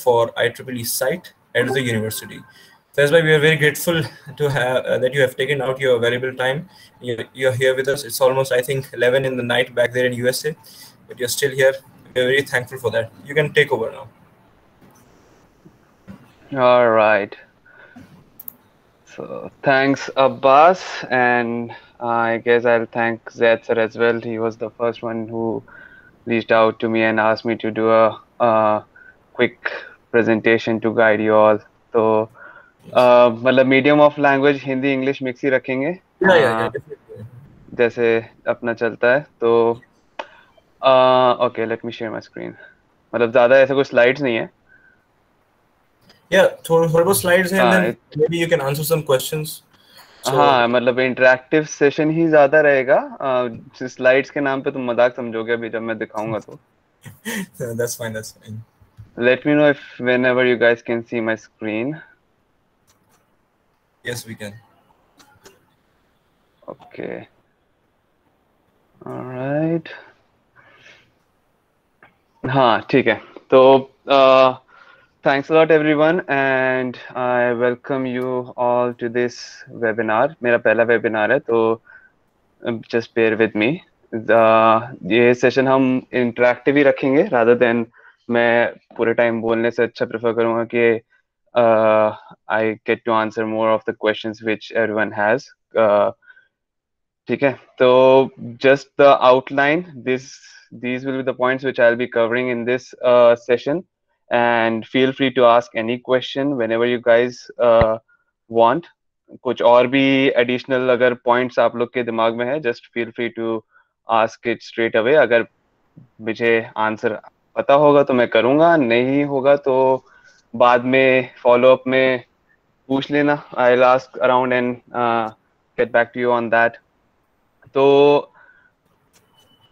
for IEEE site at the university. That's why we are very grateful to have that you have taken out your valuable time. You're here with us. It's almost, I think, 11 in the night back there in USA, but you're still here. We're very thankful for that. You can take over now. All right. So thanks, Abbas, and I guess I'll thank Zaid sir as well. He was the first one who reached out to me and asked me to do a quick presentation to guide you all. So मतलब medium of language Hindi English mix ही रखेंगे जैसे अपना चलता है तो okay let me share my screen मतलब ज्यादा ऐसे कोई स्लाइड्स नहीं है थोड़े बहुत स्लाइड्स हैं and then maybe you can answer some questions. हाँ मतलब इंटरैक्टिव सेशन ही ज्यादा रहेगा स्लाइड्स के नाम पे तुम मजाक समझोगे अभी जब मैं दिखाऊंगा तो that's fine. Let me know if whenever you guys can see my screen. Yes, we can. Okay. All right. हाँ ठीक है तो thanks a lot everyone and I welcome you all to this webinar. मेरा पहला webinar है तो just bear with me. ये session हम इंटरैक्टिव ही रखेंगे rather than मैं पूरे टाइम बोलने से अच्छा प्रेफर करूँगा कि I get to answer more of the questions which everyone has. ठीक है तो just the outline, these will be the points which I'll be covering in this session, and feel free to ask any question whenever you guys want. कुछ और भी additional अगर points आप लोग के दिमाग में है, just feel free to ask it straight away. अगर मुझे answer पता होगा तो मैं करूँगा, नहीं होगा तो बाद में follow up में पूछ लेना. I'll ask around and get back to you on that. तो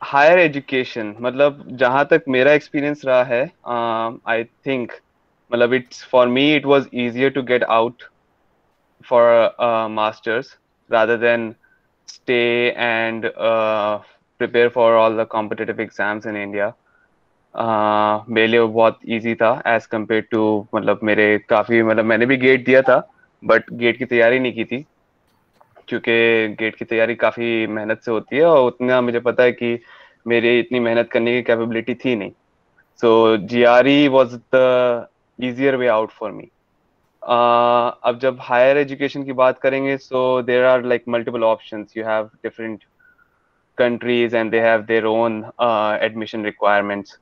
हायर एजुकेशन मतलब जहाँ तक मेरा एक्सपीरियंस रहा है आई थिंक मतलब it's for me it was easier to get out for masters rather than stay and prepare for all the competitive exams in India. मेरे लिए वो बहुत इजी था एज कम्पेयर टू मतलब मेरे काफ़ी मतलब मैंने भी गेट दिया था बट गेट की तैयारी नहीं की थी क्योंकि गेट की तैयारी काफ़ी मेहनत से होती है और उतना मुझे पता है कि मेरे इतनी मेहनत करने की कैपेबिलिटी थी नहीं. So GRE was the easier way out for me. अब जब हायर एजुकेशन की बात करेंगे so there are like multiple options. You have different countries and they have their own admission requirements.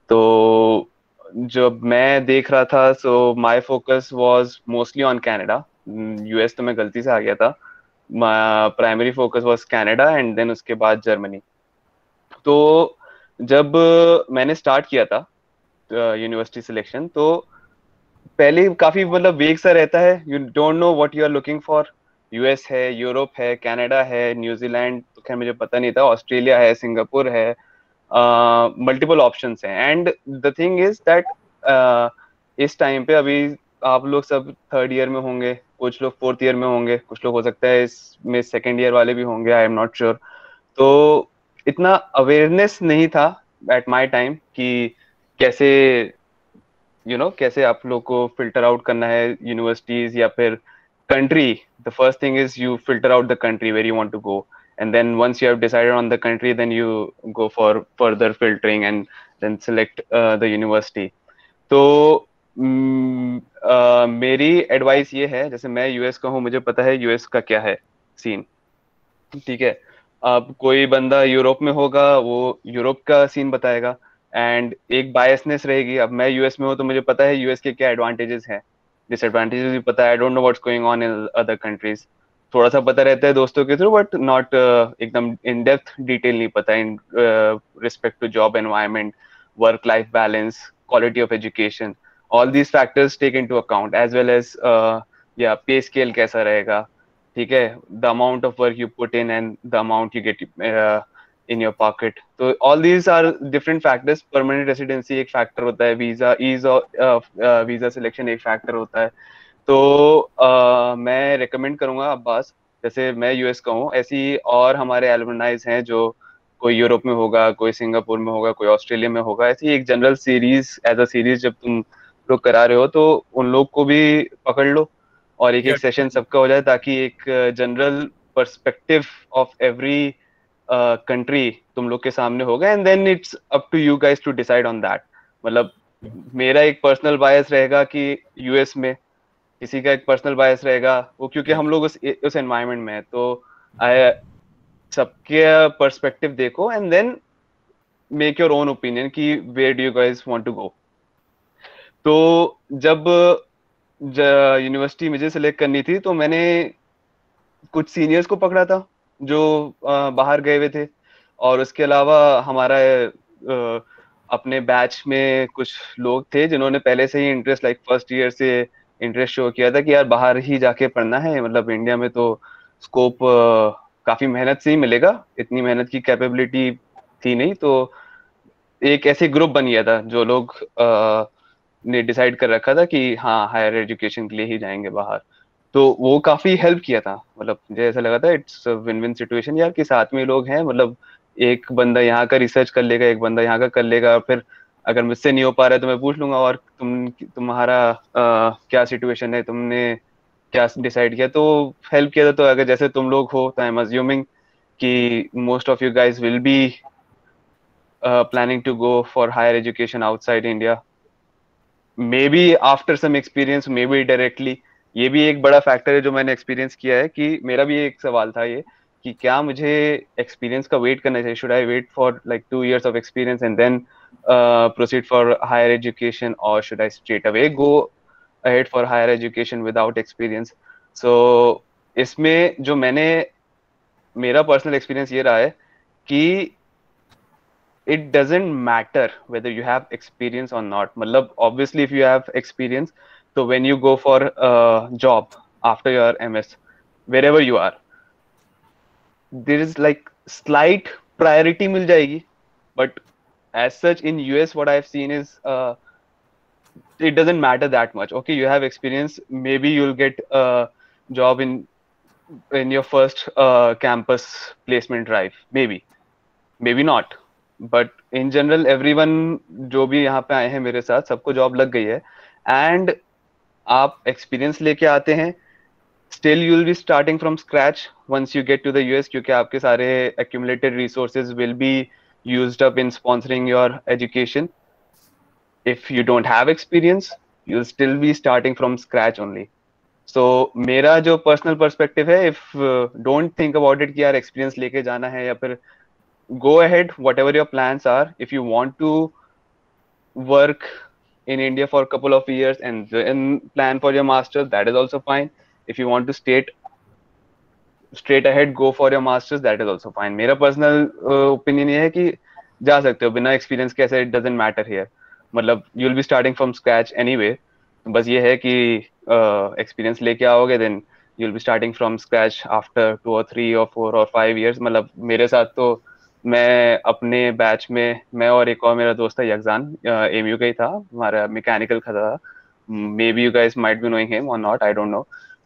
तो जब मैं देख रहा था so my focus was mostly on Canada. US तो मैं गलती से आ गया था. Primary focus was Canada and then उसके बाद जर्मनी. तो जब मैंने स्टार्ट किया था यूनिवर्सिटी सिलेक्शन तो पहले काफी मतलब वेग सा रहता है. You don't know what you are looking for. US है, यूरोप है, कनाडा है, न्यूजीलैंड तो खैर मुझे पता नहीं था, ऑस्ट्रेलिया है, सिंगापुर है, मल्टीपल ऑप्शंस हैं. And the thing is that इस टाइम पे अभी आप लोग सब थर्ड ईयर में होंगे, कुछ लोग फोर्थ ईयर में होंगे, कुछ लोग हो सकता है इसमें सेकेंड ईयर वाले भी होंगे, आई एम नॉट श्योर. तो इतना अवेयरनेस नहीं था एट माय टाइम कि कैसे कैसे आप लोग को फिल्टर आउट करना है यूनिवर्सिटीज या फिर country. The first thing is you filter out the country where you want to go and then once you have decided on the country then you go for further filtering and then select the university. तो मेरी advice ये है, जैसे मैं US का हूँ, मुझे पता है यूएस का क्या है सीन, ठीक है. अब कोई बंदा यूरोप में होगा वो यूरोप का सीन बताएगा एंड एक बायसनेस रहेगी. अब मैं यूएस में हूँ तो मुझे पता है यूएस के क्या एडवांटेजेस हैं, डिसएडवांटेजेस भी पता है. I don't know what's going on in other countries. थोड़ा सा पता रहता है दोस्तों के थ्रू बट नॉट एकदम इन डेप्थ डिटेल नहीं पता in respect to job environment, work life balance, quality of education. All these factors take into account as well as या पे स्केल कैसा रहेगा, ठीक है, the amount of work you put in and the amount you get in your pocket. तो all these are different factors. Permanent residency एक factor होता है, visa is visa selection एक फैक्टर होता है. तो मैं रिकमेंड करूंगा अब्बास, जैसे मैं यूएस का हूँ ऐसी और हमारे एलुमनाइज हैं जो कोई यूरोप में होगा, कोई सिंगापुर में होगा, कोई ऑस्ट्रेलिया में होगा. ऐसी एक general series as a series जब तुम लोग करा रहे हो तो उन लोग को भी पकड़ लो और एक Yeah, एक सेशन सबका हो जाए, ताकि एक general perspective of every country तुम लोग के सामने होगा, and then it's up to you guys to decide on that. मतलब मेरा एक पर्सनल बायस रहेगा कि यूएस में, किसी का एक पर्सनल बायस रहेगा वो, क्योंकि yeah, हम लोग उस एनवायरनमेंट में है. तो आई सबके पर्सपेक्टिव देखो and then make your own opinion कि where do you guys want to go. तो जब यूनिवर्सिटी मुझे सेलेक्ट करनी थी तो मैंने कुछ सीनियर्स को पकड़ा था जो बाहर गए हुए थे, और उसके अलावा हमारा अपने बैच में कुछ लोग थे जिन्होंने पहले से ही इंटरेस्ट, लाइक फर्स्ट ईयर से इंटरेस्ट शो किया था कि यार बाहर ही जाके पढ़ना है. मतलब इंडिया में तो स्कोप काफी मेहनत से ही मिलेगा, इतनी मेहनत की कैपेबिलिटी थी नहीं. तो एक ऐसे ग्रुप बन गया था जो लोग ने डिसाइड कर रखा था कि हाँ हायर एजुकेशन के लिए ही जाएंगे बाहर. तो वो काफी हेल्प किया था. मतलब मुझे ऐसा लगा था इट्स विन विन सिचुएशन यार, कि साथ में लोग हैं. मतलब एक बंदा यहाँ का रिसर्च कर लेगा, एक बंदा यहाँ का कर लेगा, फिर अगर मुझसे नहीं हो पा रहा है तो मैं पूछ लूंगा और तुम्हारा क्या सिचुएशन है, तुमने क्या डिसाइड किया. तो हेल्प किया था. तो अगर जैसे तुम लोग हो तो आई एम अज्यूमिंग कि most of you guys will be planning to go for higher education outside India, maybe after some experience, maybe directly. ये भी एक बड़ा फैक्टर है जो मैंने एक्सपीरियंस किया है. कि मेरा भी एक सवाल था ये कि क्या मुझे एक्सपीरियंस का वेट करना चाहिए, should I wait for like 2 years of experience and then proceed for higher education, or should I straight away go ahead for higher education without experience. So इसमें जो मैंने, मेरा पर्सनल एक्सपीरियंस ये रहा है कि it doesn't matter whether you have experience or not. मतलब obviously if you have experience, so when you go for a job after your MS, wherever you are, there is like slight priority मिल जाएगी. But as such in US what I've seen is it doesn't matter that much. Okay, you have experience, maybe you'll get a job in your first campus placement drive, maybe not. But in general everyone जो भी यहाँ पे आए हैं मेरे साथ, सबको job लग गई है. एंड आप एक्सपीरियंस लेके आते हैं, still you will be starting from scratch once you get to the US, क्योंकि आपके सारे accumulated resources will be used up in sponsoring your education. If you don't have experience you will still be starting from scratch only. So मेरा जो personal perspective है, if don't think about it कि यार experience लेके जाना है, या फिर go ahead whatever your plans are. If you want to work in India for a couple of years and then plan for your masters, that is also fine. If you want to straight ahead go for your masters, that is also fine. मेरा personal opinion ये है कि जा सकते हो बिना experience के, ऐसे इट डजंट मैटर हियर. मतलब you will be starting from scratch anyway. बस ये है कि एक्सपीरियंस लेके आओगे then you will be starting from scratch after 2 or 3 or 4 or 5 years. मतलब मेरे साथ तो मैं अपने बैच में, मैं और एक और मेरा दोस्त था यगजान, एमयू का ही था, हमारा मैकेनिकल का था. May be you guys might be knowing him और नॉट, आई डोंट नो.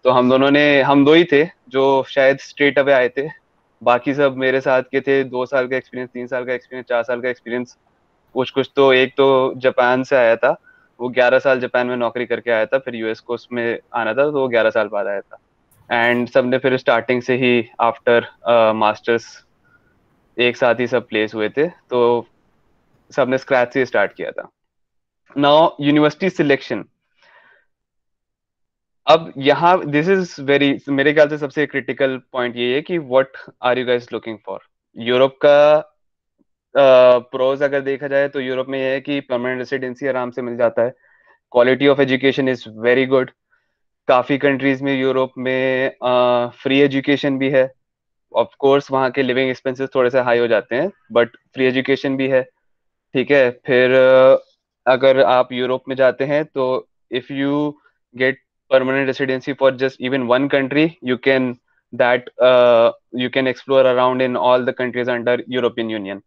तो हम दो ही थे जो शायद स्ट्रेट अवे आए थे. बाकी सब मेरे साथ के थे 2 साल का एक्सपीरियंस, 3 साल का एक्सपीरियंस, 4 साल का एक्सपीरियंस. कुछ तो एक तो जापान से आया था, वो 11 साल जापान में नौकरी करके आया था, फिर यूएस को उसमें आना था तो वो 11 साल बाद आया था. एंड सबने फिर स्टार्टिंग से ही आफ्टर मास्टर्स एक साथ ही सब प्लेस हुए थे. तो सबने स्क्रैच से स्टार्ट किया था. Now university selection. अब यहाँ दिस इज वेरी, मेरे ख्याल से सबसे क्रिटिकल पॉइंट ये है कि what are you guys looking for. Europe का प्रोज अगर देखा जाए तो यूरोप में ये है कि परमानेंट रेसिडेंसी आराम से मिल जाता है. Quality of education is very good. काफी कंट्रीज में यूरोप में फ्री एजुकेशन भी है. ऑफ कोर्स वहाँ के लिविंग एक्सपेंसेस थोड़े से हाई हो जाते हैं, बट फ्री एजुकेशन भी है. ठीक है. फिर अगर आप यूरोप में जाते हैं तो if you get permanent residency for just even one country, that you can explore around in all the countries under European Union.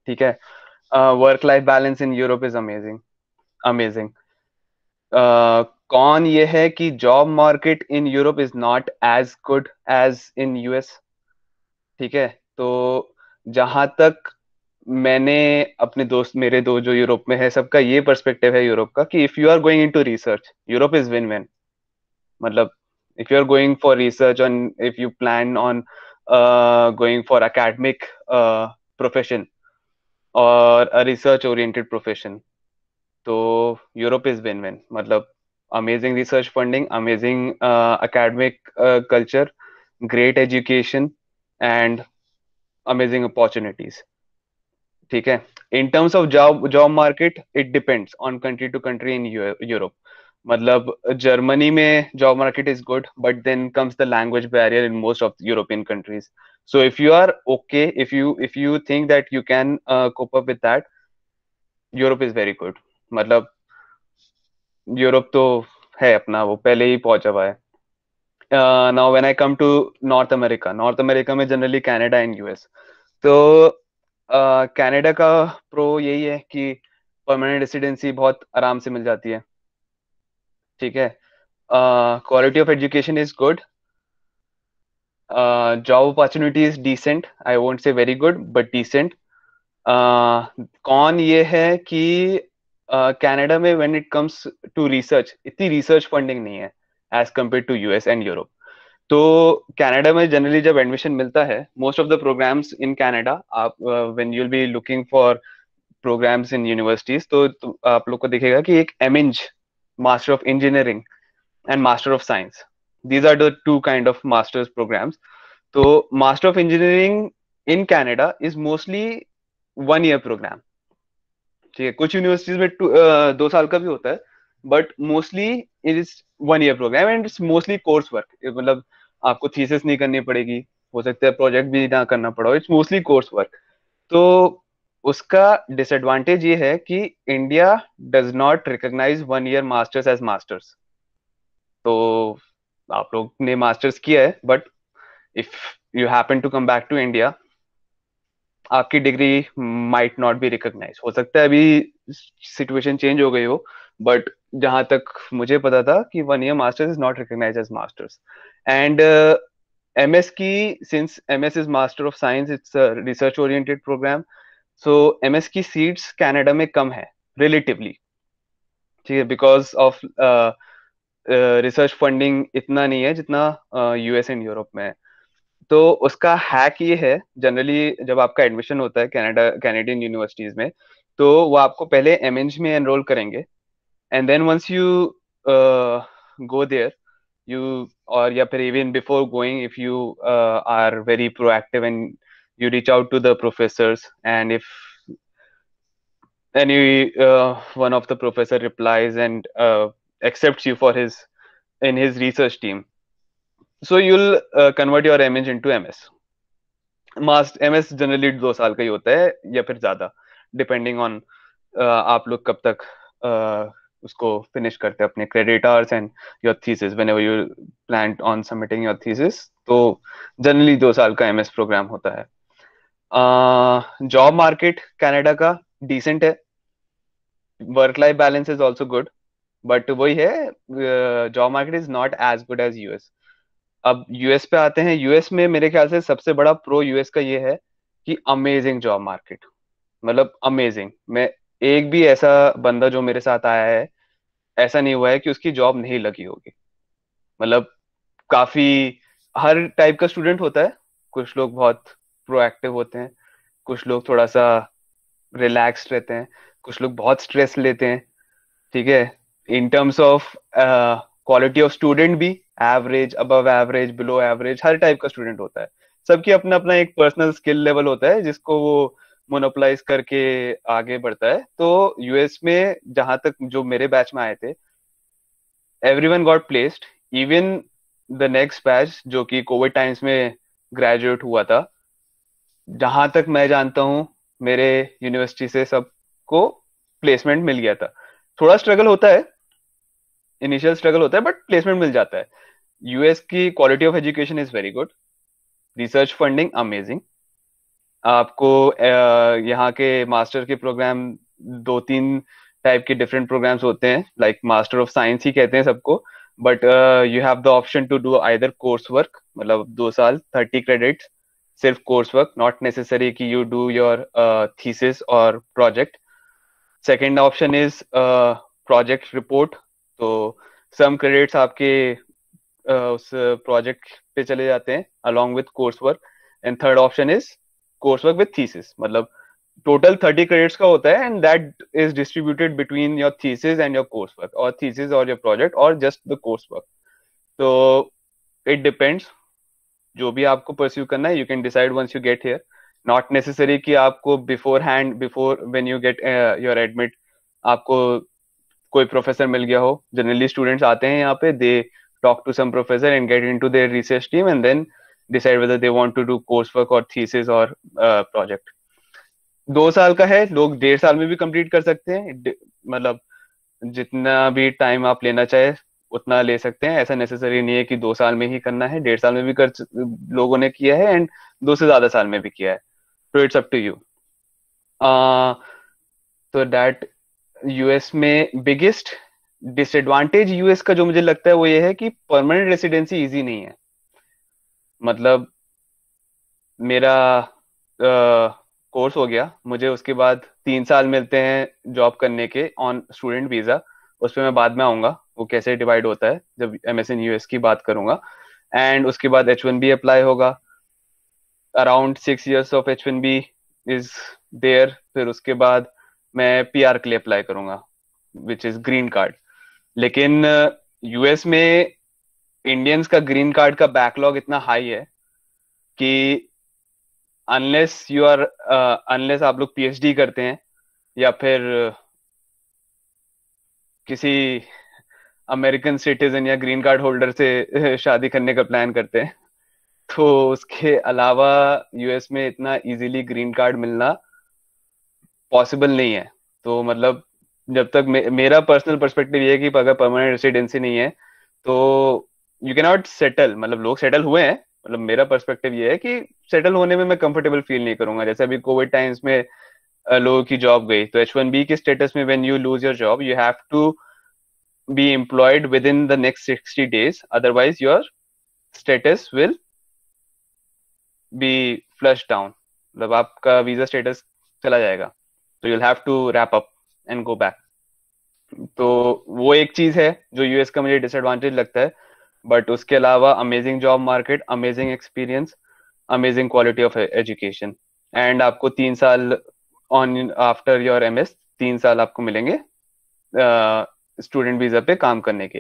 ठीक है. Work life balance in Europe is amazing, amazing. कौन ये है कि job market in Europe is not as good as in US. ठीक है. तो जहां तक मैंने अपने दोस्त, मेरे दो जो यूरोप में है, सबका ये पर्सपेक्टिव है यूरोप का कि if you are going into research, Europe is win win. मतलब if you're going for research and if you plan on going for academic profession or a research oriented profession, तो Europe is win win. मतलब amazing research funding, amazing academic culture, great education and amazing opportunities. ठीक है. In terms of job market, it depends on country to country in Europe. मतलब Germany में job market is good, but then comes the language barrier in most of European countries. So if you are okay, if you think that you can cope up with that, Europe is very good. मतलब Europe तो है अपना, वो पहले ही पहुंचा हुआ है. Now when I come to North America, North America में जनरली कनाडा एंड यूएस. तो कनाडा का प्रो यही है कि परमानेंट रेसिडेंसी बहुत आराम से मिल जाती है. ठीक है. Quality of education is good. Job opportunity is decent. I won't say very good but decent. कौन ये है कि कनाडा में when it comes to research, इतनी रिसर्च फंडिंग नहीं है as compare to US and Europe. तो कनाडा में जनरली जब एडमिशन मिलता है, most of the programs in Canada, आप when you will be looking for programs in universities, तो आप लोग को दिखेगा कि एक MEng, master of engineering and master of science, these are the two kind of masters programs. तो master of engineering in Canada is mostly 1 year program. ठीक है. कुछ यूनिवर्सिटीज में 2 साल का भी होता है, but mostly it is 1 year programme and it's mostly course work. मतलब आपको थीसिस नहीं करनी पड़ेगी, हो सकता है प्रोजेक्ट भी ना करना पड़ा हो, इट्स मोस्टली कोर्स वर्क. तो उसका डिसएडवांटेज ये है कि India does not recognise 1 year masters as masters. तो आप लोग ने मास्टर्स किया है, but if you happen to come back to India, आपकी degree might not be recognise. हो सकता है अभी सिचुएशन चेंज हो गई हो, बट जहां तक मुझे पता था कि 1 year masters is not recognise as masters. And MS की, since MS is master of science, it's research oriented program, so MS की सीट्स कनाडा में कम है रिलेटिवली. ठीक है. बिकॉज ऑफ रिसर्च फंडिंग इतना नहीं है जितना यूएस एंड यूरोप में है. तो उसका हैक ये है, जनरली जब आपका एडमिशन होता है कैनेडियन यूनिवर्सिटीज में, तो वो आपको पहले एमएनज में एनरोल करेंगे, and then once you go there, you, or yeah, even before going, if you are very proactive and you reach out to the professors, and if any one of the professor replies and accepts you for his in his research team, so you'll convert your MH into MS. MS generally 2 साल का ही होता है या फिर ज्यादा, depending on आप लोग कब तक उसको फिनिश करते हैं अपने credit hours and your thesis, whenever you plan on submitting your thesis. तो जनरली 2 साल का MS प्रोग्राम होता है. जॉब मार्केट कनाडा का डिसेंट है. Work life balance is also good, but वही है, job market is not as good as US. अब यूएस पे आते हैं. यूएस में मेरे ख्याल से सबसे बड़ा प्रो यूएस का ये है कि अमेजिंग जॉब मार्केट. मतलब अमेजिंग. मैं एक भी ऐसा बंदा जो मेरे साथ आया है, ऐसा नहीं हुआ है कि उसकी जॉब नहीं लगी होगी. मतलब काफी हर टाइप का स्टूडेंट होता है. कुछ लोग बहुत प्रोएक्टिव होते हैं, कुछ लोग थोड़ा सा रिलैक्स्ड रहते हैं, कुछ लोग बहुत स्ट्रेस लेते हैं. ठीक है. In terms of quality of student भी average, above average, below average, हर टाइप का स्टूडेंट होता है. सबकी अपना अपना एक पर्सनल स्किल लेवल होता है जिसको वो मोनोपलाइज करके आगे बढ़ता है. तो यूएस में जहां तक जो मेरे बैच में आए थे, everyone got placed. Even the next batch जो कि कोविड टाइम्स में ग्रेजुएट हुआ था, जहां तक मैं जानता हूँ मेरे यूनिवर्सिटी से सबको प्लेसमेंट मिल गया था. थोड़ा स्ट्रगल होता है, इनिशियल स्ट्रगल होता है, बट प्लेसमेंट मिल जाता है. यूएस की quality of education is very good, research funding amazing. आपको यहाँ के मास्टर के प्रोग्राम 2-3 टाइप के डिफरेंट प्रोग्राम्स होते हैं, लाइक मास्टर ऑफ साइंस ही कहते हैं सबको, but you have the option to do either course work, मतलब 2 साल 30 क्रेडिट्स, सिर्फ कोर्स वर्क, नॉट नेसेसरी कि यू डू योर थीसिस और project. Second option is project report. तो सम क्रेडिट्स आपके उस प्रोजेक्ट पे चले जाते हैं along with course work. And third option is course work with thesis. मतलब टोटल 30 क्रेडिट्स का होता है and that is distributed between your thesis and your course work, और थीसिस और योर प्रोजेक्ट, और जस्ट द कोर्स वर्क. तो it depends. जो भी आपको परस्यू करना है, you can decide once you get here. Not necessary कि आपको before when you get your admit आपको कोई प्रोफेसर मिल गया हो. जनरली स्टूडेंट्स आते हैं यहाँ पे, दे talk to some professor and get into their research team and then decide whether they want to do coursework or thesis or project. 2 साल का है, लोग 1.5 साल में भी कंप्लीट कर सकते हैं. मतलब जितना भी टाइम आप लेना चाहे उतना ले सकते हैं. ऐसा नेसेसरी नहीं है कि 2 साल में ही करना है. 1.5 साल में भी लोगों ने किया है एंड 2 से ज्यादा साल में भी किया है. तो इट्स अप टू यू. तो दैट यूएस में बिगेस्ट डिसएडवांटेज यूएस का जो मुझे लगता है वो ये है कि परमानेंट रेसिडेंसी इजी नहीं है. मतलब मेरा कोर्स हो गया, मुझे उसके बाद 3 साल मिलते हैं जॉब करने के ऑन स्टूडेंट वीजा. उस पर मैं बाद में आऊंगा वो कैसे डिवाइड होता है जब एमएस इन यूएस की बात करूंगा. एंड उसके बाद H1B अप्लाई होगा. Around 6 years of H1B is there. फिर उसके बाद मैं PR के लिए अप्लाई करूंगा विच इज ग्रीन कार्ड. लेकिन यूएस में इंडियंस का ग्रीन कार्ड का बैकलॉग इतना हाई है कि अनलेस आप लोग पीएचडी करते हैं या फिर किसी अमेरिकन सिटीजन या ग्रीन कार्ड होल्डर से शादी करने का प्लान करते हैं, तो उसके अलावा यूएस में इतना इजीली ग्रीन कार्ड मिलना पॉसिबल नहीं है. तो मतलब जब तक मेरा पर्सनल पर्सपेक्टिव ये है कि अगर परमानेंट रेसिडेंसी नहीं है तो यू कैन नॉट सेटल. मतलब लोग सेटल हुए हैं. मतलब मेरा पर्सपेक्टिव ये है कि सेटल होने में मैं कंफर्टेबल फील नहीं करूंगा. जैसे अभी कोविड टाइम्स में लोगों की जॉब गई, तो H1B के स्टेटस में when you lose your job you have to be employed within the next 60 days, otherwise your status will be flush down. मतलब आपका वीजा स्टेटस चला जाएगा. तो you'll have to wrap up and go back. तो वो एक चीज है जो यूएस का मुझे डिसएडवांटेज लगता है. बट उसके अलावा amazing job market, amazing experience, amazing quality of education. And आपको 3 साल ऑन आफ्टर योर एमएस 3 साल आपको मिलेंगे स्टूडेंट वीजा पे काम करने के.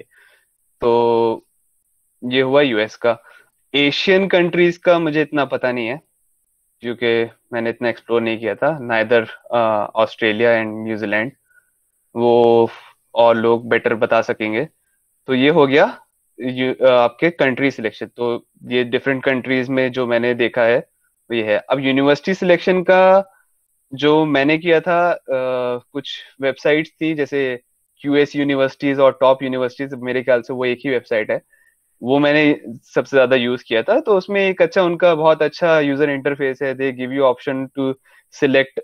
तो ये हुआ यूएस का. एशियन कंट्रीज का मुझे इतना पता नहीं है क्योंकि मैंने इतना एक्सप्लोर नहीं किया था. नाइदर ऑस्ट्रेलिया एंड न्यूजीलैंड, वो और लोग बेटर बता सकेंगे. तो ये हो गया आपके कंट्री सिलेक्शन. तो ये डिफरेंट कंट्रीज में जो मैंने देखा है वो ये है. अब यूनिवर्सिटी सिलेक्शन का जो मैंने किया था, कुछ वेबसाइट्स थी जैसे QS यूनिवर्सिटीज और टॉप यूनिवर्सिटीज, मेरे ख्याल से वो एक ही वेबसाइट है, वो मैंने सबसे ज्यादा यूज किया था. तो उसमें एक अच्छा उनका बहुत अच्छा यूजर इंटरफेस है. They give you option to select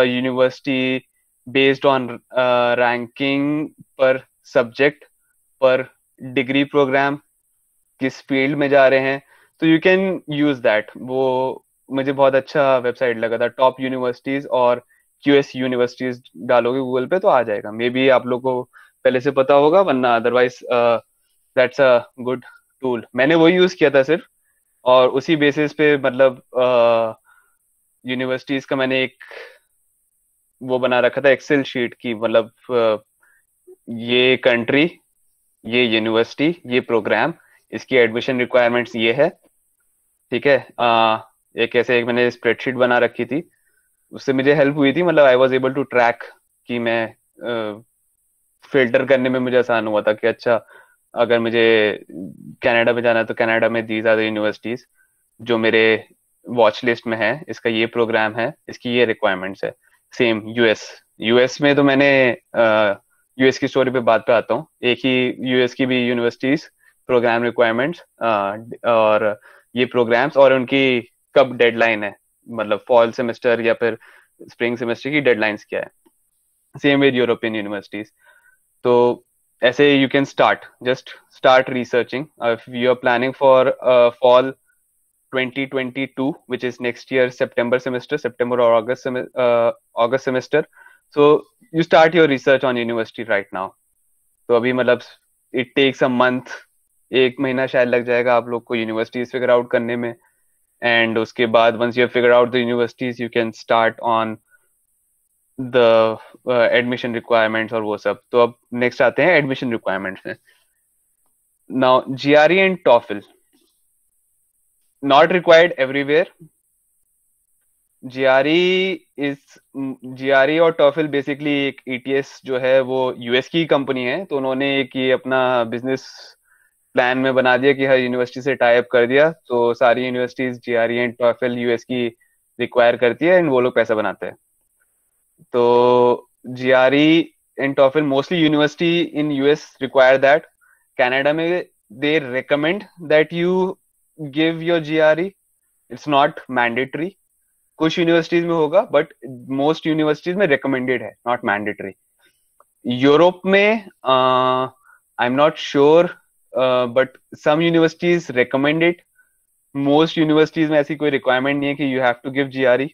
university based on ranking पर सब्जेक्ट पर डिग्री प्रोग्राम, किस फील्ड में जा रहे हैं. तो यू कैन यूज दैट. वो मुझे बहुत अच्छा वेबसाइट लगा था. टॉप यूनिवर्सिटीज और QS यूनिवर्सिटीज डालोगे गूगल पे तो आ जाएगा. मे बी आप लोग को पहले से पता होगा, वरना otherwise that's a good tool. मैंने वही यूज किया था सिर्फ, और उसी बेसिस पे मतलब यूनिवर्सिटीज का मैंने एक वो बना रखा था एक्सेल शीट की. मतलब ये कंट्री, ये यूनिवर्सिटी, ये प्रोग्राम, इसकी एडमिशन रिक्वायरमेंट्स ये है. ठीक है. एक ऐसे एक मैंने स्प्रेडशीट बना रखी थी, उससे मुझे हेल्प हुई थी. मतलब I was able to track कि मैं फिल्टर करने में मुझे आसान हुआ था कि अच्छा अगर मुझे कनाडा में जाना है तो कनाडा में दीज आर द यूनिवर्सिटीज जो मेरे वॉच लिस्ट में है. इसका ये प्रोग्राम है, इसकी ये रिक्वायरमेंट्स है. सेम यूएस में तो मैंने यूएस की स्टोरी पे बात पे आता हूँ. एक ही यूएस की भी यूनिवर्सिटीज, प्रोग्राम रिक्वायरमेंट्स और ये प्रोग्राम्स और उनकी कब डेडलाइन है, मतलब फॉल सेमेस्टर या फिर स्प्रिंग सेमेस्टर की डेडलाइंस क्या है. Same with European universities. तो ऐसे you can just start researching. If you are planning for fall 2022, which is next year September or August semester. So you start your research on university right now. तो अभी मतलब it takes a month, 1 महीना शायद लग जाएगा आप लोग को यूनिवर्सिटीज फिगर आउट करने में. एंड उसके बाद once you figure out the universities, you can start on the admission requirements और वो सब. तो अब next आते हैं admission requirements में. Now GRE and TOEFL not required everywhere. GRE और TOEFL बेसिकली एक ETS जो है वो यूएस की कंपनी है, तो उन्होंने एक ये अपना बिजनेस प्लान में बना दिया कि हर यूनिवर्सिटी से टाई अप कर दिया. तो सारी universities GRE and TOEFL US की रिक्वायर करती है एंड वो लोग पैसा बनाते हैं. तो GRE and TOEFL mostly university in US require that. Canada में they recommend that you give your GRE. It's not mandatory. कुछ यूनिवर्सिटीज में होगा बट मोस्ट यूनिवर्सिटीज में रिकमेंडेड है, नॉट मैंडेटरी. यूरोप में I am not sure but some universities recommend it. Most universities में ऐसी कोई रिक्वायरमेंट नहीं है कि you have to give GRE.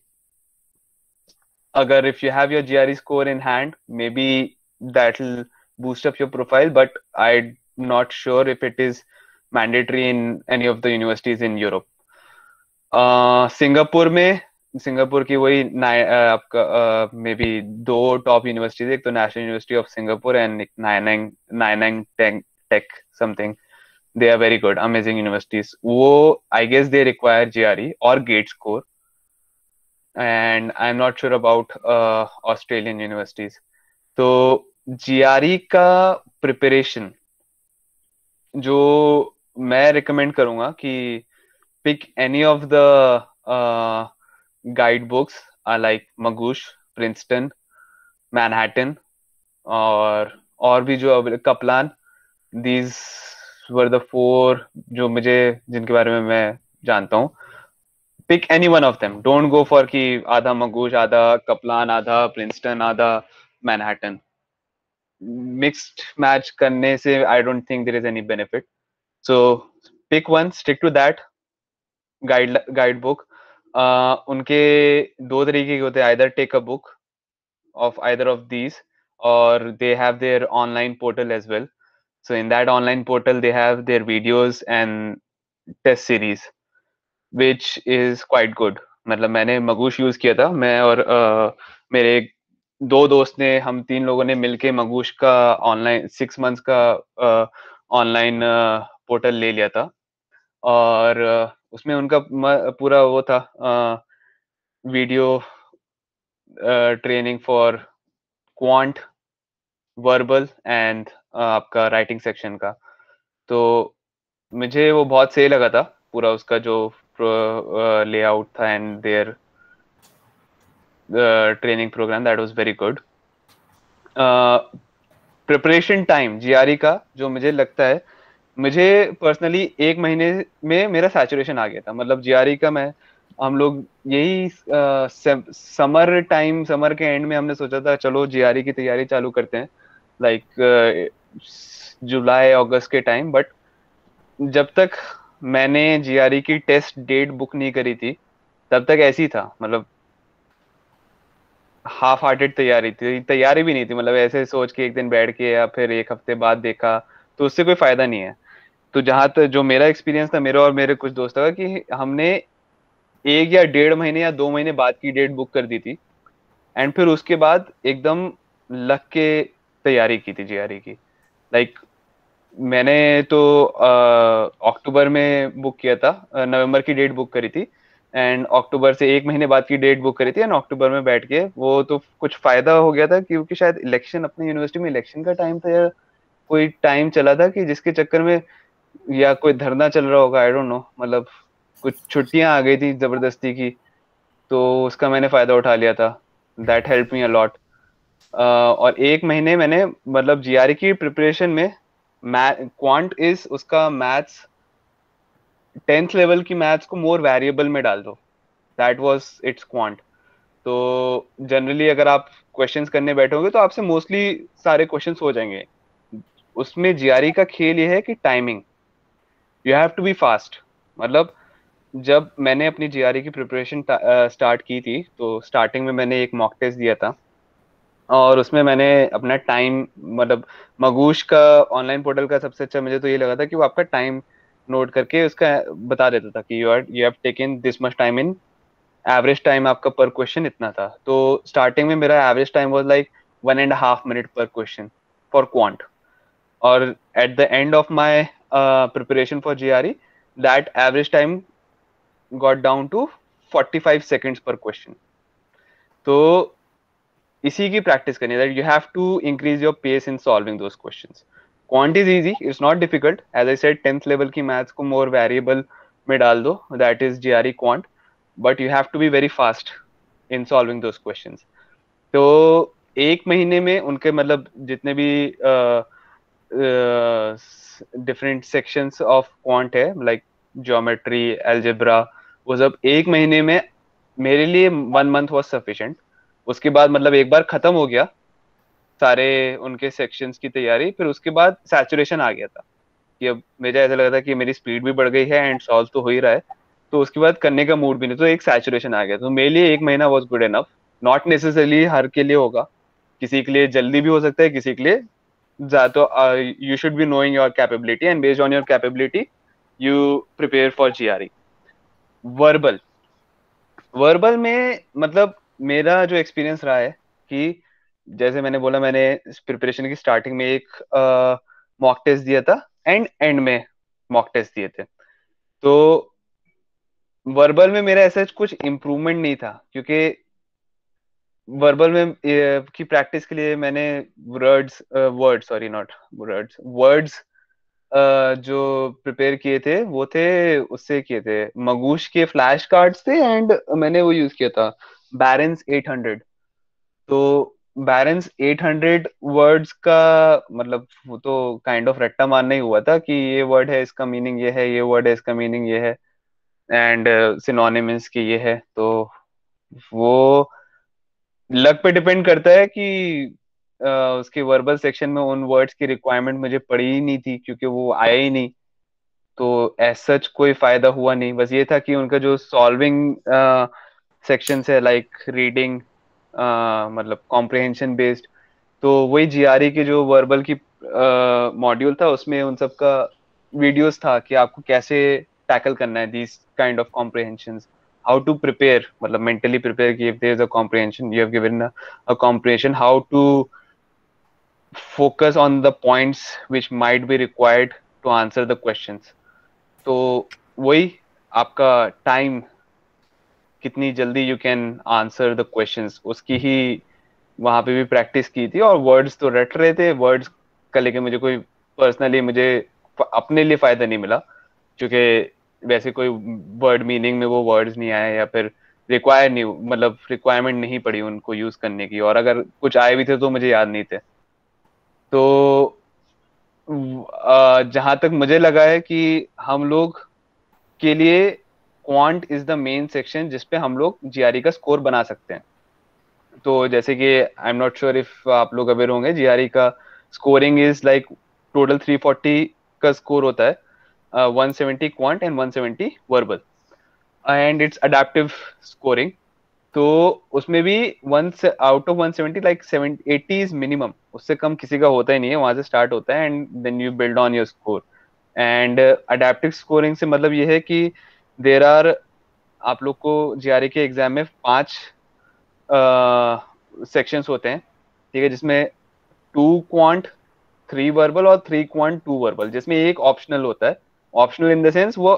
अगर if you have your GRE score in hand, may be that will boost up your profile, but I am not sure if it is mandatory in any of the universities in Europe. Singapore की वही आपका may be 2 top universities, एक तो national university of Singapore and Nanyang tech something. They are very good, amazing universities. वो I guess they require GRE और GATE score. And I am not sure about Australian universities. तो GRE का preparation जो मैं recommend करूंगा कि pick any of the guidebooks like Magoosh, Princeton, Manhattan और भी जो Kaplan. These were the 4 जो मुझे जिनके बारे में मैं जानता हूँ. Pick any one of them. Don't go for कि आधा Magoosh, आधा Kaplan, आधा Princeton, आधा Manhattan. Mixed match करने से I don't think there is any benefit. So pick one, stick to that. Guide book. उनके 2 तरीके के होते हैं, either take a book of either of these or they have their online portal as well. So in that online portal they have their videos and test series which is quite good. मतलब मैंने Magoosh use किया था, मैं और मेरे 2 दोस्त ने, हम 3 लोगों ने मिलके Magoosh का ऑनलाइन 6 मंथ्स का ऑनलाइन पोर्टल ले लिया था. और उसमें उनका पूरा वो था video training for quant, verbal and आपका राइटिंग सेक्शन का. तो मुझे वो बहुत सही लगा था, पूरा उसका जो लेआउट था and there training program, that was very good. Preparation time GRE का जो मुझे लगता है, मुझे पर्सनली 1 महीने में मेरा सैचुरेशन आ गया था. मतलब GRE का हम लोग यही समर के एंड में हमने सोचा था चलो GRE की तैयारी चालू करते हैं, लाइक जुलाई अगस्त के टाइम. बट जब तक मैंने GRE की टेस्ट डेट बुक नहीं करी थी तब तक ऐसी था, मतलब हाफ हार्टेड तैयारी भी नहीं थी. मतलब ऐसे सोच के एक दिन बैठ के या फिर 1 हफ्ते बाद देखा, तो उससे कोई फायदा नहीं है. तो जहां तक जो मेरा एक्सपीरियंस था, मेरा और मेरे कुछ दोस्तों का, कि हमने 1 या 1.5 महीने या 2 महीने बाद की डेट बुक कर दी थी एंड फिर उसके बाद एकदम लग के तैयारी की थी GRE की. लाइक मैंने तो अक्टूबर में बुक किया था, नवंबर की डेट बुक करी थी एंड अक्टूबर से 1 महीने बाद की डेट बुक करी थी एंड अक्टूबर में बैठ के, वो तो कुछ फायदा हो गया था क्योंकि शायद इलेक्शन, अपनी यूनिवर्सिटी में इलेक्शन का टाइम था या कोई टाइम चला था कि जिसके चक्कर में, या कोई धरना चल रहा होगा, आई डोंट नो. मतलब कुछ छुट्टियां आ गई थी जबरदस्ती की, तो उसका मैंने फायदा उठा लिया था. That help me a lot. और 1 महीने मैंने मतलब GRE की प्रिपरेशन में क्वांट इज उसका मैथ्स 10th लेवल की मैथ्स को मोर वेरिएबल में डाल दो. That was it's quant. तो जनरली अगर आप क्वेश्चंस करने बैठोगे तो आपसे मोस्टली सारे क्वेश्चंस हो जाएंगे. उसमें GRE का खेल ये है कि timing, you have to be fast. मतलब जब मैंने अपनी जीआरई की प्रिपरेशन स्टार्ट की थी, तो स्टार्टिंग में मैंने एक मॉक टेस्ट दिया था, और उसमें मैंने अपना टाइम, मतलब मगूश का ऑनलाइन पोर्टल का सबसे अच्छा मुझे तो ये लगा था कि वो आपका टाइम नोट करके उसका बता देता था कि you have taken this much time in, average time आपका पर क्वेश्चन इतना था। तो स्टार्टिंग में मेरा average time was like 1.5 minute per question for quant, और at the end of my preparation for GRE, that average time got down to 45 seconds per question. तो इसी की प्रैक्टिस करनी है, that you have to increase your pace in solving those questions. Quant is easy, it's not difficult, as I said 10th level की maths को more variable में डाल दो, that is GRE quant, but you have to be very fast in solving those questions. तो एक महीने में उनके मतलब जितने भी डिफरेंट सेक्शंस ऑफ क्वांट है, लाइक ज्योमेट्री, अलजेब्रा, वो सब एक महीने में मेरे लिए 1 मंथ वॉज सफिशिएंट। उसके बाद मतलब एक बार खत्म हो गया सारे उनके सेक्शंस की तैयारी, फिर उसके बाद सैचुरेशन आ गया था कि अब मुझे ऐसा लगा था कि मेरी स्पीड भी बढ़ गई है एंड सॉल्व तो हो ही रहा है, तो उसके बाद करने का मूड भी नहीं, तो एक सैचुरेशन आ गया। तो मेरे लिए एक महीना was good enough. Not necessarily हर के लिए होगा, किसी के लिए जल्दी भी हो सकता है, किसी के लिए तो you should be knowing your capability, and based on your capability you prepare for GRE. Verbal verbal में मतलब मेरा जो एक्सपीरियंस रहा है कि जैसे मैंने बोला, मैंने प्रिपरेशन की स्टार्टिंग में एक मॉक टेस्ट दिया था एंड एंड में मॉक टेस्ट दिए थे। तो वर्बल में मेरा ऐसा कुछ इम्प्रूवमेंट नहीं था, क्योंकि वर्बल में की प्रैक्टिस के लिए मैंने वर्ड्स सॉरी नॉट वर्ड्स जो प्रिपेयर किए थे वो थे, उससे किए थे, मगूश के फ्लैश कार्ड्स थे, एंड मैंने वो यूज किया था बैरेंस 800। तो बैरेंस 800 वर्ड्स का मतलब वो तो काइंड ऑफ रट्टा मारना ही हुआ था कि ये वर्ड है इसका मीनिंग ये है, ये वर्ड है इसका मीनिंग ये है, एंड सिनोनिम्स की ये है। तो वो लक पे डिपेंड करता है कि उसके वर्बल सेक्शन में उन वर्ड्स की रिक्वायरमेंट मुझे पड़ी ही नहीं थी, क्योंकि वो आया ही नहीं। तो एज सच कोई फायदा हुआ नहीं, बस ये था कि उनका जो सॉल्विंग सेक्शन है, लाइक रीडिंग, मतलब कॉम्प्रिहेंशन बेस्ड, तो वही जीआरई के जो वर्बल की मॉड्यूल था, उसमें उन सब का वीडियोस था कि आपको कैसे टैकल करना है these kind of comprehensions, how to prepare, मतलब मेंटली प्रिपेयर कि if there is a comprehension you have given a comprehension, how to focus on the points which might be required to answer the questions। तो वही आपका time, कितनी जल्दी you can answer the questions, उसकी ही वहां पे भी प्रैक्टिस की थी। और वर्ड्स तो रट रहे थे, वर्ड्स का लेके मुझे कोई पर्सनली मुझे अपने लिए फायदा नहीं मिला, क्योंकि वैसे कोई वर्ड मीनिंग में वो वर्ड्स नहीं आए, या फिर रिक्वायर नहीं, मतलब रिक्वायरमेंट नहीं पड़ी उनको यूज करने की, और अगर कुछ आए भी थे तो मुझे याद नहीं थे। तो जहां तक मुझे लगा है कि हम लोग के लिए quant is the main section जिसपे हम लोग जीआरई का स्कोर बना सकते हैं। तो जैसे कि आई एम नॉट श्योर इफ आप लोग अवेयर होंगे, जीआरई का स्कोरिंग इज लाइक टोटल 340 का स्कोर होता है, 170 quant and 170 verbal, and it's adaptive scoring. तो उसमें भी one out of 170 like 80 is minimum, उससे कम किसी का होता ही नहीं है, वहां से स्टार्ट होता है and then you build on your score. And adaptive scoring से मतलब ये है कि देर आर, आप लोग को जीआरई के एग्जाम में 5 सेक्शंस होते हैं, ठीक है, जिसमें 2 क्वांट, 3 वर्बल और 3 क्वांट 2 वर्बल, जिसमें एक ऑप्शनल होता है। ऑप्शनल इन द सेंस वो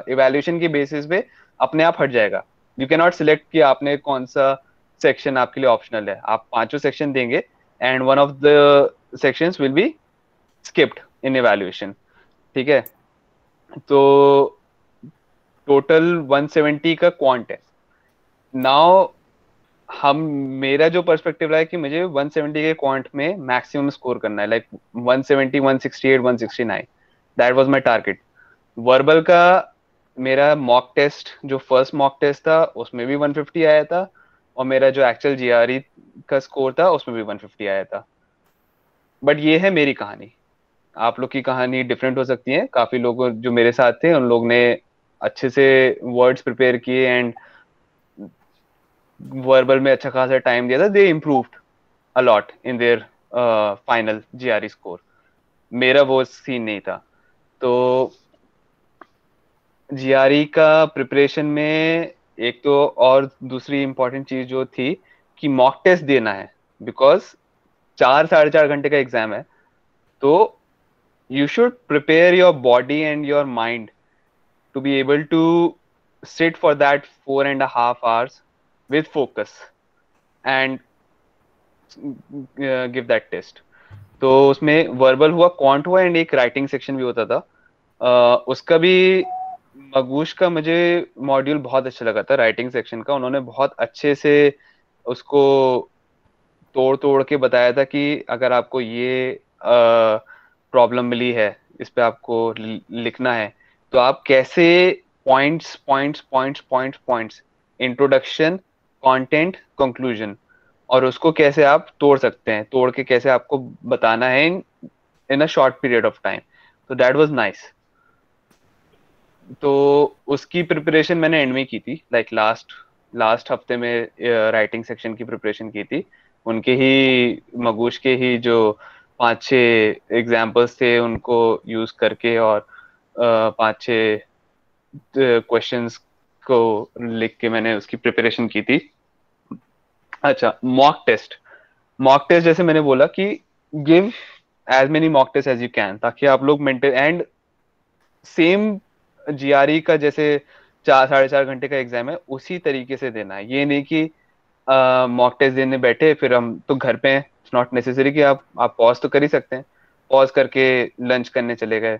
इवैल्यूएशन के बेसिस पे अपने आप हट जाएगा, यू कैन नॉट सिलेक्ट कि आपने कौन सा सेक्शन आपके लिए ऑप्शनल है, आप पांचों सेक्शन देंगे and one of the sections will be skipped in evaluation, ठीक है। तो टोटल 170 का क्वांट है। नाउ हम, मेरा जो पर्सपेक्टिव रहा है कि मुझे 170 के क्वांट में मैक्सिमम स्कोर करना है, like 170, 168, 169, that was my target. Verbal का मेरा मॉक टेस्ट, जो फर्स्ट मॉक टेस्ट था उसमें भी 150 आया था, और मेरा जो एक्चुअल जीआरई का स्कोर था उसमें भी 150 आया था। बट ये है मेरी कहानी, आप लोग की कहानी डिफरेंट हो सकती है। काफी लोग जो मेरे साथ थे उन लोग ने अच्छे से वर्ड्स प्रिपेयर किए एंड वर्बल में अच्छा खासा टाइम दिया था, they improved a lot in their final GRE score. मेरा वो सीन नहीं था। तो जीआरई का प्रिपरेशन में एक तो और दूसरी इंपॉर्टेंट चीज जो थी कि मॉक टेस्ट देना है, बिकॉज 4 साढ़े 4 घंटे का एग्जाम है। तो you should prepare your body and your mind to be able to sit for that 4.5 hours with focus and give that test. तो उसमें वर्बल हुआ, क्वांट हुआ एंड एक राइटिंग सेक्शन भी होता था। उसका भी मगूश का मुझे मॉड्यूल बहुत अच्छा लगा था, राइटिंग सेक्शन का। उन्होंने बहुत अच्छे से उसको तोड़ तोड़ के बताया था कि अगर आपको ये प्रॉब्लम मिली है, इस पे आपको लिखना है, तो आप कैसे points points points points points, introduction, content, conclusion, और उसको कैसे आप तोड़ सकते हैं, तोड़ के कैसे आपको बताना है in a short period of time. तो दैट वाज नाइस। तो उसकी प्रिपरेशन मैंने एंड में की थी, लाइक लास्ट हफ्ते में राइटिंग सेक्शन की प्रिपरेशन की थी। उनके ही मगूश के ही जो 5-6 एग्जाम्पल्स थे उनको यूज करके, और 5-6 क्वेश्चंस को लिख के मैंने उसकी प्रिपरेशन की थी। अच्छा, मॉक टेस्ट जैसे मैंने बोला कि give as many mock test as you can, ताकि आप लोग मेंटेन एंड सेम जीआरई का जैसे 4 साढ़े 4 घंटे का एग्जाम है उसी तरीके से देना है। ये नहीं कि मॉक टेस्ट देने बैठे फिर हम तो घर पे हैं, इट्स नॉट नेसेसरी कि आप पॉज तो कर ही सकते हैं, पॉज करके लंच करने चले गए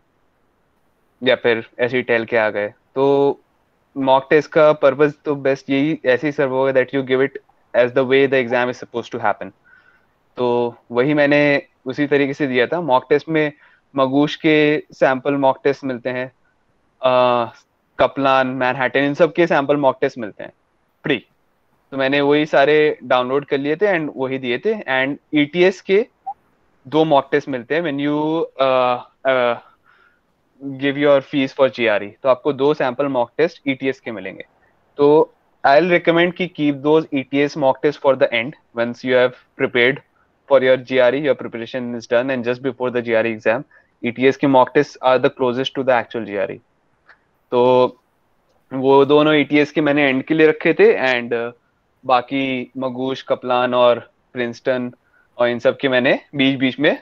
या फिर ऐसे ही टहल के आ गए। तो मॉक टेस्ट का पर्पस तो बेस्ट यही ऐसे ही सर्व होगा that you give it as the way the exam is suppose to happen. तो वही मैंने उसी तरीके से दिया था। मॉक टेस्ट में मगूश के सैंपल मॉक टेस्ट मिलते हैं, कपलान, मैनहट्टन, इन सब के सैंपल मॉक टेस्ट मिलते हैं फ्री। तो मैंने वही सारे डाउनलोड कर लिए थे एंड वही दिए थे। एंड ईटीएस के 2 मॉक टेस्ट मिलते हैं when you give your fees for GRE, तो आपको 2 सैंपल मॉक टेस्ट ईटीएस के मिलेंगे। तो आई विल रिकमेंड कि keep those ETS mock test for the end once you have prepared for your GRE, your preparation is done, and just before the GRE exam ETS के mock test are the closest to the actual GRE. तो वो दोनों ETS के मैंने and के लिए रखे थे, एंड बाकी मगूश, कपलान और प्रिंसटन और इन सब के मैंने बीच बीच में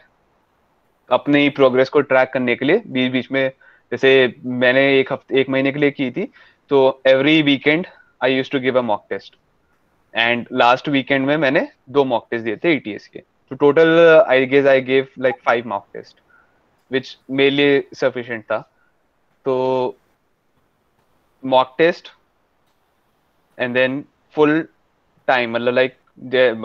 अपनी प्रोग्रेस को ट्रैक करने के लिए बीच बीच में, जैसे मैंने एक महीने के लिए की थी, तो every weekend I used to give a mock test. And last weekend में मैंने 2 मॉक टेस्ट दिए थे ईटीएस के। तो total I guess I give like 5 mock test which मेरे लिए सफिशिएंट था। तो mock test and then full time, मतलब लाइक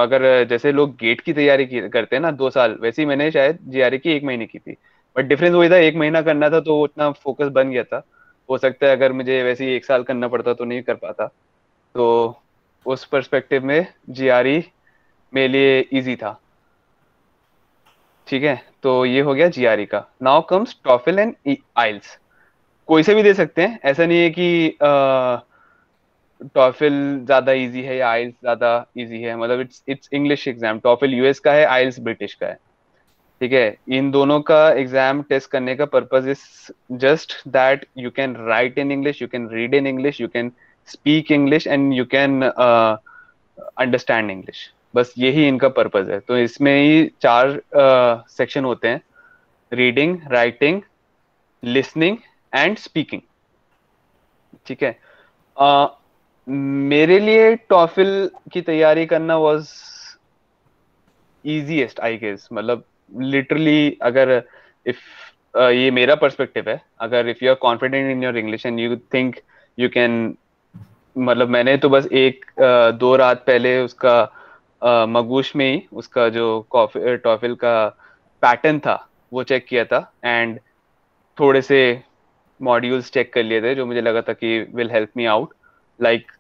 अगर जैसे लोग गेट की तैयारी करते हैं ना 2 साल, वैसे ही मैंने शायद जीआरई की 1 महीने की थी। बट डिफरेंस वही था, 1 महीना करना था तो उतना फोकस बन गया था। हो सकता है अगर मुझे वैसे ही 1 साल करना पड़ता तो नहीं कर पाता। तो उस पर्सपेक्टिव में जीआरई मेरे लिए इजी था। ठीक है, तो ये हो गया जीआरई का। नाउ कम्स टॉफल एंड आइल्स। कोई से भी दे सकते हैं, ऐसा नहीं है कि टॉफिल ज्यादा इजी है या आइल्स ज्यादा इजी है। मतलब it's English exam. TOEFL US का है, आइल्स ब्रिटिश का है। ठीक है, इन दोनों का एग्जाम टेस्ट करने का purpose is just that you can write in English, you can read in English, you can speak English and you can understand English. बस यही इनका पर्पस है। तो इसमें ही 4 सेक्शन होते हैं, reading, writing, listening and speaking. ठीक है, मेरे लिए टॉफिल की तैयारी करना वाज इजीएस्ट आई गेस। मतलब लिटरली अगर इफ ये मेरा पर्सपेक्टिव है, अगर if you are confident in your English and you think you can, मतलब मैंने तो बस 1-2 रात पहले उसका मगूश में ही उसका जो टॉफिल का पैटर्न था वो चेक किया था, एंड थोड़े से मॉड्यूल्स चेक कर लिए थे जो मुझे लगा था कि will help me out. Like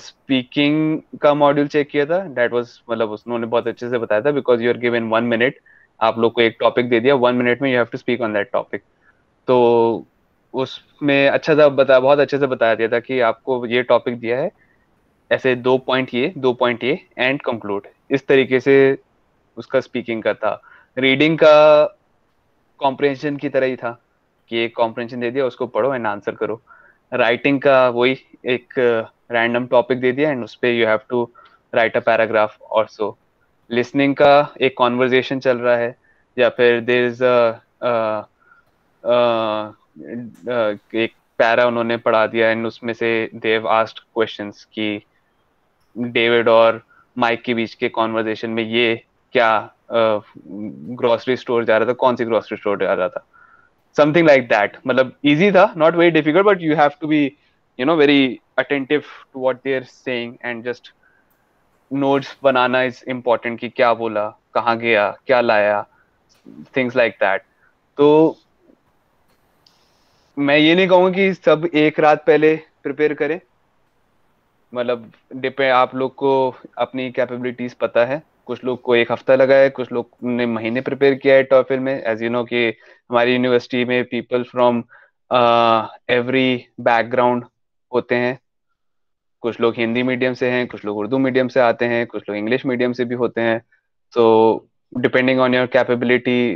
speaking का मॉड्यूल चेक किया था, दैट वाज, मतलब उन्होंने बहुत अच्छे से बताया था, because you are given 1 minute. आप लोग को एक टॉपिक दे दिया, 1 मिनट में you have to speak on that topic. तो उसमें बहुत अच्छे से बताया दिया था कि आपको ये टॉपिक दिया है, ऐसे 2 पॉइंट ये एंड कंक्लूड, इस तरीके से उसका स्पीकिंग का था। रीडिंग का कॉम्प्रिहेंशन की तरह ही था कि एक कॉम्प्रिहेंशन दे दिया, उसको पढ़ो एंड आंसर करो। राइटिंग का वही एक रैंडम टॉपिक दे दिया एंड उस पे you have to write a paragraph और सो। लिसनिंग का एक कॉन्वर्जेशन चल रहा है, या फिर देयर इज एक पैरा उन्होंने पढ़ा दिया एंड उसमें से देव आस्क्ड क्वेश्चंस कि डेविड और माइक के बीच के कॉन्वर्जेशन में ये क्या ग्रोसरी स्टोर जा रहा था, कौन सी ग्रोसरी स्टोर जा रहा था, समथिंग लाइक दैट। मतलब इजी था, not very difficult, but you have to be very attentive to what they are saying and just notes बनाना इज इम्पोर्टेंट कि क्या बोला, कहाँ गया, क्या लाया, थिंग्स लाइक दैट। तो मैं ये नहीं कहूँगा कि सब एक रात पहले प्रिपेयर करें, मतलब डिपेंड, आप लोग को अपनी कैपेबिलिटीज पता है। कुछ लोग को एक हफ्ता लगा है, कुछ लोग ने महीने प्रिपेयर किया है टॉफिल में। एज यू नो कि हमारी यूनिवर्सिटी में पीपल फ्रॉम एवरी बैकग्राउंड होते हैं। कुछ लोग हिंदी मीडियम से हैं, कुछ लोग उर्दू मीडियम से आते हैं, कुछ लोग इंग्लिश मीडियम से भी होते हैं। तो depending on your capability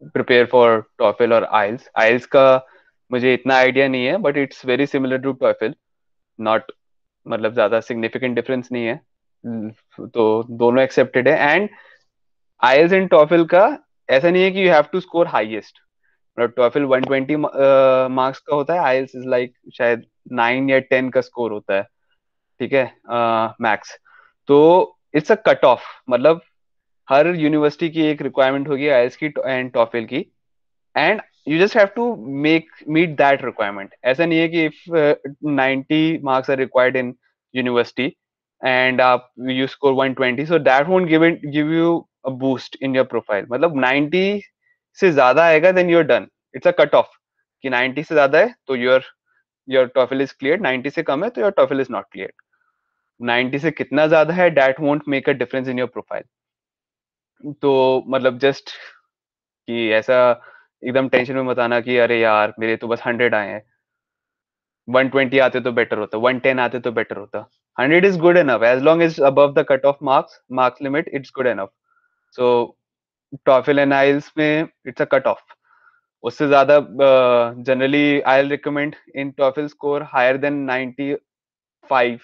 prepare for TOEFL और आइल्स। आइल्स का मुझे इतना आइडिया नहीं है, but it's very similar to TOEFL, not, मतलब ज्यादा सिग्निफिकेंट डिफरेंस नहीं है। तो दोनों एक्सेप्टेड है। एंड आईएलटीएस एंड टॉफिल का ऐसा नहीं है कि you have to score highest. मतलब टॉफिल 120 मार्क्स का होता है, आईएलटीएस इज लाइक शायद 9 या 10 का स्कोर होता है, ठीक है, मैक्स। तो इट्स अ कट ऑफ, मतलब हर यूनिवर्सिटी की एक रिक्वायरमेंट होगी आईएलटीएस की एंड टॉफिल की, and you just have to meet that requirement. ऐसा नहीं है कि if 90 marks are required in university and आप you score 120, so that won't give you a boost in your profile. मतलब 90 से ज्यादा आएगा then you're done, it's a cut off कि 90 से ज्यादा है तो योर टॉफिल इज क्लियर, 90 से कम है तो your TOEFL is not clear. 90 से कितना ज्यादा है, that won't make a difference in your profile. तो मतलब जस्ट कि ऐसा एकदम टेंशन में मत आना कि अरे यार मेरे तो बस 100 आए हैं, 120 आते तो बेटर होता, 110 आते तो बेटर होता। 100 is good enough, as long as above the cut off marks limit, it's good enough. So TOEFL and IELTS में इट्स अ कट ऑफ। उससे ज्यादा generally I recommend in TOEFL score higher than 95।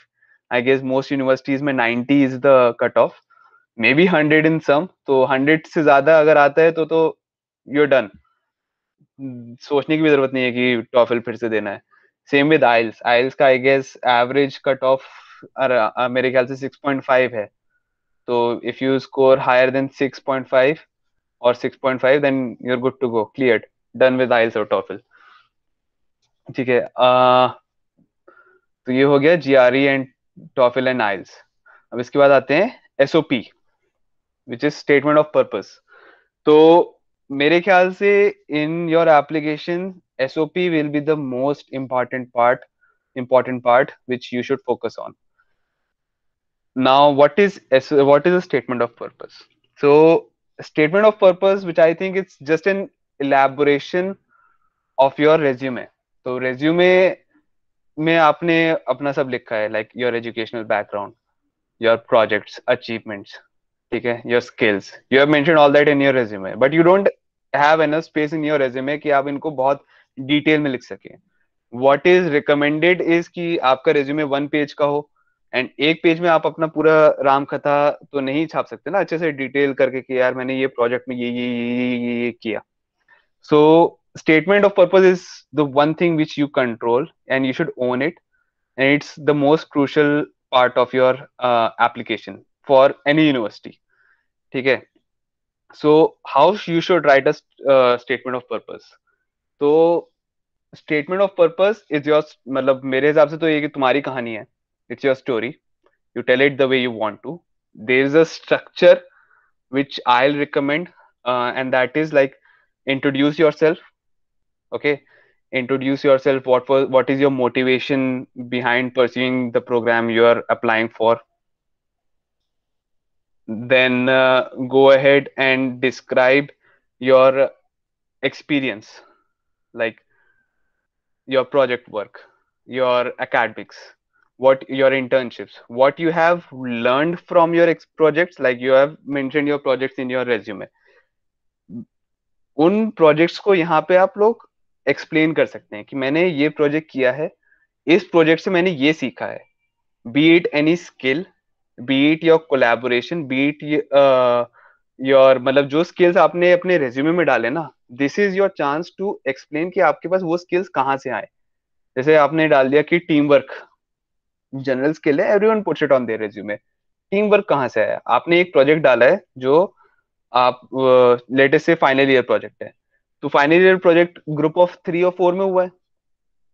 I guess most universities में 90 is the cut off, maybe 100 in some. तो 100 से ज्यादा अगर आता है तो you're done, सोचने की भी जरूरत नहीं है कि टॉफिल फिर से देना है। सेम विद आइल्स, आइल्स का I guess average cut off मेरे ख्याल से 6.5 है। तो if you score higher than 6.5 और 6.5 then you are good to go, cleared, done with IELTS और टॉफिल, ठीक है। तो ये हो गया GRE and TOEFL and IELTS. अब इसके बाद आते हैं SOP, which is statement of purpose. तो मेरे ख्याल से in your application SOP will be the most important part which you should focus on. Now what is a statement of purpose? So statement of purpose, which I think it's just an elaboration of your resume. तो resume में आपने अपना सब लिखा है, like your educational background, your projects, achievements, ठीक है, your skills, you have mentioned all that in your resume, but you don't have enough space in your resume कि आप इनको बहुत डिटेल में लिख सकें। what is recommended is कि आपका resume 1 पेज का हो, एंड एक पेज में आप अपना पूरा राम कथा तो नहीं छाप सकते ना अच्छे से डिटेल करके कि यार मैंने ये प्रोजेक्ट में ये किया। so statement of purpose is the one thing which you control and you should own it, and it's the most crucial part of your application for any university, ठीक है। so how you should write a statement of purpose? तो statement of purpose is your, मतलब मेरे हिसाब से तो ये कि तुम्हारी कहानी है, it's your story, you tell it the way you want to. There is a structure which I'll recommend, and that is like introduce yourself. Okay, introduce yourself. What is your motivation behind pursuing the program you are applying for? Then go ahead and describe your experience. Like your project work, your academics, what your internships, what you have learned from your projects, like you have mentioned your projects in your resume. उन projects को यहाँ पे आप लोग explain कर सकते हैं कि मैंने ये प्रोजेक्ट किया है, इस प्रोजेक्ट से मैंने ये सीखा है, be it any skill, be it your collaboration, be it your, मतलब जो स्किल्स आपने अपने रेज्यूमे में डाले ना, this is your chance to explain कि आपके पास वो स्किल्स कहाँ से आए. जैसे आपने डाल दिया कि टीम वर्क जनरल स्किल है, everyone puts it on their resume. Team work कहाँ से आया? आपने एक प्रोजेक्ट डाला है जो आप लेटेस्ट से फाइनल ईयर प्रोजेक्ट है, तो final year project group of 3 और 4 में हुआ है,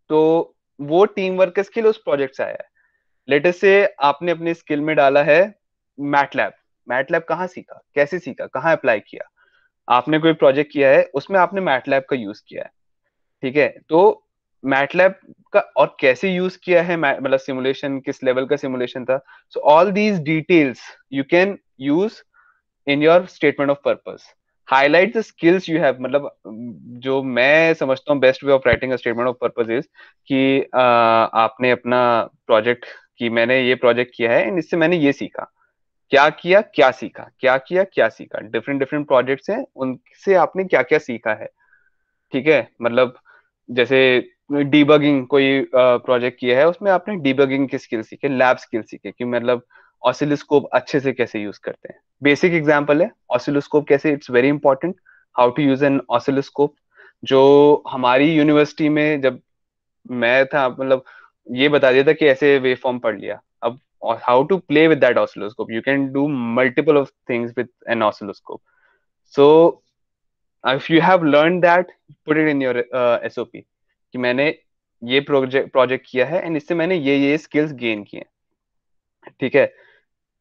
तो वो टीम वर्क का स्किल उस प्रोजेक्ट से आया है. लेटेस्ट से आपने अपने स्किल में डाला है मैटलैब. मैटलैब कहाँ सीखा, कैसे सीखा, कहाँ अप्लाई किया? आपने कोई प्रोजेक्ट किया है, उसमें आपने मैटलैब का यूज किया है. ठीक है, तो मैटलैब का और कैसे यूज किया है, मतलब सिमुलेशन किस लेवल का सिमुलेशन था. So all these details you can use in your statement of purpose. Highlight the skills you have. मतलब जो मैं समझता हूँ best way of writing a statement of purpose is कि आपने अपना प्रोजेक्ट कि मैंने ये प्रोजेक्ट किया है, इससे मैंने ये सीखा, क्या किया क्या सीखा, क्या किया क्या सीखा. डिफरेंट डिफरेंट प्रोजेक्ट्स हैं, उनसे आपने क्या क्या सीखा है. ठीक है, मतलब जैसे डीबगिंग कोई प्रोजेक्ट किया है, उसमें आपने डीबगिंग की स्किल सीखे, लैब स्किल सीखे कि मतलब ऑसिलोस्कोप अच्छे से कैसे यूज करते हैं. बेसिक एग्जांपल है ऑसिलोस्कोप कैसे, it's very important how to use an oscilloscope. जो हमारी यूनिवर्सिटी में जब मैं था, मतलब ये बता दिया था कि ऐसे वेव फॉर्म पढ़ लिया. अब how to play with that oscilloscope, you can do multiple of things with an oscilloscope. So if you have learned that, put it in your SOP कि मैंने ये प्रोजेक्ट किया है एंड इससे मैंने ये स्किल्स गेन किए. ठीक है,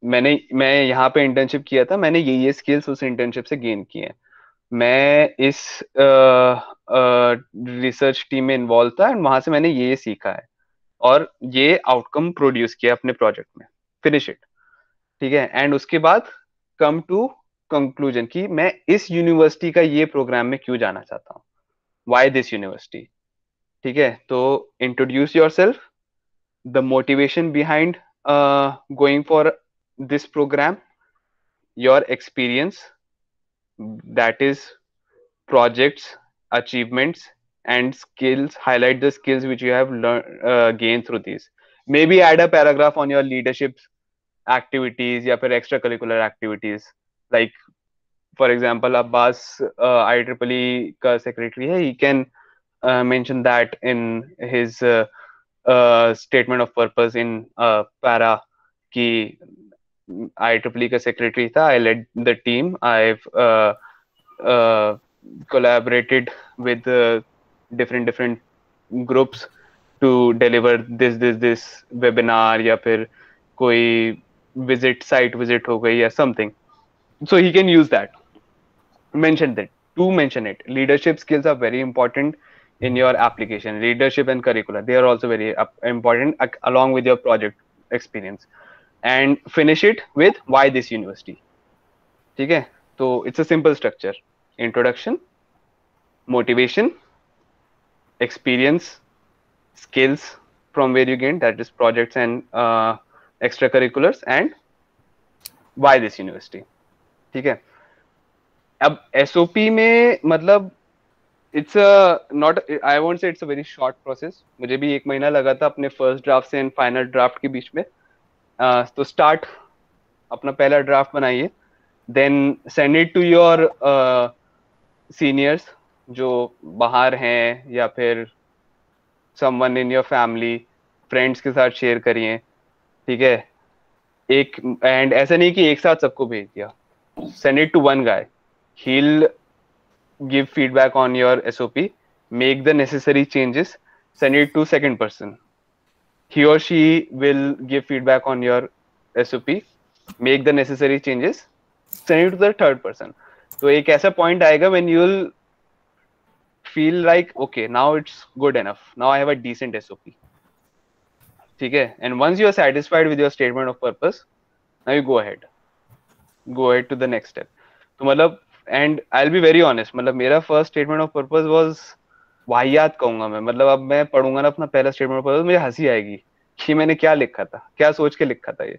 मैं यहाँ पे इंटर्नशिप किया था, मैंने ये स्किल्स उस इंटर्नशिप से गेन किए हैं. मैं इस रिसर्च टीम में इन्वॉल्व था एंड वहां से मैंने ये सीखा है और ये आउटकम प्रोड्यूस किया अपने प्रोजेक्ट में. Finish it. ठीक है, एंड उसके बाद कम टू कंक्लूजन कि मैं इस यूनिवर्सिटी का ये प्रोग्राम में क्यों जाना चाहता हूँ, वाई दिस यूनिवर्सिटी. ठीक है, तो introduce yourself, the motivation behind going for this program, your experience, that is projects, achievements, and skills. Highlight the skills which you have learned, gained through these. Maybe add a paragraph on your leadership activities या फिर extracurricular activities. Like for example, Abbas IEEE का secretary है, he can mention that in his statement of purpose in para कि IEEE का secretary था, I led the team, I've collaborated with different groups to deliver this webinar या फिर कोई site visit हो गई या something. So he can use that, mention that, to mention it. Leadership skills are very important in your application. Leadership and curricula, they are also very important along with your project experience. And finish it with why this university. ठीक है, तो it's a simple structure. Introduction, motivation, experience, skills from where you gain, that is projects and extracurriculars, and why this university. ठीक है, अब SOP में मतलब it's a not, I won't say it's a very short process. मुझे भी 1 महीना लगा था अपने फर्स्ट ड्राफ्ट से एंड फाइनल ड्राफ्ट के बीच में. तो स्टार्ट, अपना पहला ड्राफ्ट बनाइए, then send it to your seniors जो बाहर हैं या फिर someone in your family, friends के साथ शेयर करिए. ठीक है, एक एंड ऐसा नहीं कि एक साथ सबको भेज दिया. Send it to one guy, he'll give feedback on your SOP, make the necessary changes, send it to second person. He or she will give feedback on your SOP, make the necessary changes, send it to the third person. तो एक ऐसा point आएगा when you'll feel like okay, now it's good enough, now I have a decent SOP. ठीक है, and once you are satisfied with your statement of purpose, now you go ahead to the next step. तो मतलब, and I'll be very honest, मतलब मेरा first statement of purpose was वाहियात कहूंगा मैं, मतलब अब मैं पढ़ूंगा ना अपना पहला स्टेटमेंट ऑफ पर्पस, मुझे हंसी आएगी कि मैंने क्या लिखा था, क्या सोच के लिखा था ये।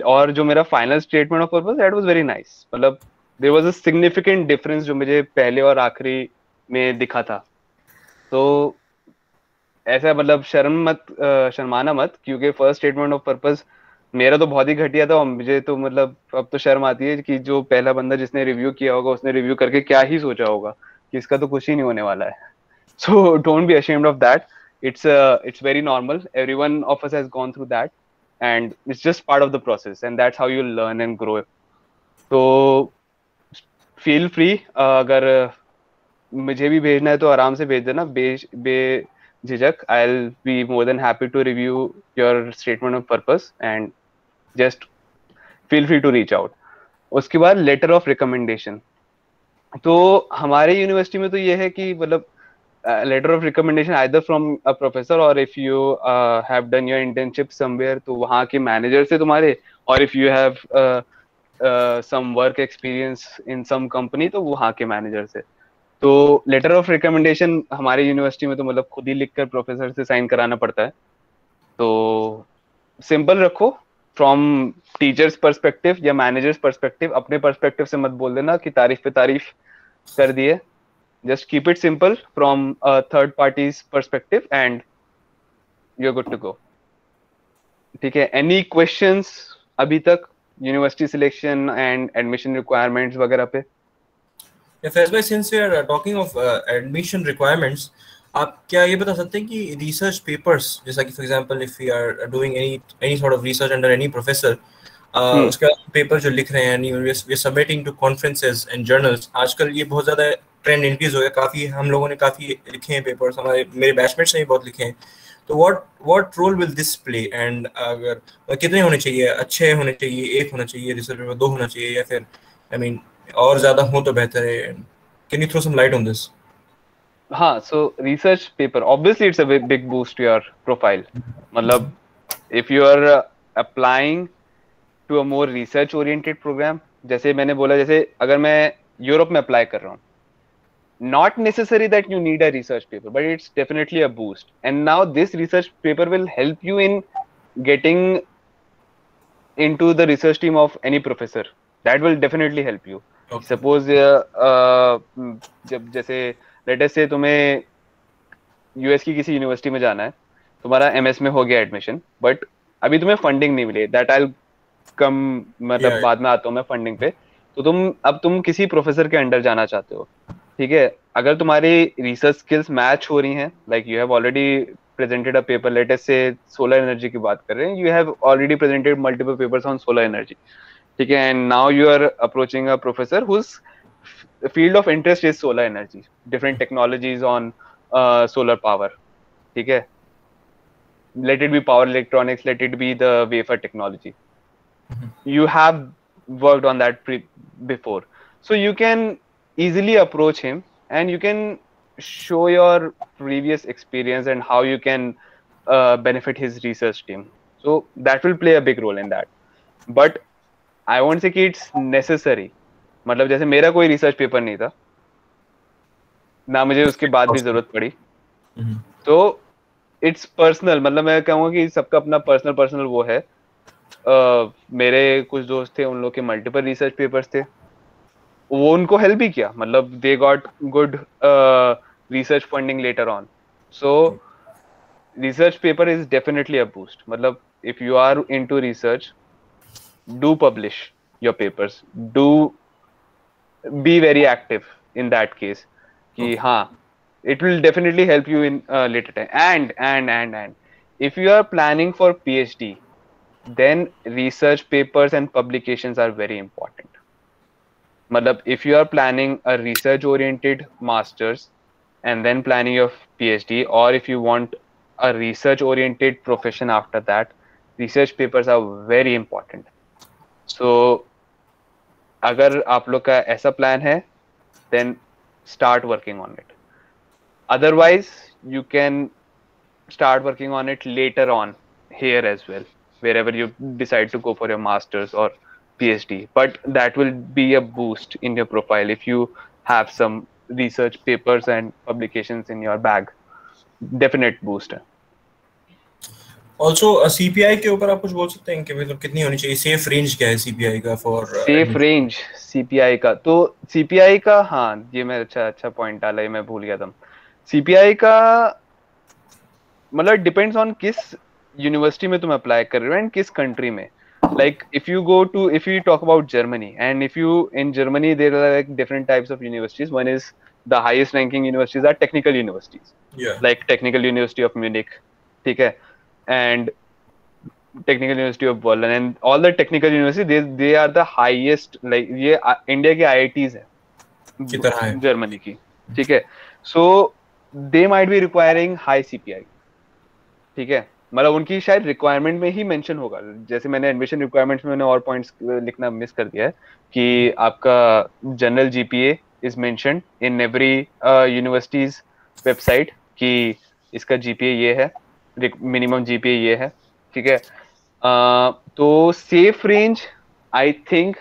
और जो मेरा final statement of purpose, that was very nice, मतलब there was a significant difference जो मुझे पहले और आखिरी में दिखा था। तो ऐसा मतलब शर्माना मत, क्योंकि फर्स्ट स्टेटमेंट ऑफ पर्पस मेरा तो बहुत ही घटिया था, और मुझे तो मतलब अब तो शर्म आती है कि जो पहला बंदा जिसने रिव्यू किया होगा उसने रिव्यू करके क्या ही सोचा होगा कि इसका तो कुछ ही नहीं होने वाला है। So don't be ashamed of that. It's very normal. Everyone of us has gone through that, and it's just part of the process, and that's how you learn and grow. So feel free, अगर मुझे भी भेजना है तो आराम से भेज देना, बेझिझक। I'll be more than happy to review your statement of purpose, and just feel free to reach out. उसके बाद लेटर ऑफ रिकमेंडेशन। तो हमारे यूनिवर्सिटी में तो ये है कि मतलब letter of recommendation either from a professor, or if you have done your internship somewhere तो वहाँ के मैनेजर से तुम्हारे, और if you have some work experience in some company तो वहाँ के मैनेजर से। तो लेटर ऑफ रिकमेंडेशन हमारे यूनिवर्सिटी में तो मतलब खुद ही लिखकर प्रोफेसर से साइन कराना पड़ता है। तो सिंपल रखो, फ्रॉम टीचर्स पर्सपेक्टिव या मैनेजर्स पर्सपेक्टिव, अपने पर्सपेक्टिव से मत बोल देना कि तारीफ पे तारीफ कर दिए। Just keep it simple from a third party's perspective, and you're good to go. ठीक है, any questions अभी तक university selection and admission requirements वगैरह पे? फैज भाई, since we are talking of admission requirements, आप क्या ये बता सकते हैं कि रिसर्च पेपर्स, जैसा कि for example if we are doing any sort of research under any professor, उसके बाद पेपर जो लिख रहे हैं, we are submitting to conferences and journals, आजकल ये बहुत ज़्यादा ट्रेंड इंक्रीज हो गया, काफ़ी हम लोगों ने काफ़ी लिखे हैं पेपर्स, हमारे मेरे बैचमेट्स ने भी बहुत लिखे हैं। तो what role will this play, and अगर कितने होने चाहिए, अच्छे होने चाहिए, एक होना चाहिए रिसर्च पेपर, दो होना चाहिए, या फिर आई मीन और ज़्यादा हो तो बेहतर है? Can you throw some light on this? हाँ, so research paper obviously it's a big boost to your profile. मतलब if you are applying to a more research oriented program, जैसे मैंने बोला, जैसे अगर मैं यूरोप में अप्लाई कर रहा हूँ, not necessary that you need a research paper, but it's definitely a boost. And now this research paper will help you in getting into the research team of any professor. That will definitely help you. Okay. Suppose जब जैसे late us से तुम्हें US की किसी university में जाना है, तुम्हारा एमएस में हो गया एडमिशन, बट अभी तुम्हें फंडिंग नहीं मिली, दैट आई कम, मतलब बाद में आता हूँ मैं फंडिंग पे। तो तुम किसी प्रोफेसर के अंडर जाना चाहते हो, ठीक है? अगर तुम्हारी रिसर्च स्किल्स मैच हो रही हैं, like you have already presented a paper, let us say solar energy की बात कर रहे हैं, you have already presented multiple papers on solar energy, ठीक है? And now you are approaching a professor whose field of interest is solar energy, different technologies on solar power, ठीक है? Let it be power electronics, let it be the wafer technology. You have worked on that before, so you can easily approach him and you can show your previous experience and how you can benefit his research team. So that will play a big role in that, but I won't say कि it's necessary. मतलब जैसे मेरा कोई research paper नहीं था ना, मुझे उसके बाद भी जरूरत पड़ी, तो इट्स पर्सनल, मतलब मैं कहूँगा कि सबका अपना पर्सनल वो है। मेरे कुछ दोस्त थे, उन लोग के मल्टीपल रिसर्च पेपर्स थे, वो उनको हेल्प भी किया, मतलब they got good research funding later on. So research paper is definitely a boost. मतलब if you are into research, do publish your papers, do be very active in that case कि हाँ, it will definitely help you in later time. And if you are planning for PhD, then research papers and publications are very important. मतलब if you are planning a research oriented masters and then planning your PhD, or if you want a research oriented profession after that, research papers are very important. So अगर आप लोग का ऐसा plan है, then start working on it. Otherwise, you can start working on it later on here as well, wherever you decide to go for your master's or PhD. But that will be a boost in your profile if you have some research papers and publications in your bag. Definite boost है. Also CPI के ऊपर आप कुछ बोल सकते हैं कि मतलब कितनी होनी चाहिए, सेफ रेंज क्या है सीपीआई का फॉर सेफ रेंज सीपीआई का? तो सीपीआई का, हाँ ये मैं अच्छा पॉइंट डाला, मैं भूल गया था. सीपीआई का मतलब डिपेंड्स ऑन किस यूनिवर्सिटी में तुम अप्लाई कर रहे हो एंड किस कंट्री में. Like if you talk about Germany, and if you in Germany there are like different types of universities. One is the highest ranking universities are technical universities, like Technical University of Munich, ठीक है, and Technical University of Berlin, and all the technical universities they are the highest, like ये India के IITs है की तरह है Germany की, ठीक है. So they might be requiring high CPI, ठीक है. मतलब उनकी शायद रिक्वायरमेंट में ही मेंशन होगा. जैसे मैंने एडमिशन रिक्वायरमेंट्स में मैंने और पॉइंट्स लिखना मिस कर दिया है कि आपका general GPA is mentioned in every universities website कि इसका जीपीए ये है, मिनिमम जीपीए ये है, ठीक है. तो सेफ रेंज आई थिंक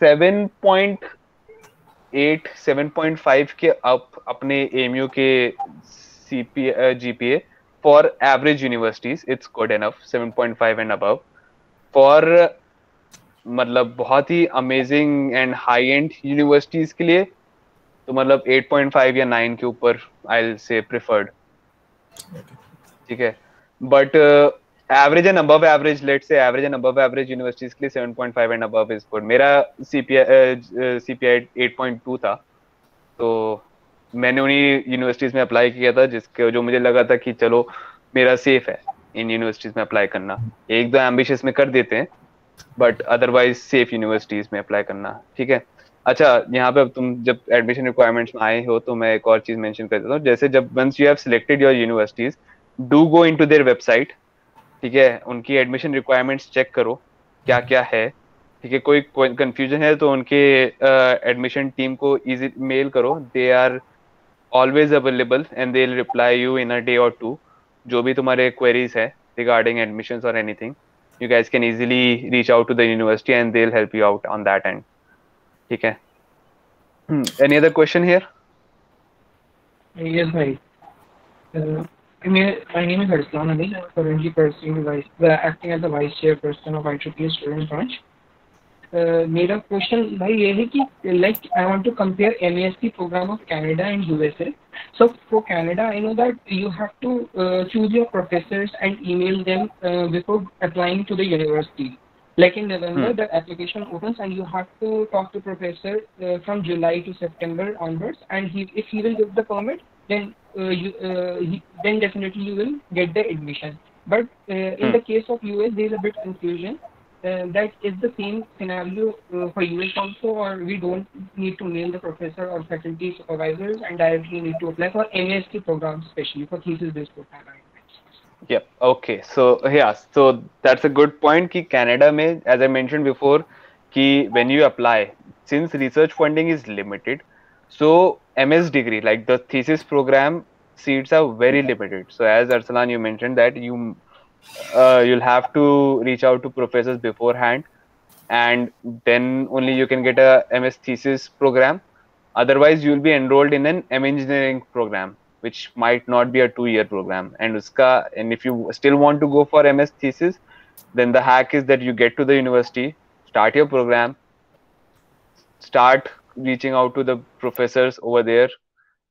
7.8 7.5 के अप अपने एमयू के GPA. For average universities, it's good enough. 7.5 and above. For मतलब बहुत ही amazing and high end universities के लिए तो मतलब 8.5 या 9 के ऊपर I'll say preferred. ठीक है. But average and above average, let's say average and above average universities के लिए 7.5 and above is good. मेरा CPI 8.2 था, तो मैंने उन्हीं यूनिवर्सिटीज में अप्लाई किया था जिसके जो मुझे लगा था कि चलो मेरा सेफ है इन यूनिवर्सिटीज में अप्लाई करना. एक दो एम्बिशियस में कर देते हैं बट अदरवाइज सेफ यूनिवर्सिटीज में अप्लाई करना, ठीक है. अच्छा, यहाँ पे तुम जब एडमिशन रिक्वायरमेंट्स में आए हो तो मैं एक और चीज मेंशन कर देता हूँ. जैसे जब once you have selected your universities, do go into their website, ठीक है. उनकी एडमिशन रिक्वायरमेंट्स चेक करो क्या क्या है, ठीक है. कोई कंफ्यूजन है तो उनके एडमिशन टीम को इजी मेल करो. They are always available and they'll reply you in a day or two. जो भी तुम्हारे queries है regarding admissions or anything, you guys can easily reach out to the university and they'll help you out on that end. ठीक है. Any other question here? Yes, bhai. My name is Arslan Ali. I'm currently acting as the vice chairperson of IEEE student branch. मेरा question भाई ये है कि like I want to compare MASc program of Canada and USA. So for Canada, I know that you have to choose your professors and email them before applying to the university. Like in November, the application opens and you have to talk to professor from July to September onwards, and if he will give the permit, then then definitely you will get the admission. But in the case of US, there is a bit confusion. That is the same scenario for US also, or we don't need to mail the professor or faculty supervisors and directly need to apply for MASc programs, especially for thesis-based programs? Yep. Okay. So yeah. So that's a good point. कि Canada में, as I mentioned before, कि when you apply, since research funding is limited, so MS degree, like the thesis program seats are very limited. So as Arsalan, you mentioned that you'll have to reach out to professors beforehand, and then only you can get a MS thesis program. Otherwise, you'll be enrolled in an M engineering program, which might not be a 2-year program. And if you still want to go for MS thesis, then the hack is that you get to the university, start your program, start reaching out to the professors over there,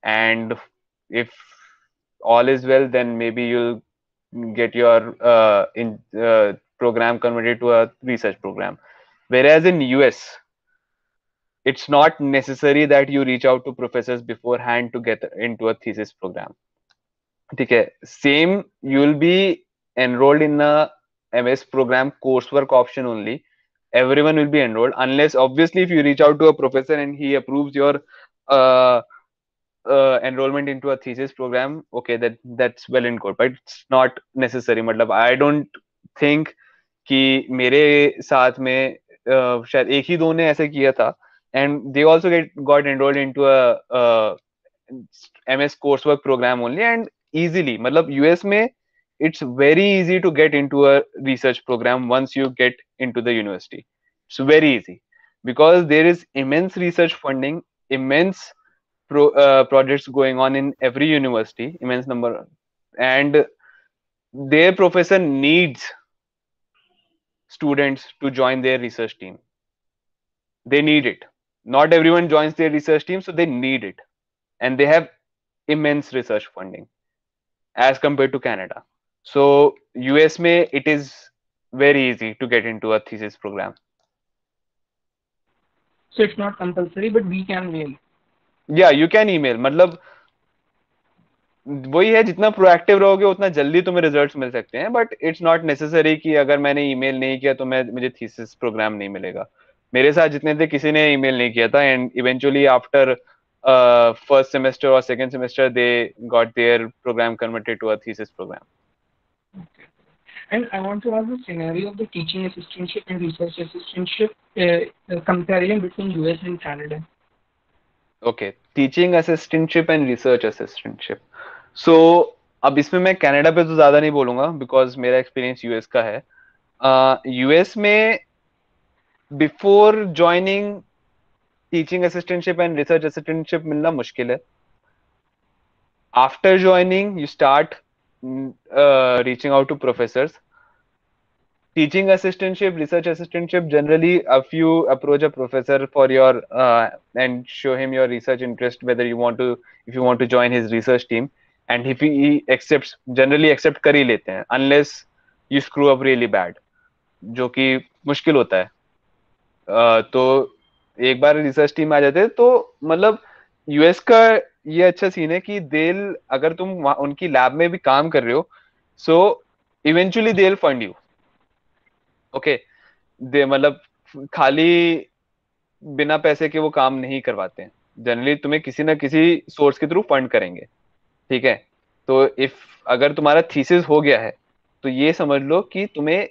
and if all is well, then maybe you'll get your program converted to a research program. Whereas in US, it's not necessary that you reach out to professors beforehand to get into a thesis program. Okay, same, you'll be enrolled in a MS program coursework option only. Everyone will be enrolled, unless obviously if you reach out to a professor and he approves your enrollment into a thesis program, okay, that's well and good, but it's not necessary. मतलब I don't think कि मेरे साथ में शायद एक ही दो ने ऐसे किया था, and they also got enrolled into a MS coursework program only, and easily. मतलब US में it's very easy to get into a research program once you get into the university. It's very easy because there is immense research funding immense projects going on in every university, immense number, and their professor needs students to join their research team. They need it. Not everyone joins their research team, so they need it, and they have immense research funding as compared to Canada. So US में it is very easy to get into a thesis program. So it's not compulsory, but we can mail. Yeah, you can email. मतलब वही है, जितना proactive रहोगे उतना जल्दी तुम्हें results मिल सकते हैं, बट इट्स नॉट नेसेसरी कि अगर मैंने ईमेल नहीं किया तो मुझे थीसिस प्रोग्राम नहीं मिलेगा. मेरे साथ जितने थे किसी ने ईमेल नहीं किया था, and eventually after first semester और second semester they got their program converted to a thesis program. Okay. And I want to ask the scenario of the teaching assistantship and research assistantship comparison between US and Canada. Okay, teaching assistantship and research assistantship. So अब इसमें मैं Canada पे तो ज्यादा नहीं बोलूंगा because मेरा experience US का है. यूएस में before joining teaching assistantship and research assistantship मिलना मुश्किल है. After joining you start reaching out to professors. Teaching assistantship, research assistantship, generally if you approach a professor for your and show him your research interest, whether you want to, if you want to join his research team, and if he accepts, generally accept कर ही लेते हैं unless you screw up really bad, जो कि मुश्किल होता है. तो एक बार रिसर्च टीम आ जाते हैं तो मतलब यूएस का ये अच्छा सीन है कि देल, अगर तुम उनकी लैब में भी काम कर रहे हो, सो इवेंचुअली देल फंड यू. ओके, दे मतलब खाली बिना पैसे के वो काम नहीं करवाते हैं. जनरली तुम्हें किसी ना किसी सोर्स के थ्रू फंड करेंगे. ठीक है, तो इफ अगर तुम्हारा थीसिस हो गया है तो ये समझ लो कि तुम्हें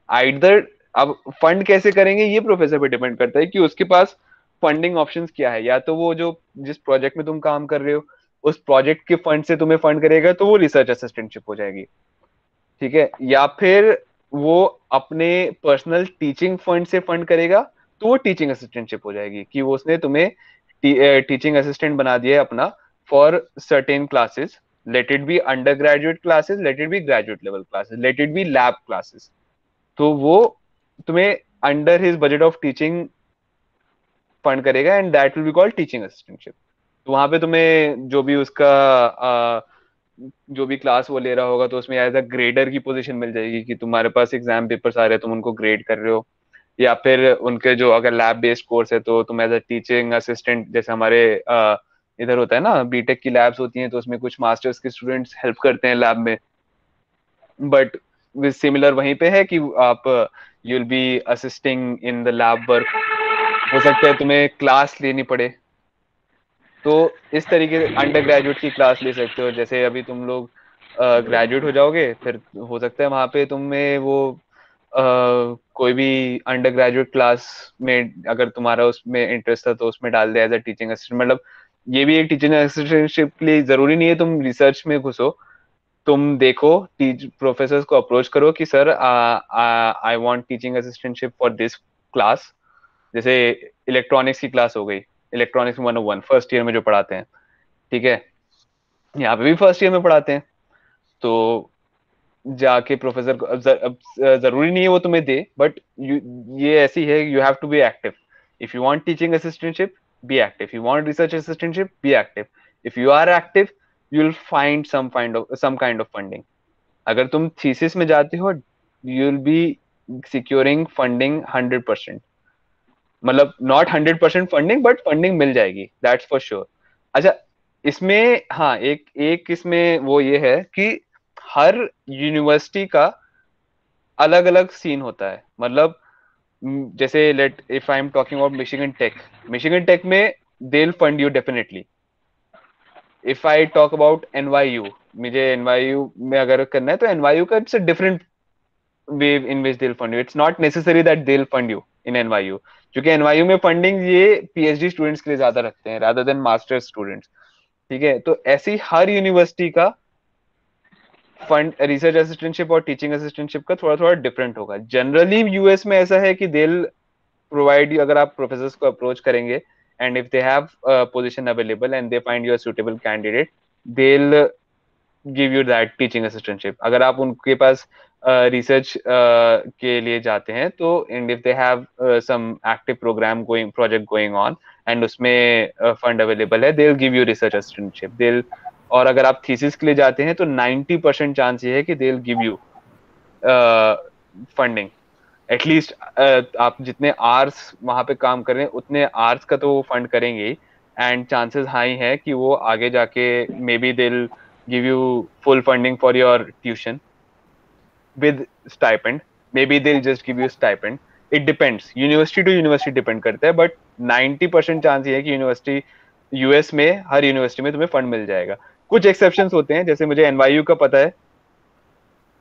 आइदर, अब फंड कैसे करेंगे ये प्रोफेसर पे डिपेंड करता है कि उसके पास फंडिंग ऑप्शंस क्या है. या तो वो जो जिस प्रोजेक्ट में तुम काम कर रहे हो उस प्रोजेक्ट के फंड से तुम्हें फंड करेगा तो वो रिसर्च असिस्टेंटशिप हो जाएगी. ठीक है, या फिर वो अपने पर्सनल टीचिंग फंड से फंड करेगा तो वो टीचिंग असिस्टेंटशिप हो जाएगी कि वो उसने तुम्हें टीचिंग असिस्टेंट बना दिया है अपना for certain classes. Let it be under graduate classes, let it be graduate level classes, let it be lab classes. तो वो तुम्हें under his budget of teaching fund करेगा and that will be called teaching assistantship. तो वहां पे तुम्हें जो भी उसका जो भी क्लास वो ले रहा होगा तो उसमें एज अ ग्रेडर की पोजीशन मिल जाएगी कि तुम्हारे पास एग्जाम पेपर्स आ रहे हैं, तुम उनको ग्रेड कर रहे हो. या फिर उनके जो अगर लैब बेस्ड कोर्स है तो तुम एज अ टीचिंग असिस्टेंट, जैसे हमारे इधर होता है ना बीटेक की लैब्स होती हैं तो उसमें कुछ मास्टर्स के स्टूडेंट्स हेल्प करते हैं लैब में, बट सिमिलर वहीं पे है कि आप you will B assisting in the lab work. हो सकता है तुम्हें क्लास लेनी पड़े, तो इस तरीके से अंडर ग्रेजुएट की क्लास ले सकते हो. जैसे अभी तुम लोग ग्रेजुएट हो जाओगे फिर हो सकता है वहां पे तुम्हें वो कोई भी अंडर ग्रेजुएट क्लास में अगर तुम्हारा उसमें इंटरेस्ट था तो उसमें डाल दे एज अ टीचिंग असिस्टेंट. मतलब ये भी एक टीचिंग असिस्टेंटशिप के लिए जरूरी नहीं है तुम रिसर्च में घुसो. तुम देखो, प्रोफेसर को अप्रोच करो कि sir I want teaching assistantship for this class. जैसे इलेक्ट्रॉनिक्स की क्लास हो गई, इलेक्ट्रॉनिक्स 101 फर्स्ट ईयर में जो पढ़ाते हैं. ठीक है, यहाँ पे भी फर्स्ट ईयर में पढ़ाते हैं. तो जाके प्रोफेसर को, अब जरूरी नहीं है वो तुम्हें दे, बट ये ऐसी है, you have to be active. If you want teaching assistantship, be active. You want research assistantship, be active. If you are active you will find some kind of funding. अगर तुम थीसिस में जाते हो you will be securing funding 100%. मतलब not 100% funding but funding मिल जाएगी, that's for sure. अच्छा, इसमें हाँ एक इसमें वो ये है कि हर यूनिवर्सिटी का अलग अलग सीन होता है. मतलब जैसे let if I am talking about Michigan tech में they will fund you definitely. If I talk about NYU, मुझे एनवाईयू में अगर करना है तो एनवाईयू का it's a different way in which they will fund you. It's not necessary that they will fund you in NYU, क्योंकि NYU में funding ये पीएचडी स्टूडेंट्स के लिए ज्यादा रखते हैं रादर देन मास्टर्स स्टूडेंट्स. ठीक है, तो ऐसी हर यूनिवर्सिटी का फंड रिसर्च असिस्टेंटशिप और टीचिंग असिस्टेंटशिप का थोड़ा थोड़ा डिफरेंट होगा. जनरली यूएस में ऐसा है कि दे विल प्रोवाइड यू, अगर आप प्रोफेसर्स को अप्रोच करेंगे and if they have a position available and they find you a suitable candidate, they'll give you that teaching assistantship. अगर आप उनके पास रिसर्च के लिए जाते हैं तो and if they have some active program going project going on and उसमें fund available है, they'll give you research assistantship. They'll, और अगर आप थीसिस के लिए जाते हैं तो 90% चांस ये है कि they'll give you funding. At least आप जितने आवर्स वहां पे काम कर रहे हैं उतने आवर्स का तो वो फंड करेंगे ही, एंड चांसेस हाई है कि वो आगे जाके maybe they will give you full funding for your tuition with stipend, maybe they will just give you stipend. It depends, university to university depend करता है, but 90% chance ये है कि यूनिवर्सिटी यूएस में हर university में तुम्हें fund मिल जाएगा. कुछ एक्सेप्शंस होते हैं, जैसे मुझे एनवाईयू का पता है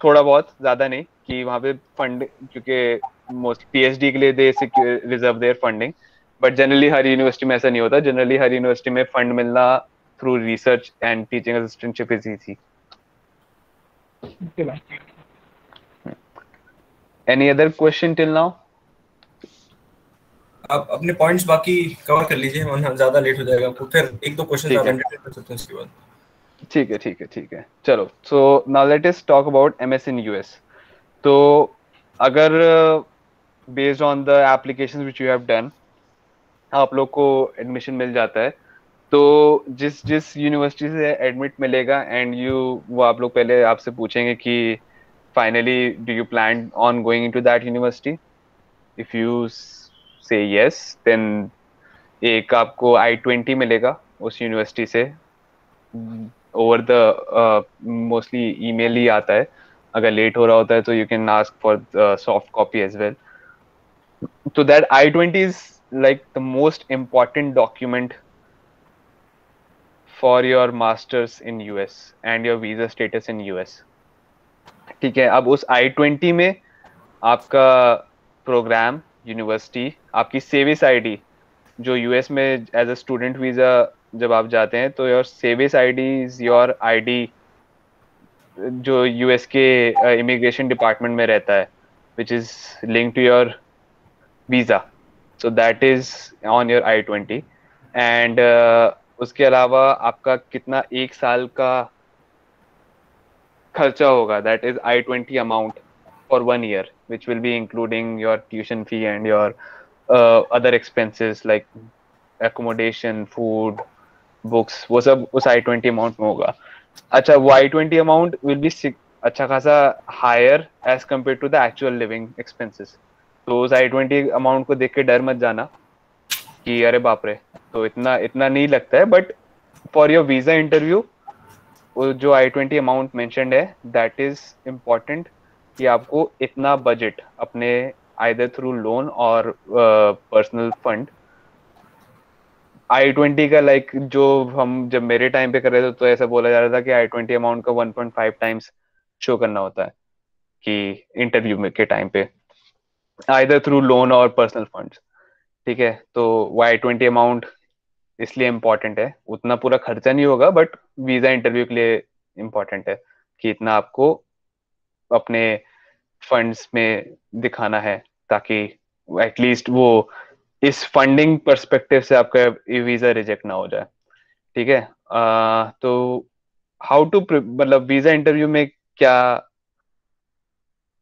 थोड़ा बहुत, ज्यादा नहीं, कि वहां पे फंड, क्योंकि मोस्ट पीएचडी के लिए they reserve their funding, but generally हर यूनिवर्सिटी में ऐसा नहीं होता. जनरली हर यूनिवर्सिटी में फंड मिलना through research and teaching assistantship is easy. Any other question till now? आप अपने पॉइंट्स बाकी कवर कर लीजिए, वरना ज्यादा लेट हो जाएगा आपको. फिर एक दो क्वेश्चन आप एंटरटेन कर सकते हैं उसके बाद. ठीक है चलो. So now let us talk about MS in US. तो अगर based on the applications which you have done आप लोग को एडमिशन मिल जाता है, तो जिस यूनिवर्सिटी से एडमिट मिलेगा एंड वो आप लोग पहले आपसे पूछेंगे कि finally do you plan on going into that university. If you say yes, then एक आपको I-20 मिलेगा उस यूनिवर्सिटी से. ओवर द मोस्टली ईमेल ही आता है, अगर लेट हो रहा होता है तो you can ask for soft copy as well. तो that I-20 is like the most important document for your masters in US and your visa status in US. ठीक है, अब उस I-20 में आपका प्रोग्राम, यूनिवर्सिटी, आपकी सेविस आईडी, जो US में एज अ स्टूडेंट वीजा जब आप जाते हैं तो your SEVIS ID is your ID जो यूएस के इमिग्रेशन डिपार्टमेंट में रहता है, which is link to your visa. So that is on your I-20. And उसके अलावा आपका कितना एक साल का खर्चा होगा, that is I-20 amount for 1 year, which will be including your tuition fee and your other expenses like accommodation, food, books. वो सब उस I-20 अमाउंट में होगा. अच्छा, वो I-20 अमाउंट will be अच्छा खासा higher as compared to the actual living expenses. तो उस I-20 अमाउंट को देख के डर मत जाना कि अरे बाप रे, तो इतना नहीं लगता है. But for your visa interview जो I-20 अमाउंट मेंशन्ड है, दैट इज इम्पोर्टेंट कि आपको इतना बजट अपने आइदर थ्रू लोन और पर्सनल फंड I-20 का, लाइक जो हम जब मेरे टाइम पे कर रहे थे तो ऐसा बोला जा रहा था कि I-20 अमाउंट का 1.5 टाइम्स शो करना होता है कि इंटरव्यू में के टाइम पे, आइदर थ्रू लोन और पर्सनल फंड्स. ठीक है, तो वो I-20 अमाउंट इसलिए इम्पोर्टेंट है. उतना पूरा खर्चा नहीं होगा, बट वीजा इंटरव्यू के लिए इम्पोर्टेंट है कि इतना आपको अपने फंड्स में दिखाना है, ताकि एटलीस्ट वो इस फंडिंग पर्सपेक्टिव से आपका वीजा रिजेक्ट ना हो जाए. ठीक है, तो हाउ टू, मतलब वीजा इंटरव्यू में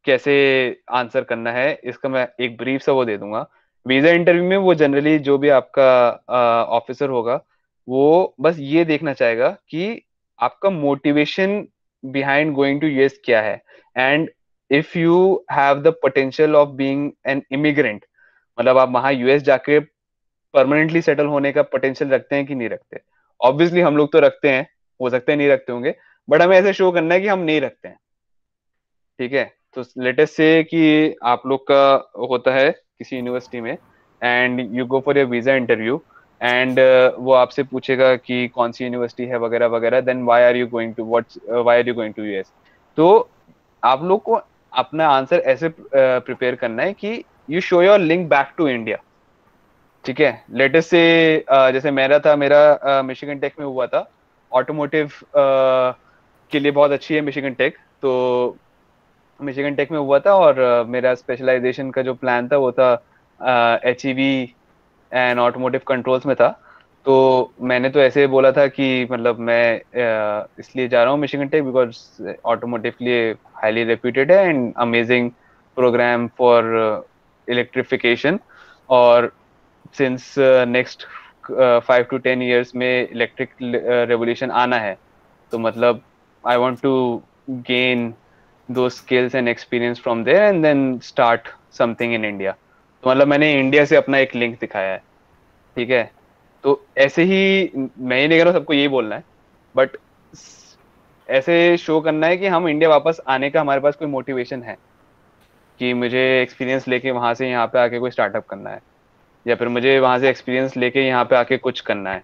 कैसे आंसर करना है, इसका मैं एक ब्रीफ सा वो दे दूंगा. वीजा इंटरव्यू में वो जनरली जो भी आपका ऑफिसर होगा वो बस ये देखना चाहेगा कि आपका motivation behind going to US क्या है, and if you have the potential of being an immigrant, मतलब आप वहां यूएस जाके परमानेंटली सेटल होने का पोटेंशियल रखते हैं कि नहीं रखते. ऑब्वियसली हम लोग तो रखते हैं, हो सकते हैं नहीं रखते होंगे, बट हमें ऐसे शो करना है कि हम नहीं रखते हैं. ठीक है, तो लेटेस्ट से कि आप लोग का होता है किसी यूनिवर्सिटी में and you go for your visa interview and वो आपसे पूछेगा कि कौन सी यूनिवर्सिटी है वगैरह वगैरह, then why are you going to US. तो आप लोग को अपना आंसर ऐसे प्रिपेयर करना है कि you show your link back to India. ठीक है, लेटेस्ट से जैसे मेरा मिशिगन टेक में हुआ था, ऑटोमोटिव के लिए बहुत अच्छी है मिशिगन टेक, तो मिशिगन टेक में हुआ था और मेरा स्पेशलाइजेशन का जो प्लान था वो था HEV एंड ऑटोमोटिव कंट्रोल्स में था। तो मैंने तो ऐसे बोला था कि मतलब मैं इसलिए जा रहा हूँ मिशिगन टेक बिकॉज ऑटोमोटिव के लिए हाईली रेप्यूटेड है and amazing program for electrification. और सिंस नेक्स्ट 5 to 10 years में इलेक्ट्रिक रेवोल्यूशन आना है, तो मतलब I want to gain those skills and experience from there and then start something in India. तो मतलब मैंने इंडिया से अपना एक लिंक दिखाया है, ठीक है। तो ऐसे ही मैं ही नहीं कह रहा हूँ सबको यही बोलना है, बट ऐसे शो करना है कि हम इंडिया वापस आने का हमारे पास कोई मोटिवेशन है कि मुझे एक्सपीरियंस लेके वहां से यहाँ पे आके कोई स्टार्टअप करना है, या फिर मुझे वहां से एक्सपीरियंस लेके यहाँ पे आके कुछ करना है,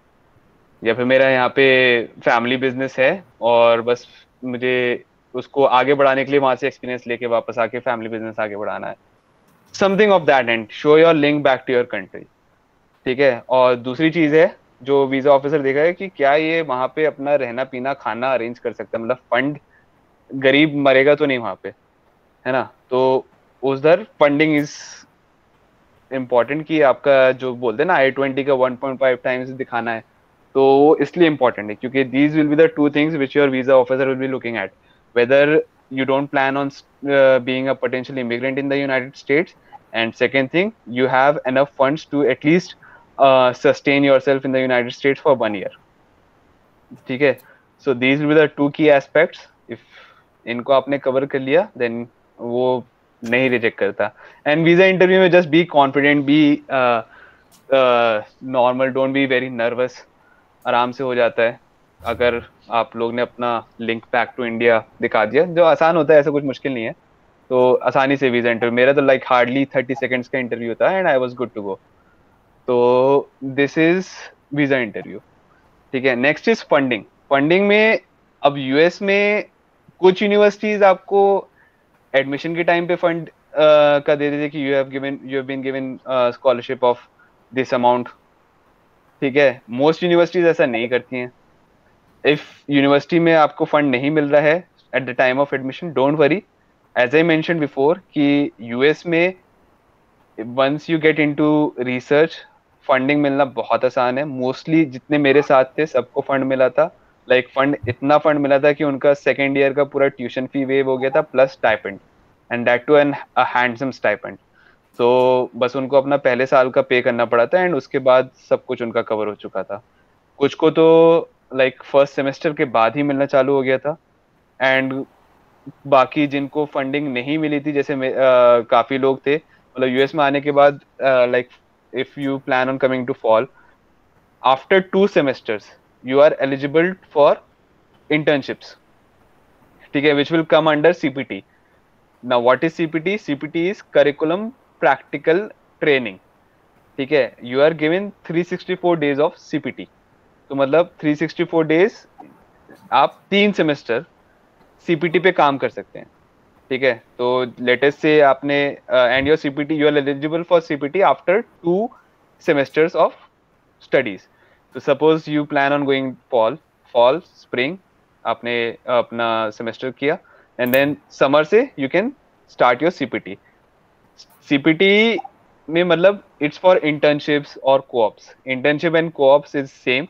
या फिर मेरा यहाँ पे फैमिली बिजनेस है और बस मुझे उसको आगे बढ़ाने के लिए वहां से एक्सपीरियंस लेके वापस आके फैमिली बिजनेस आगे बढ़ाना है। Something of that and show your link back to your country, ठीक है। और दूसरी चीज है जो वीजा ऑफिसर देखा है कि क्या ये वहां पे अपना रहना पीना खाना अरेंज कर सकता है, मतलब फंड, गरीब मरेगा तो नहीं वहां पे, है ना। तो उधर फंडिंग इज इम्पोर्टेंट कि आपका जो बोलते हैं ना I-20 का 1.5 टाइम्स दिखाना है, तो वो इसलिए इम्पोर्टेंट है क्योंकि these will be the two things which your visa officer will be looking at, whether you don't plan on being a potential immigrant in the United States, and second thing, you have enough funds to at least sustain yourself in the United States for 1 year, ठीक है। So these will be the two key aspects. If इनको आपने cover कर लिया then वो नहीं reject करता। And visa interview में just be confident, B normal, don't be very nervous, आराम से हो जाता है अगर आप लोग ने अपना लिंक बैक टू इंडिया दिखा दिया, जो आसान होता है, ऐसा कुछ मुश्किल नहीं है। तो आसानी से वीजा इंटरव्यू, मेरा तो लाइक हार्डली 30 सेकेंड्स का इंटरव्यू था and I was good to go. तो दिस इज वीजा इंटरव्यू, ठीक है। Next is funding. फंडिंग में अब यूएस में कुछ यूनिवर्सिटीज आपको एडमिशन के टाइम पे फंड का दे देते कि you have been given scholarship of this amount, ठीक है। मोस्ट यूनिवर्सिटीज ऐसा नहीं करती हैं। इफ यूनिवर्सिटी में आपको फंड नहीं मिल रहा है at the time of admission, don't worry, as I mention before कि यूएस में once you get into research funding मिलना बहुत आसान है। मोस्टली जितने मेरे साथ थे सबको फंड मिला था, लाइक फंड इतना फंड मिला था कि उनका सेकेंड ईयर का पूरा ट्यूशन फी वेव हो गया था plus stipend, and that too an handsome stipend. तो बस उनको अपना पहले साल का पे करना पड़ा था एंड उसके बाद सब कुछ उनका कवर हो चुका था। कुछ को तो लाइक फर्स्ट सेमेस्टर के बाद ही मिलना चालू हो गया था, एंड बाकी जिनको फंडिंग नहीं मिली थी, जैसे काफी लोग थे, मतलब यूएस में आने के बाद like if you plan on coming to fall after 2 semesters you are eligible for internships, ठीक है, which will come under CPT. Now what is CPT? CPT is curriculum practical training, ठीक है। You are given 364 days of CPT, तो मतलब 364 days आप 3 semester CPT पे काम कर सकते हैं, ठीक है। तो लेटेस्ट से आपने and your CPT, you are eligible for CPT after 2 semesters of studies. तो suppose you plan on going fall spring, आपने अपना सेमेस्टर किया एंड देन समर से you can start your CPT। CPT में मतलब इट्स फॉर इंटर्नशिप्स और coops. Internship and coops is same,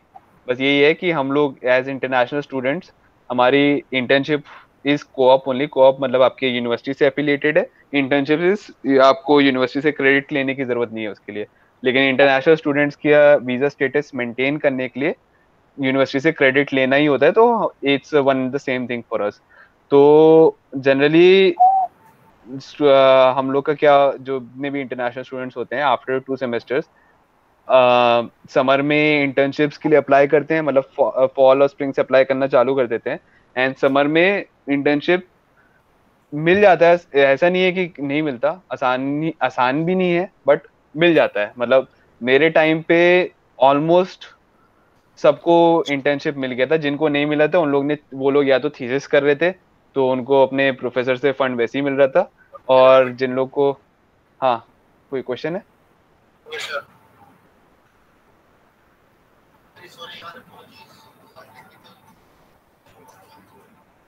बस यही है कि हम लोग एज इंटरनेशनल स्टूडेंट्स हमारी internship is coop only. Coop मतलब आपके यूनिवर्सिटी से एफिलिएटेड है, इंटर्नशिप इज आपको यूनिवर्सिटी से क्रेडिट लेने की जरूरत नहीं है उसके लिए। लेकिन इंटरनेशनल स्टूडेंट्स का वीजा स्टेटस मेंटेन करने के लिए यूनिवर्सिटी से क्रेडिट लेना ही होता है, तो it's one the same thing for us. तो जनरली हम लोग का क्या, जो जितने भी इंटरनेशनल स्टूडेंट्स होते हैं आफ्टर 2 semesters समर में इंटर्नशिप्स के लिए अप्लाई करते हैं, मतलब फॉल और स्प्रिंग से अप्लाई करना चालू कर देते हैं एंड समर में इंटर्नशिप मिल जाता है। ऐसा नहीं है कि नहीं मिलता, आसान भी नहीं है बट मिल जाता है। मतलब मेरे टाइम पे ऑलमोस्ट सबको इंटर्नशिप मिल गया था, जिनको नहीं मिला था उन लोग ने, वो लोग या तो थीसिस कर रहे थे तो उनको अपने प्रोफेसर से फंड वैसे ही मिल रहा था, और जिन लोग को, हाँ कोई क्वेश्चन है?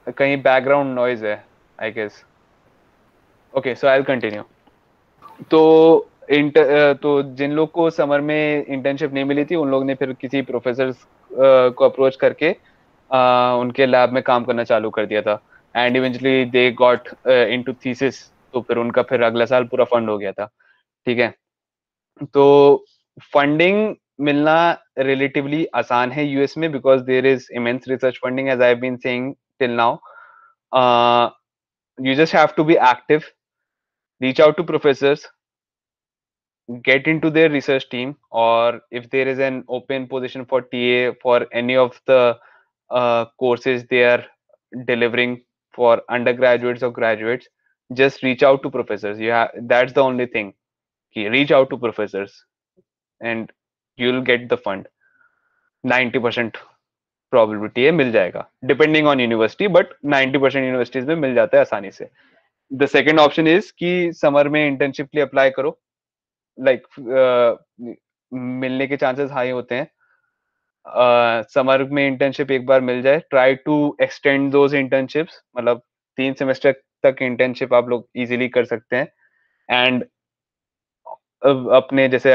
कहीं बैकग्राउंड नॉइज है I guess. Okay so I will continue. तो तो जिन लोग को समर में इंटर्नशिप नहीं मिली थी उन लोग ने फिर किसी प्रोफेसर को अप्रोच करके उनके लैब में काम करना चालू कर दिया था and eventually they got into thesis, तो फिर उनका फिर अगला साल पूरा फंड हो गया था। ठीक है, तो फंडिंग मिलना रिलेटिवली आसान है यूएस में because there is immense research funding as I have been saying till now. You just have to be active, reach out to professors, get into their research team, or if there is an open position for TA for any of the courses they are delivering for undergraduates or graduates, just reach out to professors. That's the only thing. Reach out to professors and you'll get the fund. 90% probability है मिल जाएगा, depending on university, but 90% universities में मिल जाता है आसानी से। The second option is कि summer में internship के लिए अप्लाई करो, लाइक मिलने के चांसेस हाई होते हैं। समर में इंटर्नशिप एक बार मिल जाए, try to extend those internships, मतलब 3 सेमेस्टर तक इंटर्नशिप आप लोग इजीली कर सकते हैं। एंड अपने जैसे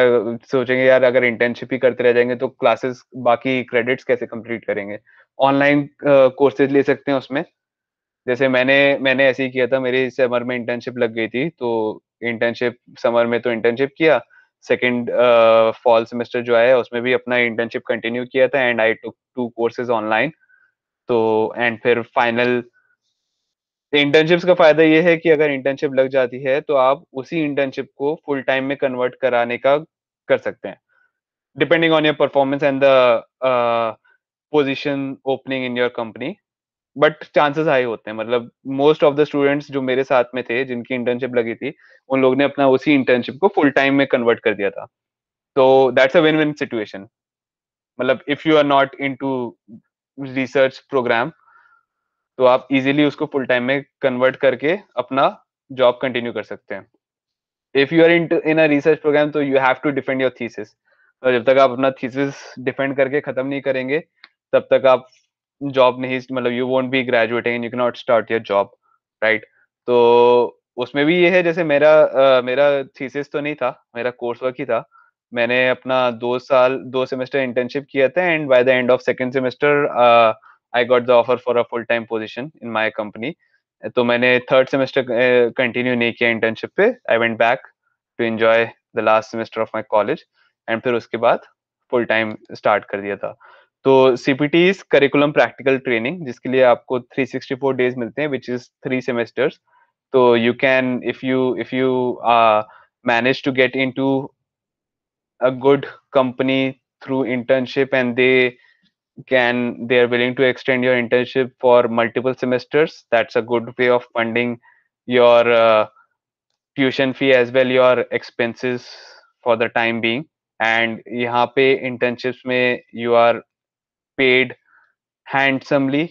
सोचेंगे यार अगर इंटर्नशिप ही करते रह जाएंगे तो क्लासेस बाकी क्रेडिट्स कैसे कंप्लीट करेंगे, ऑनलाइन कोर्सेज ले सकते हैं उसमें। जैसे मैंने ऐसे ही किया था, मेरी समर में इंटर्नशिप लग गई थी, तो इंटर्नशिप समर में तो इंटर्नशिप किया, सेकंड फॉल सेमेस्टर जो आया उसमें भी अपना इंटर्नशिप कंटिन्यू किया था and I took 2 courses online. तो एंड फिर फाइनल इंटर्नशिप्स का फायदा ये है कि अगर इंटर्नशिप लग जाती है तो आप उसी इंटर्नशिप को फुल टाइम में कन्वर्ट कराने का कर सकते हैं, depending on your performance and the position opening in your company. But chances high होते हैं, मतलब मोस्ट ऑफ द स्टूडेंट्स जो मेरे साथ में थे जिनकी इंटर्नशिप लगी थी उन लोग ने अपना उसी इंटर्नशिप को फुल टाइम में कन्वर्ट कर दिया था। तो that's a win win situation, मतलब if you are not into research program तो आप इजीली उसको फुल टाइम में कन्वर्ट करके अपना जॉब कंटिन्यू कर सकते हैं। If you are in a research program तो you have to defend your thesis, तो जब तक आप अपना थीसिस डिफेंड करके खत्म नहीं करेंगे तब तक आप जॉब नहीं, मतलब you won't be graduating and you can not start your job, right. तो उसमें भी ये है, जैसे मेरा थीसिस तो नहीं था, मेरा कोर्स वर्क ही था। मैंने अपना 2 सेमेस्टर इंटर्नशिप किया था and by the end of second semester I got the offer for a full time position in my company. तो मैंने थर्ड सेमेस्टर कंटिन्यू नहीं किया इंटर्नशिप पे, I went back to enjoy the last semester of my college and फिर उसके बाद full time start कर दिया था। तो CPT is curriculum practical training, जिसके लिए आपको 364 डेज मिलते हैं, विच इज 3 सेमेस्टर्स। तो you can, if you manage to get into a good company through internship and they are willing to extend your internship for multiple semesters, that's a good way of funding your tuition fee as well your expenses for the time being। and यहाँ पे internships में you are paid handsomely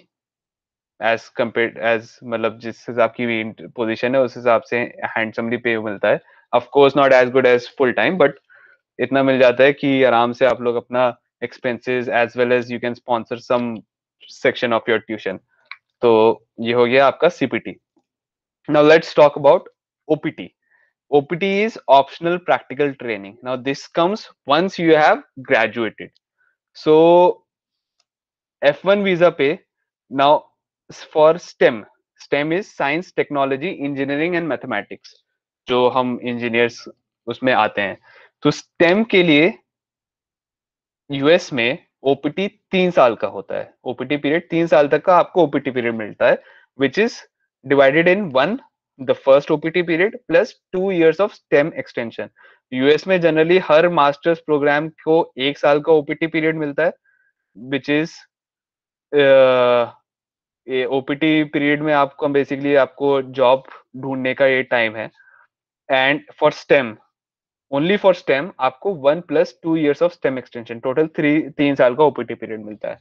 as compare as, मतलब जिस हिसाब की position है उस हिसाब से हैंडसमली पे मिलता है। Of course not as good as full time, but इतना मिल जाता है कि आराम से आप लोग अपना expenses as well as you can sponsor some section of your tuition. तो ये हो गया आपका CPT. Now let's talk about OPT. OPT is optional practical training. Now this comes once you have graduated. So F1 visa पे now for STEM is science, technology, engineering and mathematics, जो हम engineers उसमें आते हैं। तो STEM के लिए US में ओपीटी 3 साल का होता है, ओपीटी पीरियड 3 साल तक का आपको ओपीटी पीरियड मिलता है, which is divided in one, the first OPT period plus 2 years of STEM extension. US में जनरली हर मास्टर्स प्रोग्राम को 1 साल का ओपीटी पीरियड मिलता है, विच इज ओपीटी पीरियड में आपको बेसिकली आपको जॉब ढूंढने का ये टाइम है। And for stem, only for stem आपको 1 + 2 years of stem extension, total 3 साल का ओपीटी पीरियड मिलता है।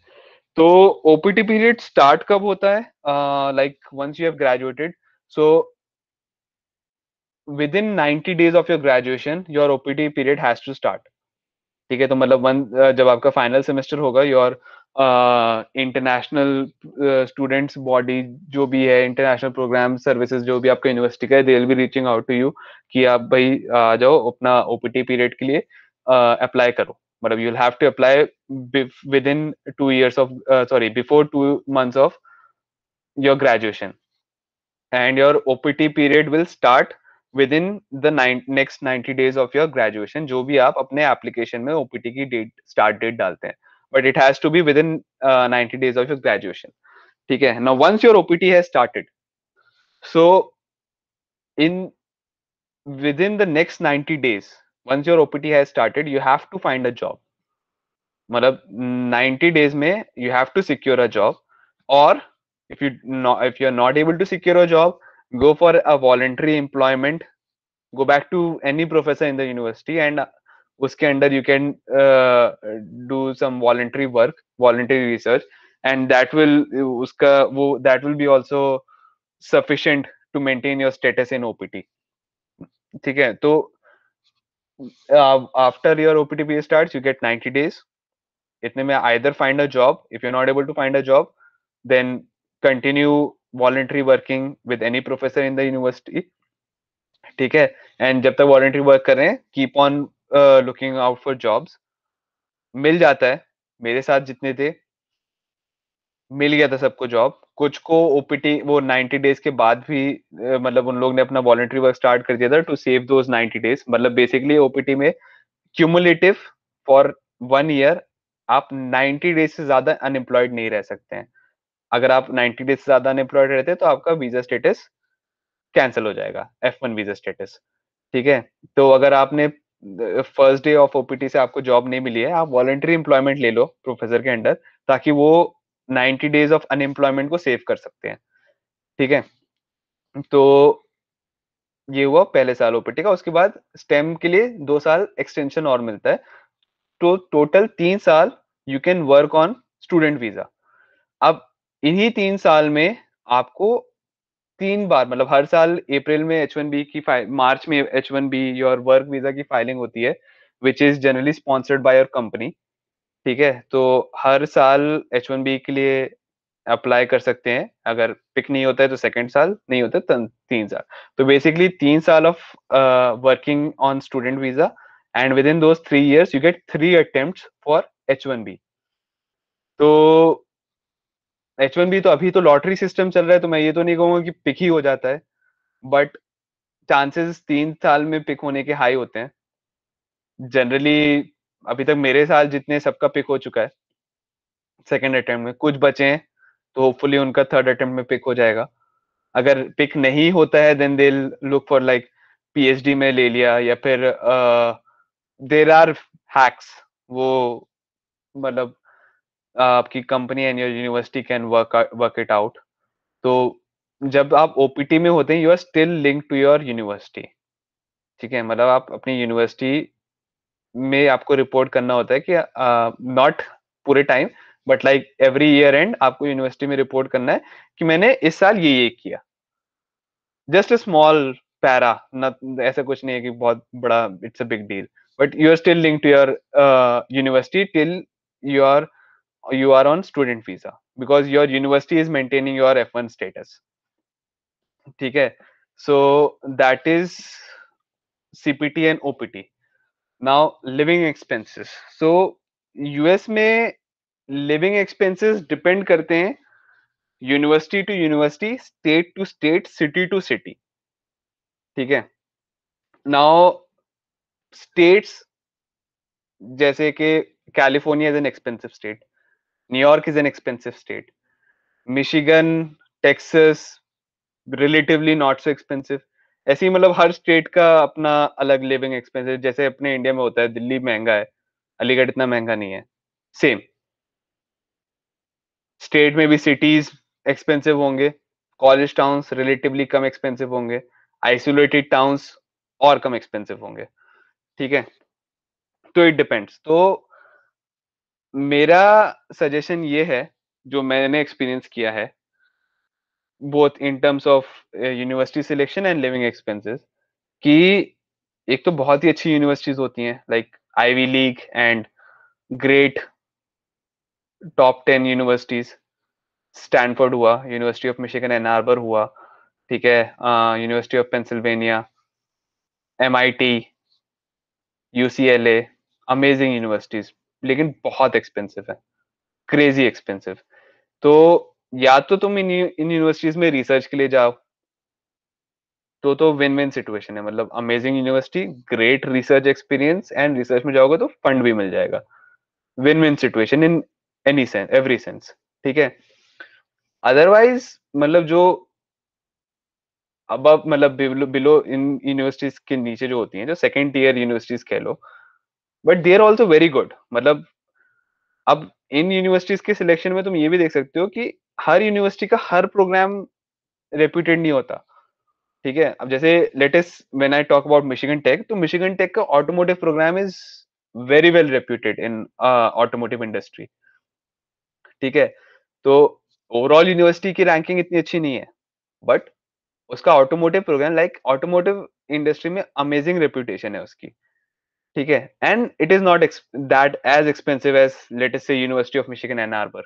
तो ओपीटी पीरियड स्टार्ट कब होता है? Like once you have graduated, so within 90 days of your graduation your OPT period has to start। ठीक है, तो मतलब जब आपका फाइनल सेमेस्टर होगा, योर इंटरनेशनल स्टूडेंट्स बॉडी जो भी है, इंटरनेशनल प्रोग्राम सर्विसेज जो भी आपका यूनिवर्सिटी का है, they will be reaching out to you कि आप भाई आ जाओ अपना ओपीटी पीरियड के लिए अप्लाई करो. मतलब you will have to apply within 2 years of before 2 months of your graduation, and your OPT period will start within the next 90 days of your graduation. जो भी आप अपने एप्लीकेशन में OPT की डेट, स्टार्ट डेट डालते हैं, but it has to be within 90 days of your graduation. ठीक है. Now once your OPT has started, so in within the next 90 days, once your OPT has started, you have to find a job. मतलब 90 days में you have to secure a job, or if you're not able to secure a job, go for a voluntary employment, go back to any professor in the university, and उसके अंदर you can do some voluntary work, voluntary research, and that will be also sufficient to maintain your status in OPT. ठीक है. तो after your OPT period starts, you get 90 days. इतने में either find a job. If you're not able to find a job, then continue voluntary working with any professor in the university. ठीक है. And जब तक voluntary work कर रहे हैं, keep on looking out for jobs. मिल जाता है. मेरे साथ जितने थे, मिल गया था सबको जॉब. कुछ को ओपीटी वो 90 डेज के बाद भी मतलब उन लोग ने अपना वॉलंटरी वर्क स्टार्ट कर दिया था टू सेव दोज 90 डेज. मतलब बेसिकली ओपीटी में क्यूमुलेटिव फॉर 1 year आप 90 डेज से ज्यादा अनएम्प्लॉयड नहीं रह सकते हैं. अगर आप 90 डेज से ज्यादा अनएम्प्लॉयड रहते हैं तो आपका वीजा स्टेटस कैंसिल हो जाएगा, F1 वीजा स्टेटस. ठीक है. तो अगर आपने फर्स्ट डे ऑफ ओपीटी से आपको जॉब नहीं मिली है, आप वॉलंटरी एम्प्लॉयमेंट ले लो प्रोफेसर के अंडर, ताकि वो 90 डेज ऑफ अनएम्प्लॉयमेंट को सेव कर सकते हैं. ठीक है. तो ये हुआ पहले साल ओपीटी का. उसके बाद स्टेम के लिए 2 साल एक्सटेंशन और मिलता है. तो टोटल 3 साल you can work on student visa. अब इन्हीं 3 साल में आपको 3 बार, मतलब हर साल अप्रैल में H1B की मार्च में H1B योर वर्क वीजा की फाइलिंग होती है, which is generally sponsored by your company. ठीक है. तो हर साल H1B के लिए अप्लाई कर सकते हैं. अगर पिक नहीं होता है तो सेकंड साल, नहीं होता तो 3 साल. तो बेसिकली 3 साल of working on student visa, and with in those 3 years you get 3 attempts for H1B. तो H1B तो अभी तो लॉटरी सिस्टम चल रहा है, तो मैं ये तो नहीं कहूंगा कि पिक ही हो जाता है, बट चांसेस 3 साल में पिक होने के हाई होते हैं जनरली. अभी तक मेरे साल जितने सबका पिक हो चुका है सेकंड अटेम्प्ट में. कुछ बचे हैं तो होपफुली उनका थर्ड अटेम्प्ट में पिक हो जाएगा. अगर पिक नहीं होता है then they look for like PhD में ले लिया, या फिर देयर आर हैक्स. वो मतलब आपकी company and your university can work it out. तो जब आप ओपीटी में होते हैं, you are still link to your university. ठीक है. मतलब आप अपनी यूनिवर्सिटी में आपको रिपोर्ट करना होता है कि नॉट पूरे time, but like every year and आपको यूनिवर्सिटी में रिपोर्ट करना है कि मैंने इस साल ये किया. जस्ट अ स्मॉल पैरा, ऐसा कुछ नहीं है कि बहुत बड़ा it's a big deal, but you are still link to your university till you are on student visa, because your university is maintaining your F1 status. ठीक है. So that is CPT and OPT. Now living expenses. So US में living expenses depend करते हैं university to university, state to state, city to city. ठीक है. Now states जैसे कि California is an expensive state, New York is an expensive state, Michigan, Texas relatively not so expensive. ऐसे ही मतलब हर स्टेट का अपना अलग लिविंग एक्सपेंसिव. जैसे अपने इंडिया में होता है, दिल्ली महंगा है, अलीगढ़ इतना महंगा नहीं है. सेम स्टेट में भी सिटीज एक्सपेंसिव होंगे, कॉलेज टाउन्स रिलेटिवली कम एक्सपेंसिव होंगे, आइसोलेटेड टाउन्स और कम एक्सपेंसिव होंगे. ठीक है. तो इट डिपेंड्स. तो मेरा सजेशन ये है, जो मैंने एक्सपीरियंस किया है both in terms of university selection and living expenses, कि एक तो बहुत ही अच्छी यूनिवर्सिटीज होती हैं. Like Ivy League and great top 10 universities, Stanford हुआ, university of Michigan Ann Arbor हुआ, ठीक है, university of Pennsylvania, MIT, UCLA, amazing universities, लेकिन बहुत एक्सपेंसिव है, क्रेजी एक्सपेंसिव। तो या तो तुम इन यूनिवर्सिटीज में रिसर्च के लिए जाओ, तो विन विन सिचुएशन है, मतलब amazing university, great research experience, and research में जाओगे तो फंड भी मिल जाएगा, win win situation in any sense, every sense, ठीक है। अदरवाइज मतलब जो अब मतलब बिलो इन यूनिवर्सिटीज के नीचे जो होती हैं, जो सेकंड टीयर यूनिवर्सिटीज कह लो, but they are also very good. मतलब अब इन यूनिवर्सिटीज के सिलेक्शन में तुम ये भी देख सकते हो कि हर यूनिवर्सिटी का हर प्रोग्राम रेप्यूटेड नहीं होता, ठीक है। अब जैसे latest when I talk about Michigan Tech, तो मिशिगन टेक का automotive program is very well reputed in automotive industry, ठीक है। तो ओवरऑल यूनिवर्सिटी की रैंकिंग इतनी अच्छी नहीं है, बट उसका automotive program, like automotive industry में अमेजिंग रेप्यूटेशन है उसकी, ठीक है। And it is not that as expensive as latest से university of Michigan Ann Arbor,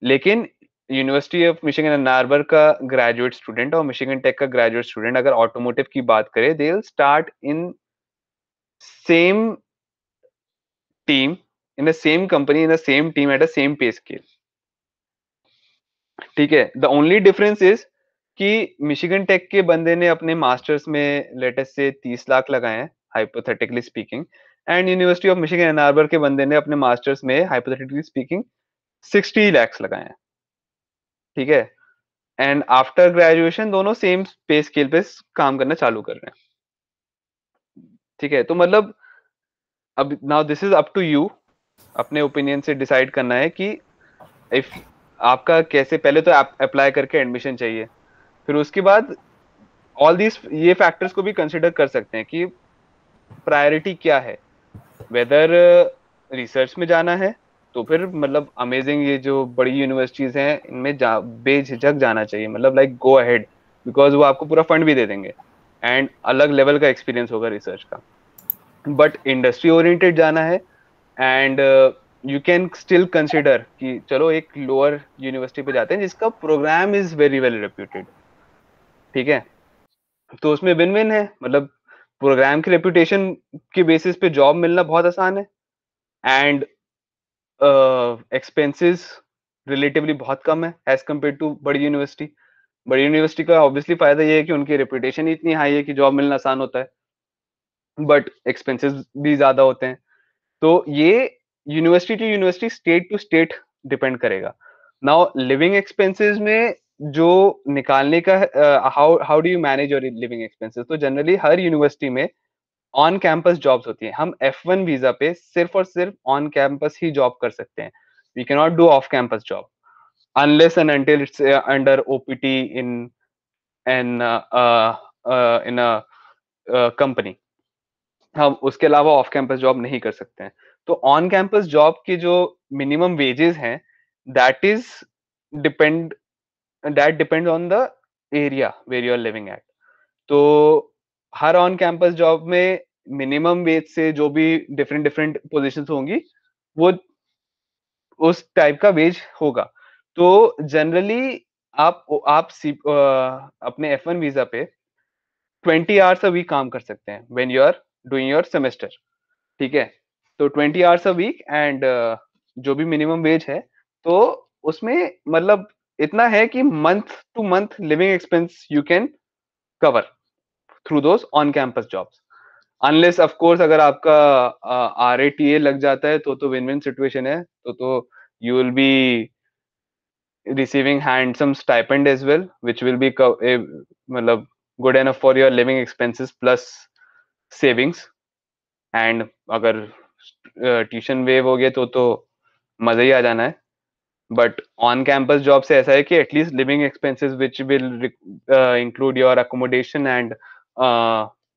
लेकिन university of Michigan Ann Arbor का ग्रेजुएट स्टूडेंट और मिशिगन टेक का ग्रेजुएट स्टूडेंट अगर ऑटोमोटिव की बात करें, they will start in same team, in the same company, in the same team, at the same pay scale, ठीक है। The only difference is कि मिशिगन टेक के बंदे ने अपने मास्टर्स में लेटेस्ट से 30 लाख लगाए हैं, hypothetically speaking, and university of Michigan Ann Arbor के बंदे ने अपने मास्टर्स में हाइपोथेटिकली स्पीकिंग 60 लाख लगाए हैं, ठीक है। एंड आफ्टर ग्रेजुएशन दोनों सेम पे स्केल पे काम करना चालू कर रहे हैं, ठीक है। तो मतलब अब now this is up to you, अपने ओपिनियन से डिसाइड करना है कि इफ आपका कैसे, पहले तो अप्लाई करके एडमिशन चाहिए, फिर उसके बाद ऑल दीज ये फैक्टर्स को भी कंसिडर कर सकते हैं कि प्रायोरिटी क्या है, वेदर रिसर्च में जाना है तो फिर मतलब अमेजिंग ये जो बड़ी यूनिवर्सिटीज हैं इनमें बेझिझक जाना चाहिए, मतलब लाइक गो अहेड, बिकॉज वो आपको पूरा फंड भी दे देंगे एंड अलग लेवल का एक्सपीरियंस होगा रिसर्च का। बट इंडस्ट्री ओरिएंटेड जाना है and you can still consider कि चलो एक लोअर यूनिवर्सिटी पे जाते हैं जिसका program is very well reputed, ठीक है। तो उसमें विन विन है, मतलब प्रोग्राम की रेपुटेशन के बेसिस पे जॉब मिलना बहुत आसान है, एंड एक्सपेंसेस रिलेटिवली बहुत कम है एज कम्पेयर टू बड़ी यूनिवर्सिटी। बड़ी यूनिवर्सिटी का ऑब्वियसली फायदा ये है कि उनकी रेपुटेशन इतनी हाई है कि जॉब मिलना आसान होता है, बट एक्सपेंसेस भी ज्यादा होते हैं। तो ये university to university, state to state depend करेगा। नाउ लिविंग एक्सपेंसेस में जो निकालने का, how do you manage your living expenses, तो जनरली हर यूनिवर्सिटी में ऑन कैंपस जॉब्स होती हैं। हम F1 वीजा पे सिर्फ और सिर्फ ऑन कैंपस ही जॉब कर सकते हैं, we can not do off campus job unless and until it's under OPT in in in a company, हम उसके अलावा ऑफ कैंपस जॉब नहीं कर सकते हैं। तो ऑन कैंपस जॉब के जो मिनिमम वेजेस हैं, that is depend depend on the area where you are living at. तो हर ऑन कैंपस जॉब में मिनिमम वेज से जो भी डिफरेंट डिफरेंट पोजीशंस होंगी, वो उस टाइप का वेज होगा। तो जनरली अपने F1 वीजा पे 20 आवर्स अ वीक काम कर सकते हैं when you are doing your semester, ठीक है। तो 20 आवर्स अ वीक एंड जो भी मिनिमम वेज है, तो उसमें मतलब इतना है कि month two month living expense you can cover through those on campus jobs, unless of course अगर आपका RATA लग जाता है तो विन विन सिचुएशन है, तो you will B receiving handsome stipend as well, which will be मतलब good enough for your living expenses plus savings। and अगर ट्यूशन वेव हो गया तो मजा ही आ जाना है। बट ऑन कैंपस जॉब से ऐसा है कि at least living expenses which will include your accommodation and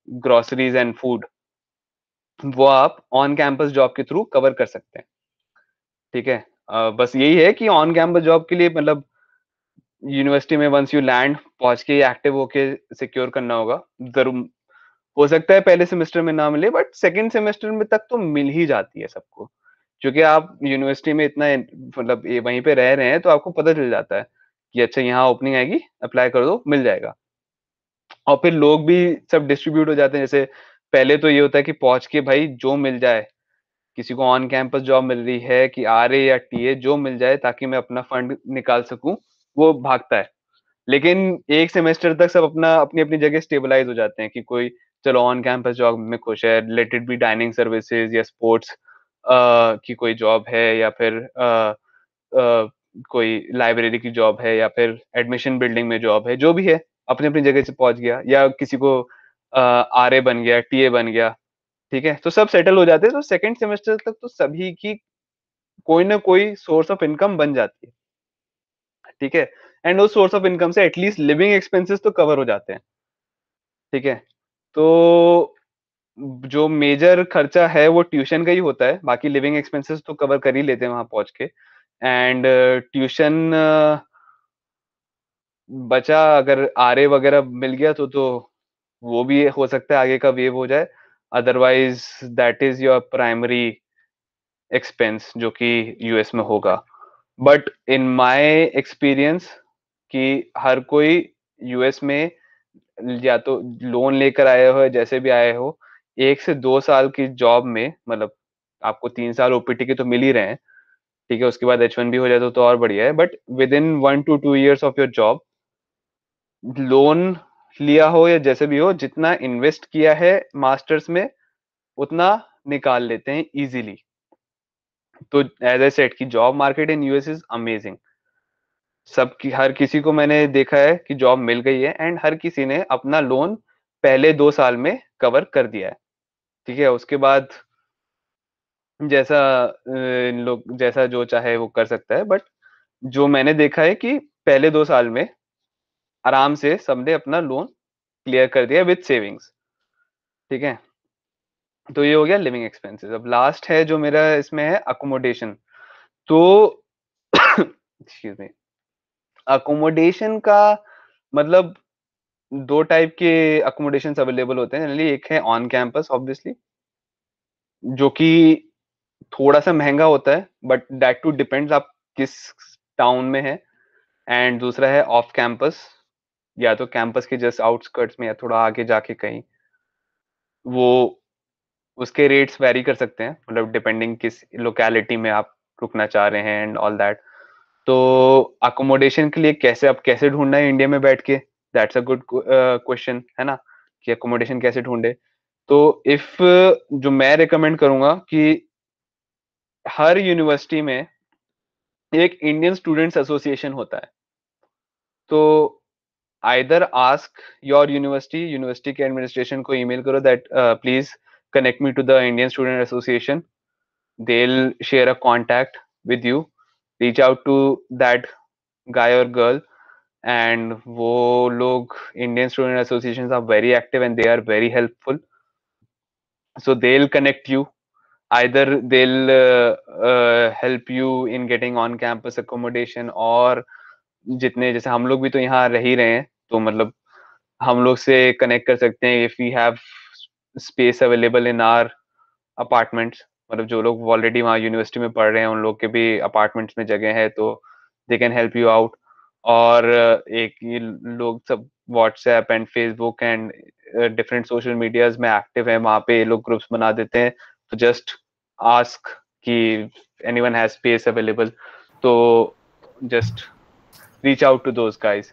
groceries and food, वो आप ऑन कैंपस जॉब के थ्रू कवर कर सकते हैं, ठीक है। बस यही है कि ऑन कैंपस जॉब के लिए मतलब यूनिवर्सिटी में वंस यू लैंड, पहुंच के एक्टिव होके सिक्योर करना होगा। जरूर हो सकता है पहले सेमेस्टर में ना मिले, बट सेकंड सेमेस्टर में तक तो मिल ही जाती है सबको, क्योंकि आप यूनिवर्सिटी में इतना मतलब वहीं पे रह रहे हैं तो आपको पता चल जाता है कि अच्छा यहाँ ओपनिंग आएगी, अप्लाई कर दो, मिल जाएगा। और फिर लोग भी सब डिस्ट्रीब्यूट हो जाते हैं। जैसे पहले तो ये होता है कि पहुंच के भाई जो मिल जाए, किसी को ऑन कैंपस जॉब मिल रही है कि आरए या टीए, जो मिल जाए ताकि मैं अपना फंड निकाल सकूं, वो भागता है। लेकिन एक सेमेस्टर तक सब अपना अपनी अपनी जगह स्टेबलाइज हो जाते हैं कि कोई चलो ऑन कैंपस जॉब में खुश है, late it B dining services या स्पोर्ट्स की कोई जॉब है, या फिर कोई लाइब्रेरी की जॉब है, या फिर एडमिशन बिल्डिंग में जॉब है, जो भी है अपनी अपनी जगह से पहुंच गया, या किसी को आरए बन गया, टीए बन गया, ठीक है, तो सब सेटल हो जाते हैं। तो सेकंड सेमेस्टर तक तो सभी की कोई ना कोई सोर्स ऑफ इनकम बन जाती है, ठीक है, एंड उस सोर्स ऑफ इनकम से एटलीस्ट लिविंग एक्सपेंसेस तो कवर हो जाते हैं, ठीक है। तो जो मेजर खर्चा है वो ट्यूशन का ही होता है, बाकी लिविंग एक्सपेंसेस तो कवर कर ही लेते हैं वहां पहुंच के। एंड ट्यूशन बचा, अगर आरए वगैरह मिल गया तो वो भी हो सकता है आगे का वेव हो जाए, otherwise that is your primary expense जो कि यूएस में होगा। बट इन माय एक्सपीरियंस कि हर कोई यूएस में या तो लोन लेकर आए हो, जैसे भी आए हो, 1 से 2 साल की जॉब में, मतलब आपको 3 साल ओपीटी के तो मिल ही रहे हैं, ठीक है, उसके बाद H1B हो जाए तो और बढ़िया है, but with in 1 to 2 years of your job, loan लिया हो या जैसे भी हो, जितना इन्वेस्ट किया है मास्टर्स में उतना निकाल लेते हैं इजीली। तो एज आई सेड कि job market in US is amazing. सबकी, हर किसी को मैंने देखा है कि जॉब मिल गई है, एंड हर किसी ने अपना लोन पहले 2 साल में कवर कर दिया है, ठीक है। उसके बाद जैसा इन लोग जैसा जो चाहे वो कर सकता है, बट जो मैंने देखा है कि पहले 2 साल में आराम से सबने अपना लोन क्लियर कर दिया विद सेविंग्स, ठीक है। तो ये हो गया लिविंग एक्सपेंसेस। अब लास्ट है जो मेरा इसमें है अकोमोडेशन। तो एक्सक्यूज मी, अकोमोडेशन का मतलब 2 टाइप के अकोमोडेशन अवेलेबल होते हैं जनरली। एक है ऑन कैंपस ऑब्वियसली, जो कि थोड़ा सा महंगा होता है, बट दैट टू डिपेंड्स आप किस टाउन में है। एंड दूसरा है ऑफ कैंपस, या तो कैंपस के जस्ट आउटस्कर्ट्स में या थोड़ा आगे जाके कहीं। वो उसके रेट्स वेरी कर सकते हैं, मतलब डिपेंडिंग किस लोकेलिटी में आप रुकना चाह रहे हैं एंड ऑल दैट। तो अकोमोडेशन के लिए कैसे, अब कैसे ढूंढना है इंडिया में बैठ के, दैट्स अ गुड क्वेश्चन, है ना, कि अकोमोडेशन कैसे ढूंढे। तो इफ जो मैं रिकमेंड करूंगा कि हर यूनिवर्सिटी में एक इंडियन स्टूडेंट्स एसोसिएशन होता है। तो आइदर आस्क योर यूनिवर्सिटी के एडमिनिस्ट्रेशन को ईमेल करो that please connect me to the Indian student association, they'll share a contact with you, reach out to that guy or girl, and वो लोग Indian Student Associations are very active and they are very helpful, so they'll connect you, either they'll help you in getting on campus accommodation, और जितने जैसे हम लोग भी तो यहाँ रह ही रहे हैं, तो मतलब हम लोग से कनेक्ट कर सकते हैं if we have space available in our apartments. मतलब जो लोग ऑलरेडी वहाँ यूनिवर्सिटी में पढ़ रहे हैं उन लोग के भी अपार्टमेंट्स में जगह है, तो they can help you out. और एक ये लोग सब WhatsApp and Facebook and different social medias में एक्टिव है, वहाँ पे ये लोग ग्रुप्स बना देते हैं। तो जस्ट आस्क कि एनीवन हैज स्पेस अवेलेबल, तो just reach out to those guys.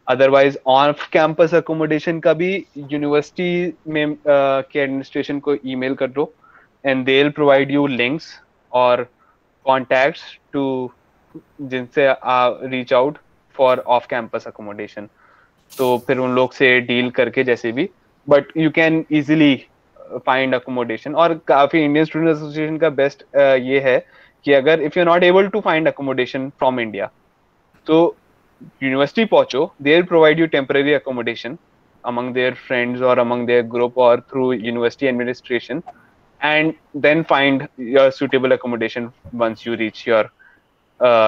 Otherwise off campus accommodation का भी यूनिवर्सिटी में के एडमिनिस्ट्रेशन को ईमेल कर दो, and they'll provide you links or contacts to जिनसे reach out for off campus accommodation। तो फिर उन लोग से डील करके जैसे भी, but you can easily find accommodation। और काफी इंडियन स्टूडेंट एसोसिएशन का बेस्ट ये है कि अगर if you're not able to find accommodation from India, तो यूनिवर्सिटी पहुंचो, they'll provide you temporary accommodation among their friends or among their group or through university administration, and then find your suitable accommodation once you reach your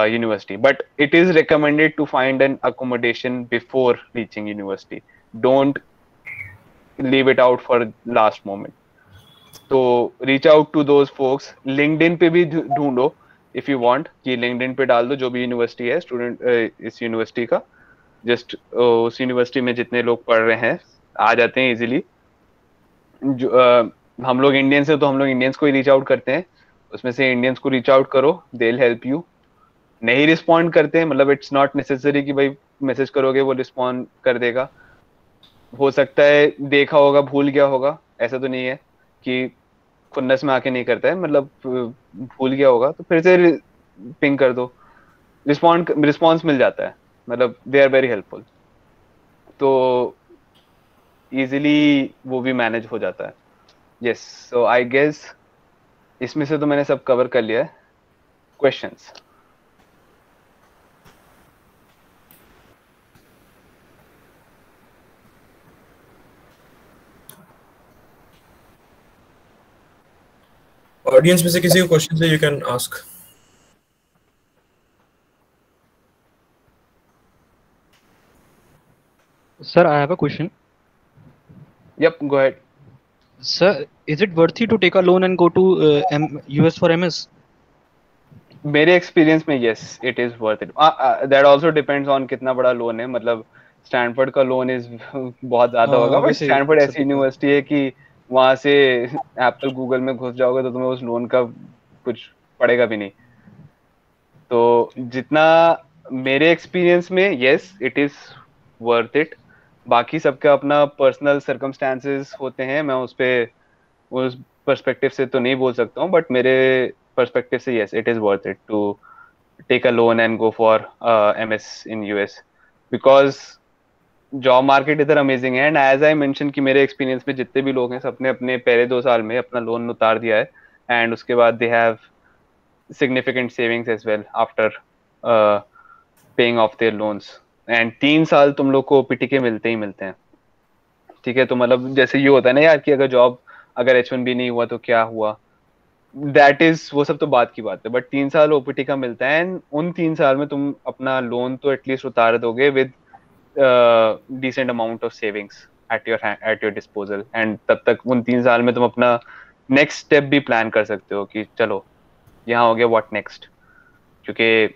university। But it is recommended to find an accommodation before reaching university। Don't leave it out for last moment. तो reach out to those folks. LinkedIn पे भी ढूंढो if you want, कि LinkedIn पे डाल दो जो भी यूनिवर्सिटी है स्टूडेंट इस यूनिवर्सिटी का, जस्ट उस यूनिवर्सिटी में जितने लोग पढ़ रहे हैं आ जाते हैं इजीली. हम लोग इंडियंस है तो हम लोग इंडियंस को ही रीच आउट करते हैं, उसमें से इंडियंस को रीच आउट करो, दे विल हेल्प यू. नहीं रिस्पॉन्ड करते हैं मतलब इट्स नॉट नेसेसरी कि भाई मैसेज करोगे वो रिस्पॉन्ड कर देगा. हो सकता है देखा होगा भूल गया होगा, ऐसा तो नहीं है कि खुन्नस में आके नहीं करता है, मतलब भूल गया होगा तो फिर से पिंग कर दो, रिस्पॉन्स मिल जाता है, मतलब दे आर वेरी हेल्पफुल. तो इजीली वो भी मैनेज हो जाता है. यस, सो आई गेस इसमें से तो मैंने सब कवर कर लिया है. क्वेश्चंस? ऑडियंस में से किसी को क्वेश्चन है, you can ask. Sir, I have a question. Yep, go ahead. Sir, is it worthy to take a loan and go to US for MS? मेरे एक्सपीरियंस में yes, it is worth it. That also depends on कितना बड़ा loan है. मतलब Stanford का loan is बहुत ज्यादा होगा, बट स्टैनफोर्ड ऐसी यूनिवर्सिटी है कि वहां से एप्पल गूगल में घुस जाओगे तो तुम्हें उस लोन का कुछ पड़ेगा भी नहीं. तो जितना मेरे एक्सपीरियंस में yes, it is worth it. बाकी सबका अपना पर्सनल सर्कमस्टेंसेस होते हैं, मैं उस पर्सपेक्टिव से तो नहीं बोल सकता हूँ, बट मेरे पर्सपेक्टिव से yes, it is worth it to take a loan and go for MS in US because job market इधर अमेजिंग है. एंड एज आई मेंशन कि मेरे एक्सपीरियंस में जितने भी लोग हैं सबने अपने पहले 2 साल में अपना लोन उतार दिया है, एंड उसके बाद they have significant savings as well after paying off their loans. And 3 साल तुम लोग को OPT के मिलते ही मिलते हैं, ठीक है. तो मतलब जैसे ये होता है ना यार कि अगर H1B नहीं हुआ तो क्या हुआ, दैट इज वो सब तो बात की बात है, बट 3 साल OPT का मिलता है. एंड उन 3 साल में तुम अपना लोन तो एटलीस्ट उतार दोगे with decent amount of savings at your disposal. and तब तक उन 3 साल में तुम अपना next step भी plan कर सकते हो कि चलो यहाँ हो गया what next, क्योंकि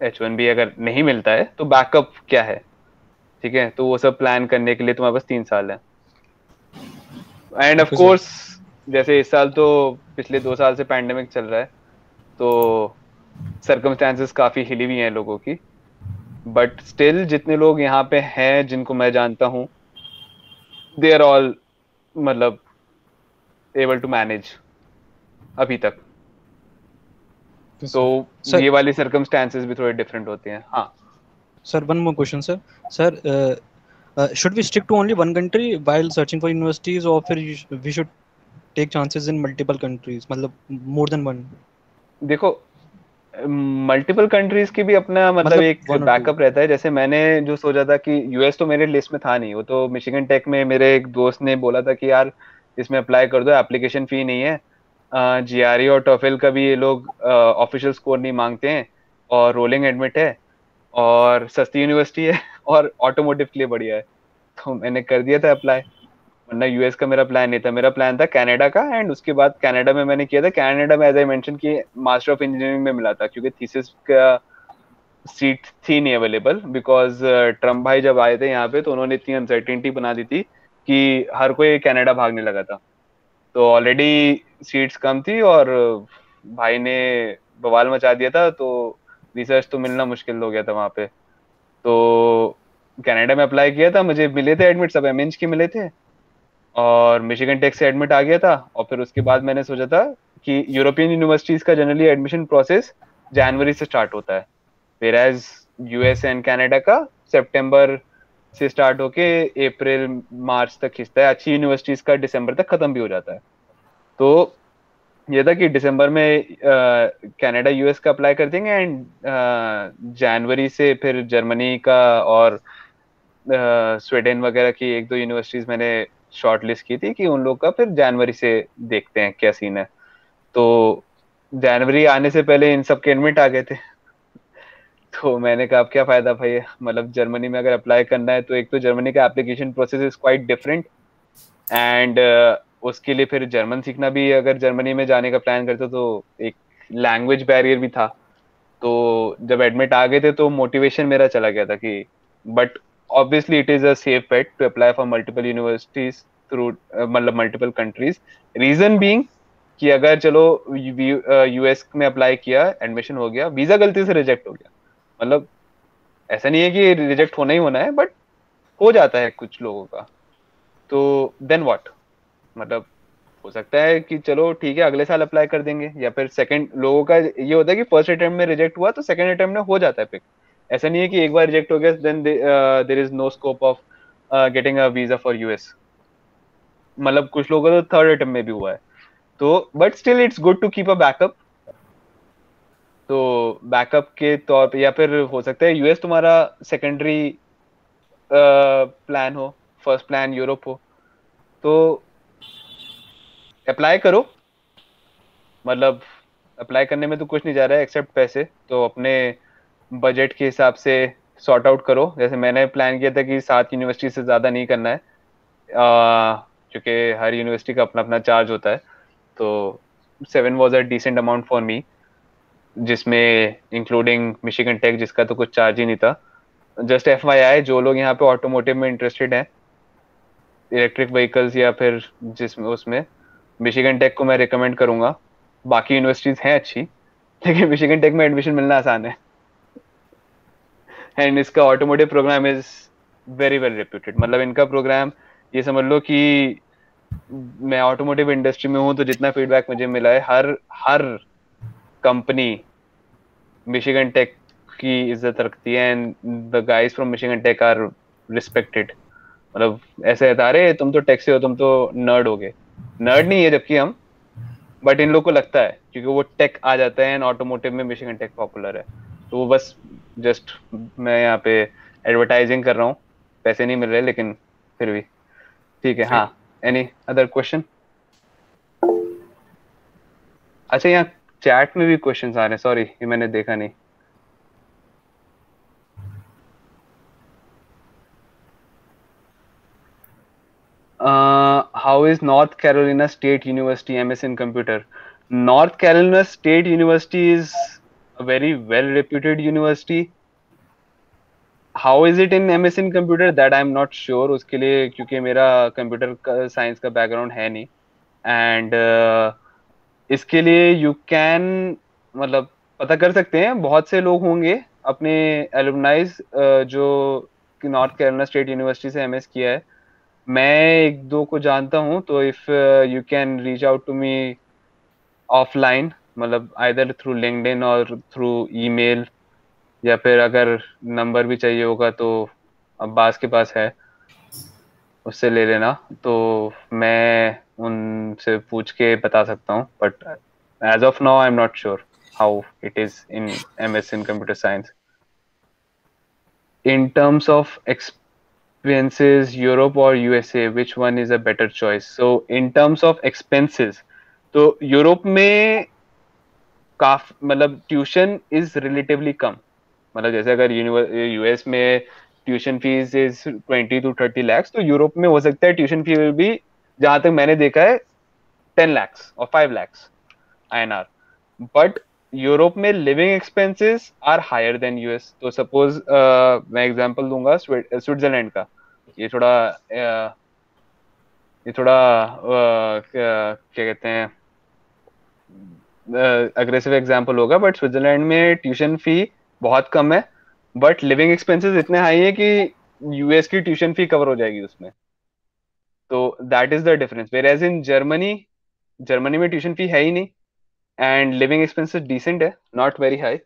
H1B अगर नहीं मिलता है तो बैकअप क्या है, ठीक है. तो वो सब प्लान करने के लिए तुम्हारे पास 3 साल है. एंड ऑफ कोर्स जैसे इस साल तो पिछले 2 साल से पैंडेमिक चल रहा है तो सर्कमस्टेंसेस काफी हिली हुई हैं लोगों की, बट स्टिल जितने लोग यहाँ पे हैं जिनको मैं जानता हूँ दे आर ऑल मतलब एबल टू मैनेज अभी तक. तो ये वाली सर्कमस्टेंसेस भी थोड़े डिफरेंट होते हैं. हाँ sir, one more question sir. Sir, should we stick to only one country while searching for universities, or फिर we should take chances in multiple countries, मतलब more than one? देखो मल्टीपल कंट्रीज की भी अपना मतलब एक बैकअप रहता है. जैसे मैंने जो सोचा था कि यूएस तो मेरे लिस्ट में था नहीं, वो तो मिशिगन टेक में मेरे एक दोस्त ने बोला था कि यार इसमें अप्लाई कर दो, एप्लीकेशन फी नहीं है, GRE और टॉफेल का भी ये लोग ऑफिशियल स्कोर नहीं मांगते हैं, और रोलिंग एडमिट है, और सस्ती यूनिवर्सिटी है, और ऑटोमोटिव के लिए बढ़िया है. तो मैंने कर दिया था अप्लाई, वरना यूएस का मेरा प्लान नहीं था. मेरा प्लान था कनाडा का, एंड उसके बाद कनाडा में मैंने किया था. कनाडा में एज आई मेंशन कि मास्टर ऑफ इंजीनियरिंग में मिला था, क्योंकि थीसिस का सीट थी नहीं अवेलेबल, बिकॉज ट्रम्प भाई जब आए थे यहाँ पे तो उन्होंने इतनी अनसर्टेनिटी बना दी थी कि हर कोई कनाडा भागने लगा था. तो ऑलरेडी सीट्स कम थी और भाई ने बवाल मचा दिया था, तो रिसर्च तो मिलना मुश्किल हो गया था वहाँ पे. तो कनाडा में अप्लाई किया था, मुझे मिले थे एडमिट, सब MH के मिले थे, और मिशिगन टेक से एडमिट आ गया था. और फिर उसके बाद मैंने सोचा था कि यूरोपियन यूनिवर्सिटीज का जनरली एडमिशन प्रोसेस जनवरी से स्टार्ट होता है, whereas US एंड कनाडा का सितंबर से स्टार्ट होके अप्रैल मार्च तक खिंचता है. अच्छी यूनिवर्सिटीज का दिसंबर तक खत्म भी हो जाता है. तो ये था कि दिसंबर में कनाडा US का अप्लाई कर देंगे, एंड जनवरी से फिर जर्मनी का और स्वीडन वगैरह की 1-2 यूनिवर्सिटीज मैंने शॉर्ट लिस्ट की थी कि उन लोग का फिर जनवरी से देखते हैं क्या सीन है. तो जनवरी आने से पहले इन सब के एडमिट आ गए थे. तो मैंने कहा अब क्या फायदा भाई, मतलब जर्मनी में अगर अप्लाई करना है तो एक तो जर्मनी का application process is quite different, and उसके लिए फिर जर्मन सीखना भी, अगर जर्मनी में जाने का प्लान करते तो एक लैंग्वेज बैरियर भी था। तो जब एडमिट आ गए थे तो मोटिवेशन मेरा चला गया था कि, but obviously it is a safe bet to apply for multiple universities through, मतलब मल्टीपल कंट्रीज। रीजन बीइंग कि अगर चलो यूएस में अप्लाई किया, एडमिशन हो गया, वीजा गलती से रिजेक्ट हो गया, मतलब ऐसा नहीं है कि रिजेक्ट होना ही होना है, बट हो जाता है कुछ लोगों का, तो देन व्हाट, मतलब हो सकता है कि चलो ठीक है अगले साल अप्लाई कर देंगे, या फिर सेकंड, लोगों का ये होता है कि फर्स्ट अटेम्प्ट में रिजेक्ट हुआ तो सेकंड अटेम्प्ट में हो जाता है पिक। ऐसा नहीं है कि एक बार रिजेक्ट हो गया then there is no scope of getting a visa for US, मतलब कुछ लोगों का तो थर्ड अटेम्प्ट में भी हुआ है। तो but still it's good to keep a backup. तो बैकअप के तौर पे, या फिर हो सकता है यूएस तुम्हारा सेकेंडरी प्लान हो, फर्स्ट प्लान यूरोप हो, तो अप्लाई करो। मतलब अप्लाई करने में तो कुछ नहीं जा रहा है एक्सेप्ट पैसे, तो अपने बजट के हिसाब से सॉर्ट आउट करो। जैसे मैंने प्लान किया था कि 7 यूनिवर्सिटी से ज़्यादा नहीं करना है, क्योंकि हर यूनिवर्सिटी का अपना अपना चार्ज होता है। तो 7 was a decent amount for me, जिसमें इंक्लूडिंग मिशिगन टेक जिसका तो कुछ चार्ज ही नहीं था। जस्ट FYI, जो लोग यहाँ पे ऑटोमोटिव में इंटरेस्टेड हैं, इलेक्ट्रिक व्हीकल्स या फिर जिसमें उसमें, मिशिगन टेक को मैं रिकमेंड करूंगा। बाकी यूनिवर्सिटीज हैं अच्छी, लेकिन मिशिगन टेक में एडमिशन मिलना आसान है, एंड इसका automotive program is very well reputed. मतलब इनका प्रोग्राम ये समझ लो कि मैं ऑटोमोटिव इंडस्ट्री में हूँ तो जितना फीडबैक मुझे मिला है, हर कंपनी मिशिगन टेक की इज्जत रखती है, and the guys from Michigan Tech are respected. मतलब ऐसे रहता, अरे तुम तो टेक से हो, तुम तो नर्ड हो गए। नर्ड नहीं है जबकि हम, बट इन लोग को लगता है क्योंकि वो टेक आ जाता है एंड ऑटोमोटिव में मिशिगन टेक पॉपुलर है। तो वो बस जस्ट मैं यहाँ पे एडवर्टाइजिंग कर रहा हूँ, पैसे नहीं मिल रहे लेकिन फिर भी ठीक है। हाँ, एनी अदर क्वेश्चन? अच्छा, यहाँ चैट में भी क्वेश्चंस आ रहे हैं, सॉरी ये मैंने देखा नहीं। How is North Carolina State University MS in computer? North Carolina State University is a very well reputed university. How is it in MS in computer? That I'm not sure. उसके लिए क्योंकि मेरा computer का science का background है नहीं, and इसके लिए यू कैन, मतलब पता कर सकते हैं, बहुत से लोग होंगे अपने एलुमनाइज जो नॉर्थ कैरोलिना स्टेट यूनिवर्सिटी से MS किया है। मैं एक दो को जानता हूँ, तो if you can reach out to me offline, मतलब आइदर थ्रू लिंक्डइन और थ्रू ईमेल, या फिर अगर नंबर भी चाहिए होगा तो अब्बास के पास है, उससे ले लेना, तो मैं उनसे पूछ के बता सकता हूँ। But as of now I am not sure how it is in MS in computer science. In terms of expenses, Europe or USA, which one is a better choice? So in terms of expenses, तो Europe में काफ मतलब tuition is relatively कम। मतलब जैसे अगर US में tuition fees is 20 to 30 lakhs, तो Europe में हो सकता है ट्यूशन फी विल बी, जहां तक मैंने देखा है, 10 lakhs और 5 lakhs INR। बट यूरोप में living expenses are higher than US. तो सपोज मैं एग्जांपल दूंगा स्विट्जरलैंड का। ये थोड़ा क्या कहते हैं, अग्रेसिव एग्जांपल होगा, बट स्विट्जरलैंड में ट्यूशन फी बहुत कम है, बट लिविंग एक्सपेंसेस इतने हाई है कि यूएस की ट्यूशन फी कवर हो जाएगी उसमें। तो that is the difference. Whereas in Germany में ट्यूशन फी है ही नहीं, एंड लिविंग एक्सपेंसेस डिसेंट है, नॉट वेरी हाई।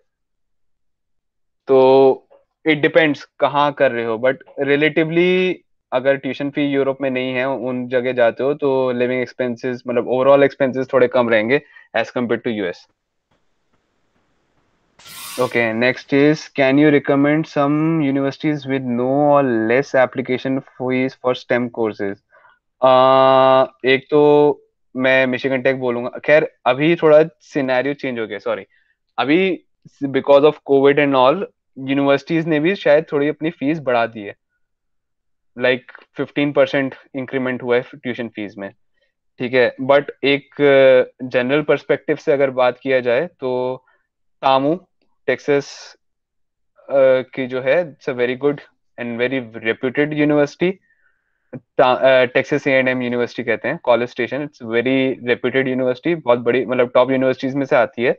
तो इट डिपेंड्स कहाँ कर रहे हो, बट रिलेटिवली अगर ट्यूशन फी यूरोप में नहीं है, उन जगह जाते हो, तो लिविंग एक्सपेंसेस, मतलब ओवरऑल एक्सपेंसेस थोड़े कम रहेंगे as compare to US. Okay, next is, can you recommend some universities with no or less application fees for STEM courses? एक तो मैं मिशिगन टेक बोलूंगा। खैर अभी थोड़ा सिनेरियो चेंज हो गया, सॉरी। अभी because of Covid and all, universities ने भी शायद थोड़ी अपनी फीस बढ़ा दी है। लाइक 15% इंक्रीमेंट हुआ है ट्यूशन फीस में, ठीक है। बट एक जनरल पर्सपेक्टिव से अगर बात किया जाए तो तामू टेक्सास की जो है, it's a very good and very reputed university. Texas A&M university कहते हैं, college station, it's very reputed university, बहुत बड़ी, मतलब टॉप यूनिवर्सिटीज में से आती है,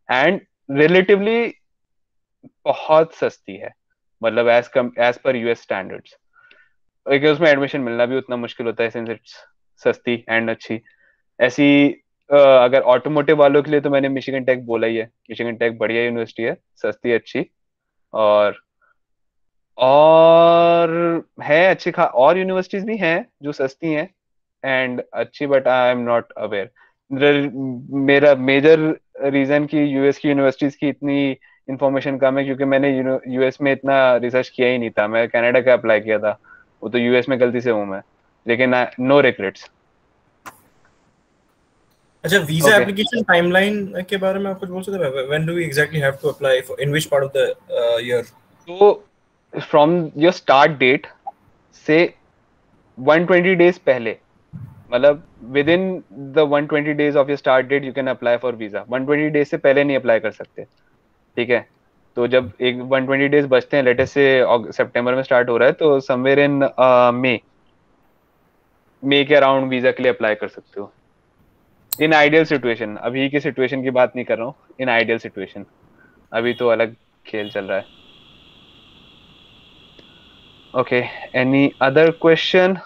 एंड रिलेटिवली बहुत सस्ती है, मतलब एज पर US स्टैंडर्ड्स। उसमें एडमिशन मिलना भी उतना मुश्किल होता है सिंस इट्स सस्ती एंड अच्छी। ऐसी अगर ऑटोमोटिव वालों के लिए तो मैंने मिशिगन टेक बोला ही है, मिशिगन टेक बढ़िया यूनिवर्सिटी है, सस्ती अच्छी। और है अच्छी और यूनिवर्सिटीज भी हैं जो सस्ती हैं एंड अच्छी, but I am not aware. मेरा मेजर रीजन कि यूएस की यूनिवर्सिटीज की इतनी इंफॉर्मेशन कम है क्योंकि मैंने यूएस में इतना रिसर्च किया ही नहीं था, मैं कनाडा का अप्लाई किया था, वो तो यूएस में गलती से हूँ मैं, लेकिन नो रिग्रेट्स। अच्छा, वीजा Okay. एप्लीकेशन टाइमलाइन के बारे में आप कुछ बोल सकते हैं? When do we exactly have to apply for, in which part of the year? तो फ्रॉम योर स्टार्ट डेट से 120 डेज पहले, मतलब within the 120 days of your start date you can apply for visa. 120 days से पहले नहीं apply कर सकते, ठीक है। तो जब एक 120 डेज बचते हैं, लेटेस्ट से सितंबर में स्टार्ट हो रहा है, तो समवेयर इन मई के अराउंड वीजा के लिए अप्लाई कर सकते हो, इन आइडियल सिचुएशन। अभी की सिचुएशन की बात नहीं कर रहा हूँ, इन आइडियल सिचुएशन। अभी तो अलग खेल चल रहा है। Okay, any other question?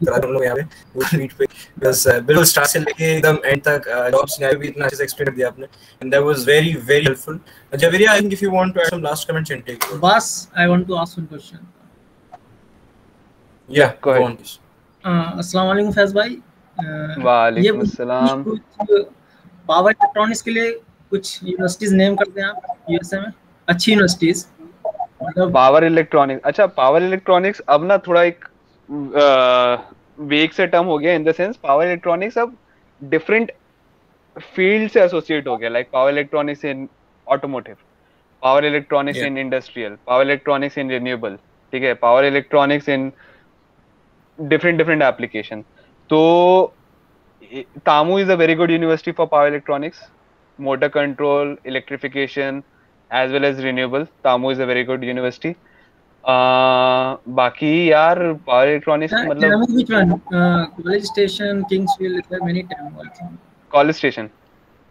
हम लोग यहाँ पे Google Meet पे, बस बिल्कुल स्टार्ट से लेके एकदम एंड तक जॉब सिनेरियो भी इतना अच्छे से एक्सप्लेन कर दिया आपने, and that was very very helpful. Javiria, I think if you want to add some last comments and take over. Boss, I want to ask one question. Yeah, go ahead. on please. अस्सलाम वालेकुम फैज भाई। वालेकुम अस्सलाम। Power electronics के लिए कुछ universities name करते हैं आप यूएसए में, अच्छी यूनिवर्सिटीज? मतलब पावर इलेक्ट्रॉनिक्स, अच्छा पावर इलेक्ट्रॉनिक्स अब ना थोड़ा एक वेग से टर्म हो गया, in the sense power electronics अब डिफरेंट फील्ड से एसोसिएट हो गया, like power electronics in automotive, power electronics in industrial, power electronics in renewable, ठीक है, power electronics in different application. तो TAMU is a very good university for power electronics, motor control, electrification as well as renewable. TAMU is a very good university. बाकी यार power electronics मतलब which one? College Station, Kingsville, there are many Tamil also. College station,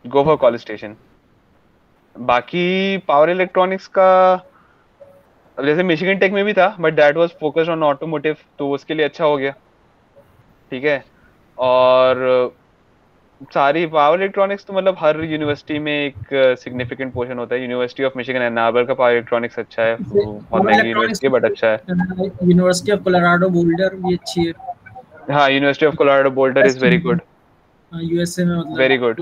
go for college station. बाकी power electronics का जैसे Michigan tech में भी था, but that was focused on automotive, तो उसके लिए अच्छा हो गया, ठीक है। और सारी पावर इलेक्ट्रॉनिक्स तो मतलब हर यूनिवर्सिटी में एक सिग्निफिकेंट पोर्शन होता है। University of Michigan Ann Arbor का पावर इलेक्ट्रॉनिक्स अच्छा है, वो बहुत महंगी यूनिवर्सिटी है बट अच्छा है। यूनिवर्सिटी ऑफ कोलोराडो बोल्डर भी अच्छी है। हाँ, university of Colorado boulder is very good, USA में, मतलब वेरी गुड।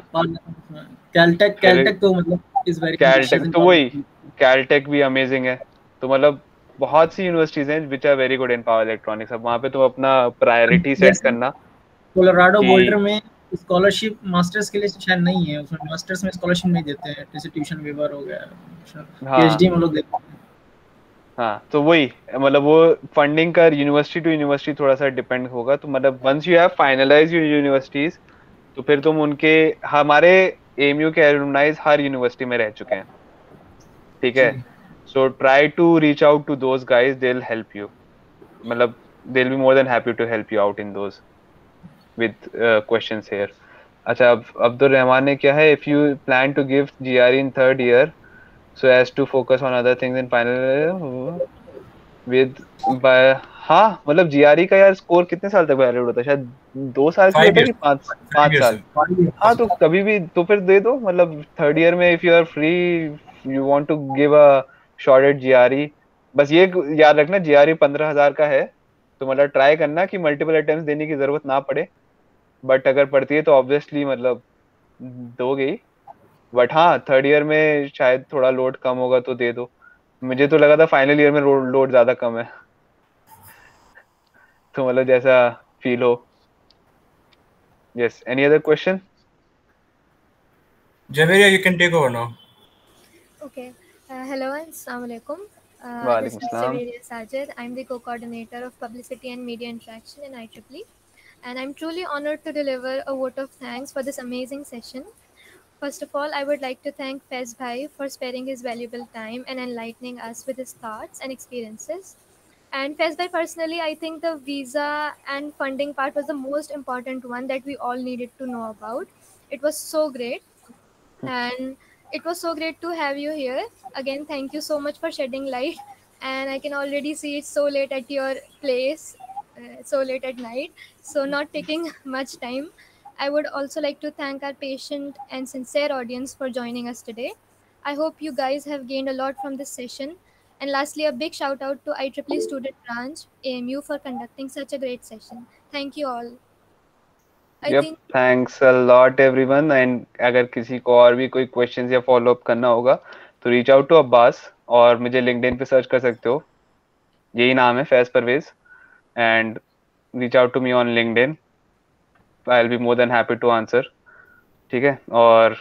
कैलटेक तो मतलब इज वेरी कैलटेक तो वही, कैलटेक भी अमेजिंग है। तो मतलब बहुत सी यूनिवर्सिटीज हैं which are very good in power electronics. अब वहाँ पे तो अपना प्रायोरिटी सेट करना। कोलोराडो बोल्डर में स्कॉलरशिप मास्टर्स के लिए शायद नहीं है, उसमें मास्टर्स में स्कॉलरशिप नहीं देते हैं, जैसे ट्यूशन वेवर हो गया, पीएचडी में लोग देते हैं। हाँ, तो वही मतलब वो फंडिंग का यूनिवर्सिटी टू यूनिवर्सिटी थोड़ा सा डिपेंड होगा। तो मतलब once you have finalize your universities, तो फिर तुम उनके, हमारे एमयू के एलुमनाइज हर यूनिवर्सिटी में रह चुके हैं, ठीक है। So try to reach out to those guys, they will help you, मतलब they will be more than happy to help you out in those with questions here. अच्छा, अब अब्दुल रहमान ने क्या है, if you plan to give GRE in third year so as to focus on other things in final with by, हाँ मतलब GRE का यार score कितने साल तक वैलिड होता है? शायद 2 साल के लिए था कि 5 साल। हाँ, तो कभी भी तो फिर दे दो, मतलब थर्ड ईयर में if you are free, you want to give a shot at GRE. बस ये याद रखना, जीआरई 15,000 का है, तो मतलब ट्राई करना कि मल्टीपल अटेम्प्ट देने की जरूरत ना पड़े, बट अगर पड़ती है तो ऑब्वियसली मतलब दोगे। बट हाँ, थर्ड ईयर में शायद थोड़ा लोड कम होगा तो दे दो। मुझे तो लगा था फाइनल ईयर में लोड ज्यादा कम है, तो मतलब जैसा फील हो। Yes, any other question? Javeria, you can take over now. Okay. Hello and Assalamu alaikum. This Walaikum is salam. Javeria Sajid. I'm the co-coordinator of Publicity and Media Interaction in IEEE. And I'm truly honored to deliver a vote of thanks for this amazing session. First of all, I would like to thank Faiz Bhai for sparing his valuable time and enlightening us with his thoughts and experiences. And Faiz Bhai, personally, I think the visa and funding part was the most important one that we all needed to know about. It was so great. And it was so great to have you here. Again, thank you so much for shedding light. And I can already see it's so late at your place, so late at night. So, not taking much time, I would also like to thank our patient and sincere audience for joining us today. I hope you guys have gained a lot from this session. And lastly, a big shout out to IEEE Student Branch, AMU, for conducting such a great session. Thank you all. I Yep, think thanks a lot everyone. And अगर किसी को और भी कोई questions या follow up करना होगा तो reach out to Abbas और मुझे LinkedIn पे search कर सकते हो, यही नाम है Faiz Parvez, and reach out to me on LinkedIn. I'll be more than happy to answer. ठीक है, और